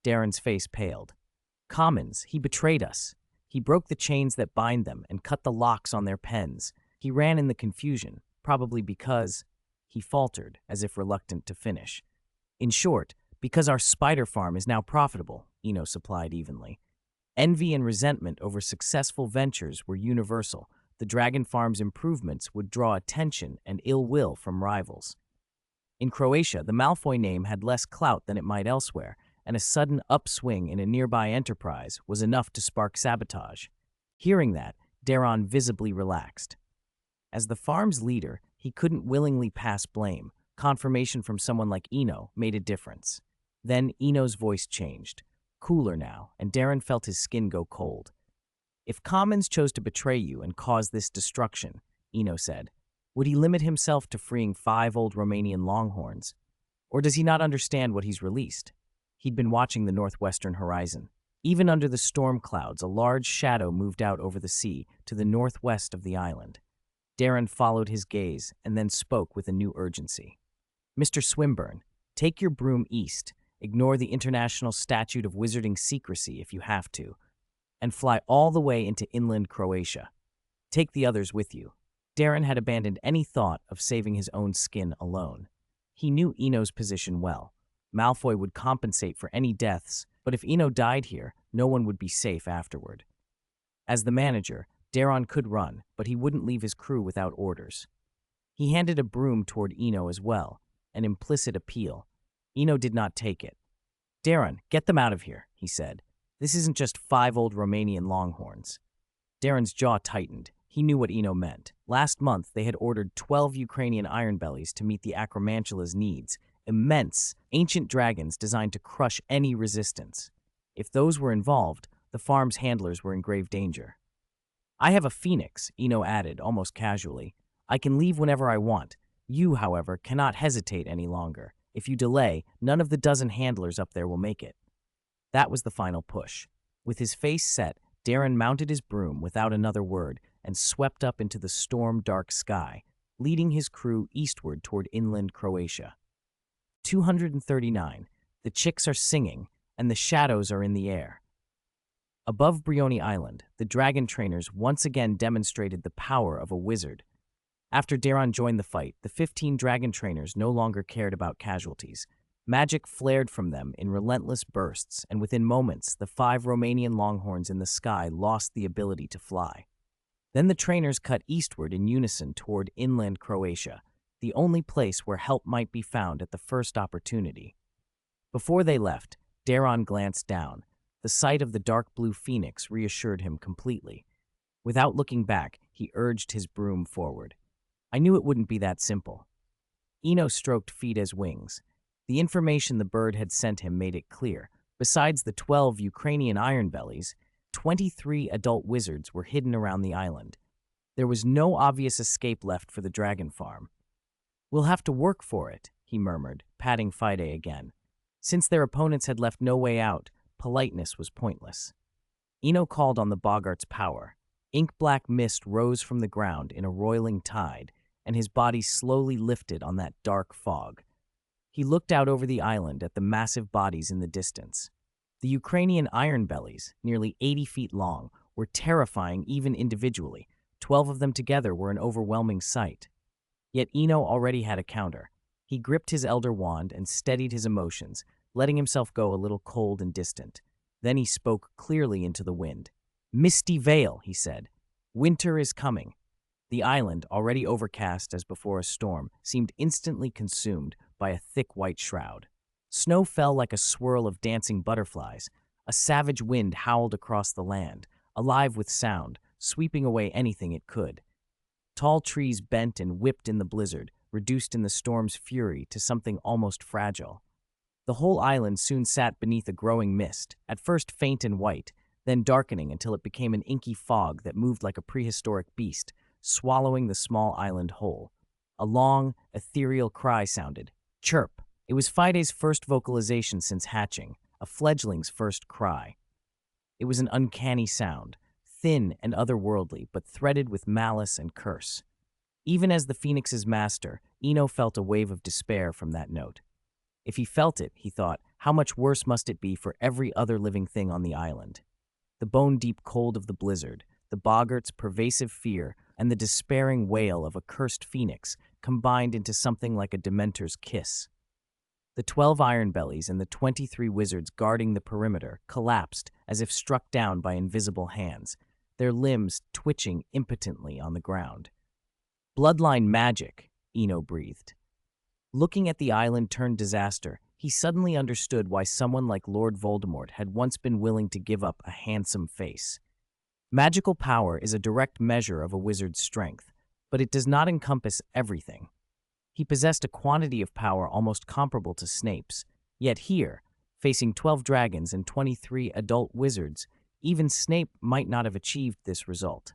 Darren's face paled. "Commons, he betrayed us. He broke the chains that bind them and cut the locks on their pens. He ran in the confusion, probably because—" He faltered, as if reluctant to finish. "In short, because our spider farm is now profitable," Eno supplied evenly. Envy and resentment over successful ventures were universal. The Dragon Farm's improvements would draw attention and ill will from rivals. In Croatia, the Malfoy name had less clout than it might elsewhere, and a sudden upswing in a nearby enterprise was enough to spark sabotage. Hearing that, Darren visibly relaxed. As the farm's leader, he couldn't willingly pass blame. Confirmation from someone like Eno made a difference. Then Eno's voice changed, cooler now, and Darren felt his skin go cold. "If Commons chose to betray you and cause this destruction," Eno said, "would he limit himself to freeing 5 old Romanian longhorns? Or does he not understand what he's released?" He'd been watching the northwestern horizon. Even under the storm clouds, a large shadow moved out over the sea to the northwest of the island. Darren followed his gaze and then spoke with a new urgency. "Mr. Swinburne, take your broom east, ignore the International Statute of Wizarding Secrecy if you have to, and fly all the way into inland Croatia. Take the others with you." Darren had abandoned any thought of saving his own skin alone. He knew Eno's position well. Malfoy would compensate for any deaths, but if Eno died here, no one would be safe afterward. As the manager, Darren could run, but he wouldn't leave his crew without orders. He handed a broom toward Eno as well, an implicit appeal. Eno did not take it. "Darren, get them out of here," he said. "This isn't just 5 old Romanian longhorns." Darren's jaw tightened. He knew what Eno meant. Last month, they had ordered 12 Ukrainian ironbellies to meet the Acromantula's needs, immense, ancient dragons designed to crush any resistance. If those were involved, the farm's handlers were in grave danger. "I have a phoenix," Eno added, almost casually. "I can leave whenever I want. You, however, cannot hesitate any longer. If you delay, none of the dozen handlers up there will make it." That was the final push. With his face set, Darren mounted his broom without another word and swept up into the storm-dark sky, leading his crew eastward toward inland Croatia. 239. The chicks are singing, and the shadows are in the air. Above Brioni Island, the dragon trainers once again demonstrated the power of a wizard. After Darren joined the fight, the 15 dragon trainers no longer cared about casualties. Magic flared from them in relentless bursts, and within moments, the 5 Romanian longhorns in the sky lost the ability to fly. Then the trainers cut eastward in unison toward inland Croatia, the only place where help might be found at the first opportunity. Before they left, Darren glanced down. The sight of the dark blue phoenix reassured him completely. Without looking back, he urged his broom forward. "I knew it wouldn't be that simple." Eno stroked Fide's wings. The information the bird had sent him made it clear. Besides the 12 Ukrainian ironbellies, 23 adult wizards were hidden around the island. There was no obvious escape left for the dragon farm. "We'll have to work for it," he murmured, patting Fide again. Since their opponents had left no way out, politeness was pointless. Eno called on the boggart's power. Ink-black mist rose from the ground in a roiling tide, and his body slowly lifted on that dark fog. He looked out over the island at the massive bodies in the distance. The Ukrainian ironbellies, nearly 80 feet long, were terrifying even individually. 12 of them together were an overwhelming sight. Yet Eno already had a counter. He gripped his elder wand and steadied his emotions, letting himself go a little cold and distant. Then he spoke clearly into the wind. "Misty Vale," he said. "Winter is coming." The island, already overcast as before a storm, seemed instantly consumed by a thick white shroud. Snow fell like a swirl of dancing butterflies. A savage wind howled across the land, alive with sound, sweeping away anything it could. Tall trees bent and whipped in the blizzard, reduced in the storm's fury to something almost fragile. The whole island soon sat beneath a growing mist, at first faint and white, then darkening until it became an inky fog that moved like a prehistoric beast, swallowing the small island whole. A long, ethereal cry sounded. Chirp. It was Fide's first vocalization since hatching, a fledgling's first cry. It was an uncanny sound, thin and otherworldly, but threaded with malice and curse. Even as the Phoenix's master, Eno felt a wave of despair from that note. If he felt it, he thought, how much worse must it be for every other living thing on the island? The bone-deep cold of the blizzard, the boggart's pervasive fear, and the despairing wail of a cursed phoenix combined into something like a dementor's kiss. The 12 ironbellies and the 23 wizards guarding the perimeter collapsed as if struck down by invisible hands, their limbs twitching impotently on the ground. Bloodline magic, Eno breathed. Looking at the island turned disaster, he suddenly understood why someone like Lord Voldemort had once been willing to give up a handsome face. Magical power is a direct measure of a wizard's strength, but it does not encompass everything. He possessed a quantity of power almost comparable to Snape's, yet here, facing 12 dragons and 23 adult wizards, even Snape might not have achieved this result.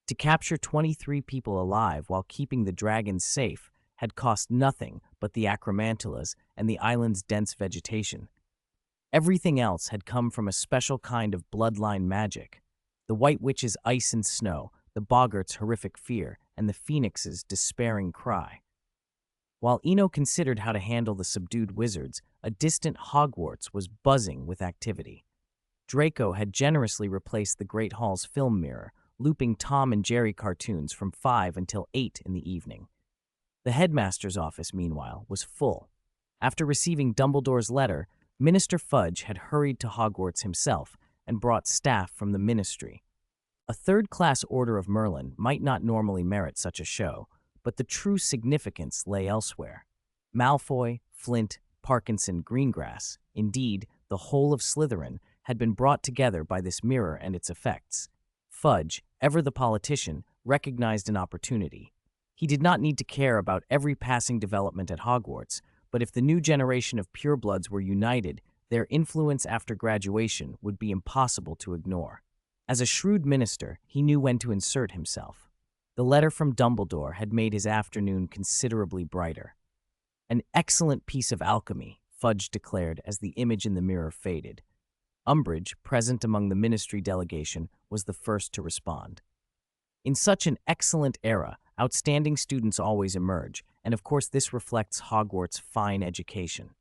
To capture 23 people alive while keeping the dragons safe had cost nothing but the acromantulas and the island's dense vegetation. Everything else had come from a special kind of bloodline magic. The White Witch's ice and snow, the boggart's horrific fear, and the phoenix's despairing cry. While Eno considered how to handle the subdued wizards, a distant Hogwarts was buzzing with activity. Draco had generously replaced the Great Hall's film mirror, looping Tom and Jerry cartoons from 5 until 8 in the evening. The headmaster's office, meanwhile, was full. After receiving Dumbledore's letter, Minister Fudge had hurried to Hogwarts himself and brought staff from the ministry. A third-class Order of Merlin might not normally merit such a show, but the true significance lay elsewhere. Malfoy, Flint, Parkinson, Greengrass, indeed, the whole of Slytherin, had been brought together by this mirror and its effects. Fudge, ever the politician, recognized an opportunity. He did not need to care about every passing development at Hogwarts, but if the new generation of purebloods were united, their influence after graduation would be impossible to ignore. As a shrewd minister, he knew when to insert himself. The letter from Dumbledore had made his afternoon considerably brighter. An excellent piece of alchemy, Fudge declared as the image in the mirror faded. Umbridge, present among the ministry delegation, was the first to respond. In such an excellent era, outstanding students always emerge, and of course this reflects Hogwarts' fine education.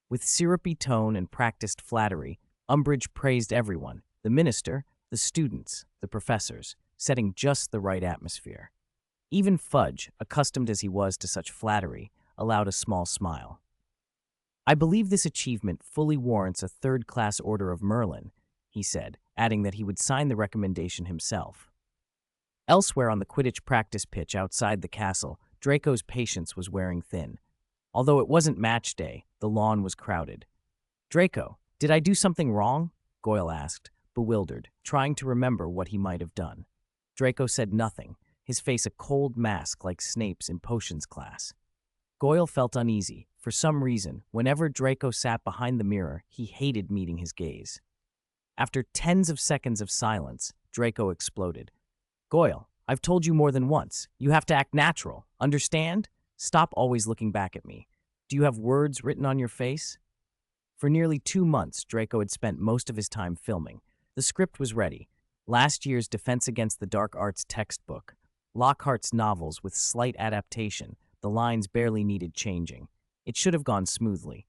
With syrupy tone and practiced flattery, Umbridge praised everyone, the minister, the students, the professors, setting just the right atmosphere. Even Fudge, accustomed as he was to such flattery, allowed a small smile. "I believe this achievement fully warrants a third-class Order of Merlin," he said, adding that he would sign the recommendation himself. Elsewhere on the Quidditch practice pitch outside the castle, Draco's patience was wearing thin. Although it wasn't match day, the lawn was crowded. "Draco, did I do something wrong?" Goyle asked, bewildered, trying to remember what he might have done. Draco said nothing, his face a cold mask like Snape's in potions class. Goyle felt uneasy. For some reason, whenever Draco sat behind the mirror, he hated meeting his gaze. After tens of seconds of silence, Draco exploded. "Goyle, I've told you more than once. You have to act natural. Understand? Stop always looking back at me. Do you have words written on your face?" For nearly 2 months, Draco had spent most of his time filming. The script was ready. Last year's Defense Against the Dark Arts textbook. Lockhart's novels with slight adaptation. The lines barely needed changing. It should have gone smoothly.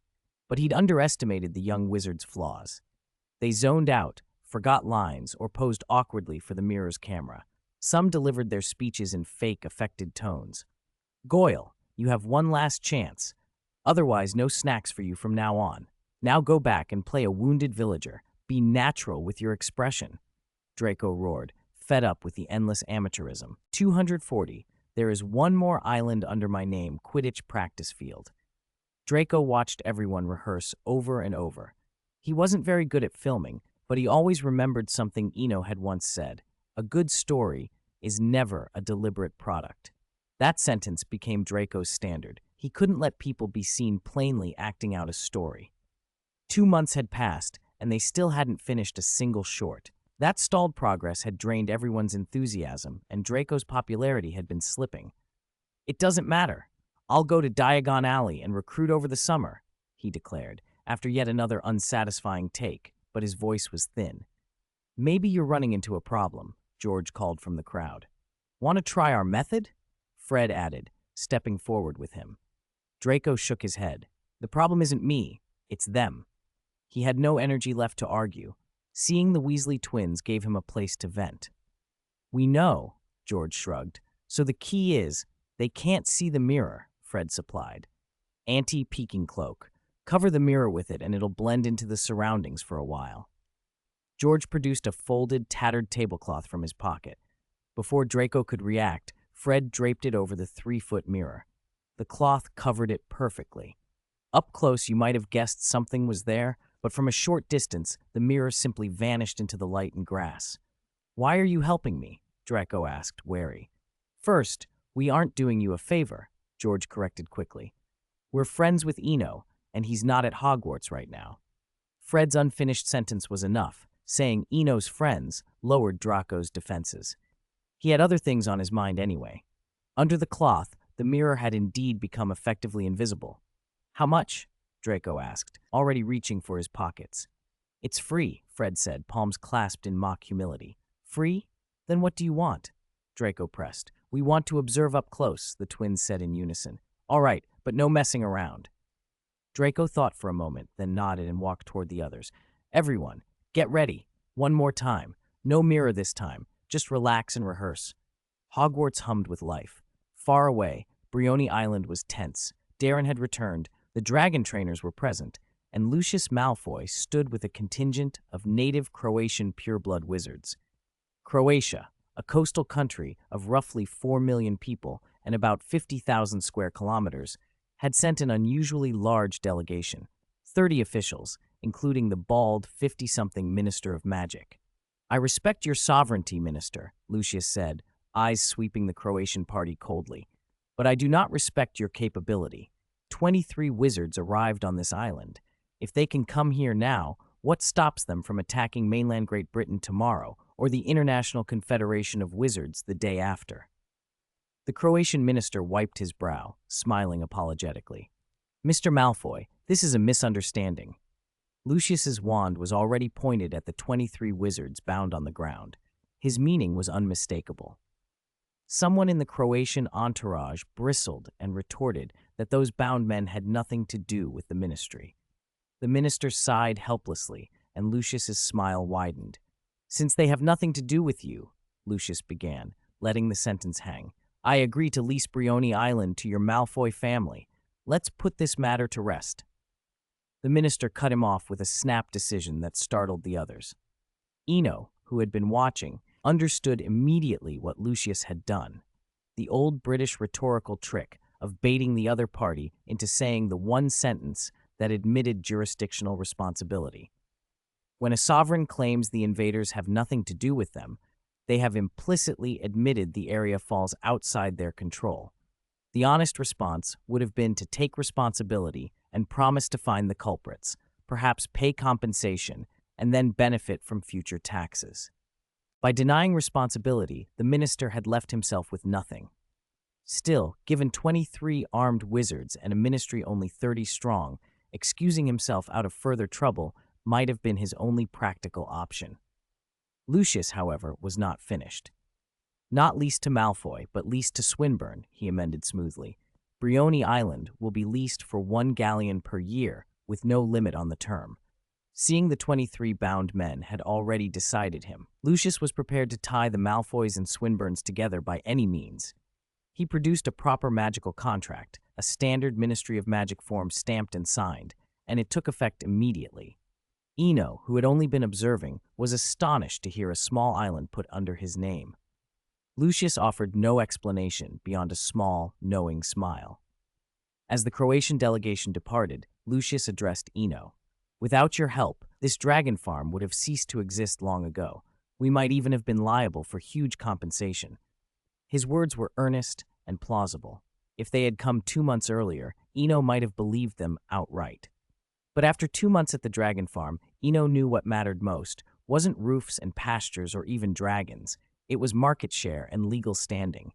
But he'd underestimated the young wizard's flaws. They zoned out, forgot lines, or posed awkwardly for the mirror's camera. Some delivered their speeches in fake, affected tones. "Goyle, you have one last chance. Otherwise, no snacks for you from now on. Now go back and play a wounded villager. Be natural with your expression," Draco roared, fed up with the endless amateurism. 240. There is one more island under my name, Quidditch practice field. Draco watched everyone rehearse over and over. He wasn't very good at filming, but he always remembered something Eno had once said: a good story is never a deliberate product. That sentence became Draco's standard. He couldn't let people be seen plainly acting out a story. 2 months had passed, and they still hadn't finished a single short. That stalled progress had drained everyone's enthusiasm, and Draco's popularity had been slipping. "It doesn't matter. I'll go to Diagon Alley and recruit over the summer," he declared, after yet another unsatisfying take, but his voice was thin. "Maybe you're running into a problem," George called from the crowd. "Want to try our method?" Fred added, stepping forward with him. Draco shook his head. "The problem isn't me, it's them." He had no energy left to argue. Seeing the Weasley twins gave him a place to vent. "We know," George shrugged. "So the key is, they can't see the mirror," Fred supplied. "Anti-peeking cloak. Cover the mirror with it and it'll blend into the surroundings for a while." George produced a folded, tattered tablecloth from his pocket. Before Draco could react, Fred draped it over the 3-foot mirror. The cloth covered it perfectly. Up close, you might have guessed something was there, but from a short distance, the mirror simply vanished into the light and grass. "Why are you helping me?" Draco asked, wary. "First, we aren't doing you a favor," George corrected quickly. "We're friends with Eno, and he's not at Hogwarts right now." Fred's unfinished sentence was enough. Saying Eno's friends lowered Draco's defenses. He had other things on his mind anyway. Under the cloth, the mirror had indeed become effectively invisible. "How much?" Draco asked, already reaching for his pockets. "It's free," Fred said, palms clasped in mock humility. "Free? Then what do you want?" Draco pressed. "We want to observe up close," the twins said in unison. "All right, but no messing around." Draco thought for a moment, then nodded and walked toward the others. "Everyone, get ready. One more time. No mirror this time. Just relax and rehearse." Hogwarts hummed with life. Far away, Brioni Island was tense. Darren had returned, the dragon trainers were present, and Lucius Malfoy stood with a contingent of native Croatian pureblood wizards. Croatia, a coastal country of roughly 4 million people and about 50,000 square kilometers, had sent an unusually large delegation, 30 officials, including the bald, 50-something Minister of Magic. "I respect your sovereignty, Minister," Lucius said, eyes sweeping the Croatian party coldly. "But I do not respect your capability. 23 wizards arrived on this island. If they can come here now, what stops them from attacking mainland Great Britain tomorrow, or the International Confederation of Wizards the day after?" The Croatian minister wiped his brow, smiling apologetically. "Mr. Malfoy, this is a misunderstanding." Lucius's wand was already pointed at the 23 wizards bound on the ground. His meaning was unmistakable. Someone in the Croatian entourage bristled and retorted that those bound men had nothing to do with the ministry. The minister sighed helplessly, and Lucius's smile widened. "Since they have nothing to do with you," Lucius began, letting the sentence hang, "I agree to lease Brioni Island to your Malfoy family. Let's put this matter to rest." The minister cut him off with a snap decision that startled the others. Eno, who had been watching, understood immediately what Lucius had done. The old British rhetorical trick of baiting the other party into saying the one sentence that admitted jurisdictional responsibility. When a sovereign claims the invaders have nothing to do with them, they have implicitly admitted the area falls outside their control. The honest response would have been to take responsibility and promise to find the culprits, perhaps pay compensation, and then benefit from future taxes. By denying responsibility, the minister had left himself with nothing. Still, given 23 armed wizards and a ministry only 30 strong, excusing himself out of further trouble might have been his only practical option. Lucius, however, was not finished. "Not leased to Malfoy, but leased to Swinburne," he amended smoothly. "Brioni Island will be leased for 1 galleon per year, with no limit on the term." Seeing the 23 bound men had already decided him, Lucius was prepared to tie the Malfoys and Swinburnes together by any means. He produced a proper magical contract, a standard Ministry of Magic form stamped and signed, and it took effect immediately. Eno, who had only been observing, was astonished to hear a small island put under his name. Lucius offered no explanation beyond a small, knowing smile. As the Croatian delegation departed, Lucius addressed Eno. "Without your help, this dragon farm would have ceased to exist long ago. We might even have been liable for huge compensation." His words were earnest and plausible. If they had come 2 months earlier, Eno might have believed them outright. But after 2 months at the dragon farm, Eno knew what mattered most wasn't roofs and pastures or even dragons. It was market share and legal standing.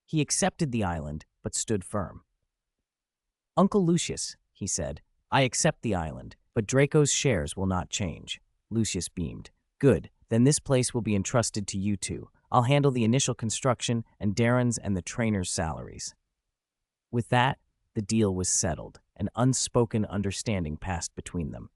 He accepted the island, but stood firm. "Uncle Lucius," he said, "I accept the island, but Draco's shares will not change." Lucius beamed. "Good, then this place will be entrusted to you two. I'll handle the initial construction and Darren's and the trainers' salaries." With that, the deal was settled. An unspoken understanding passed between them.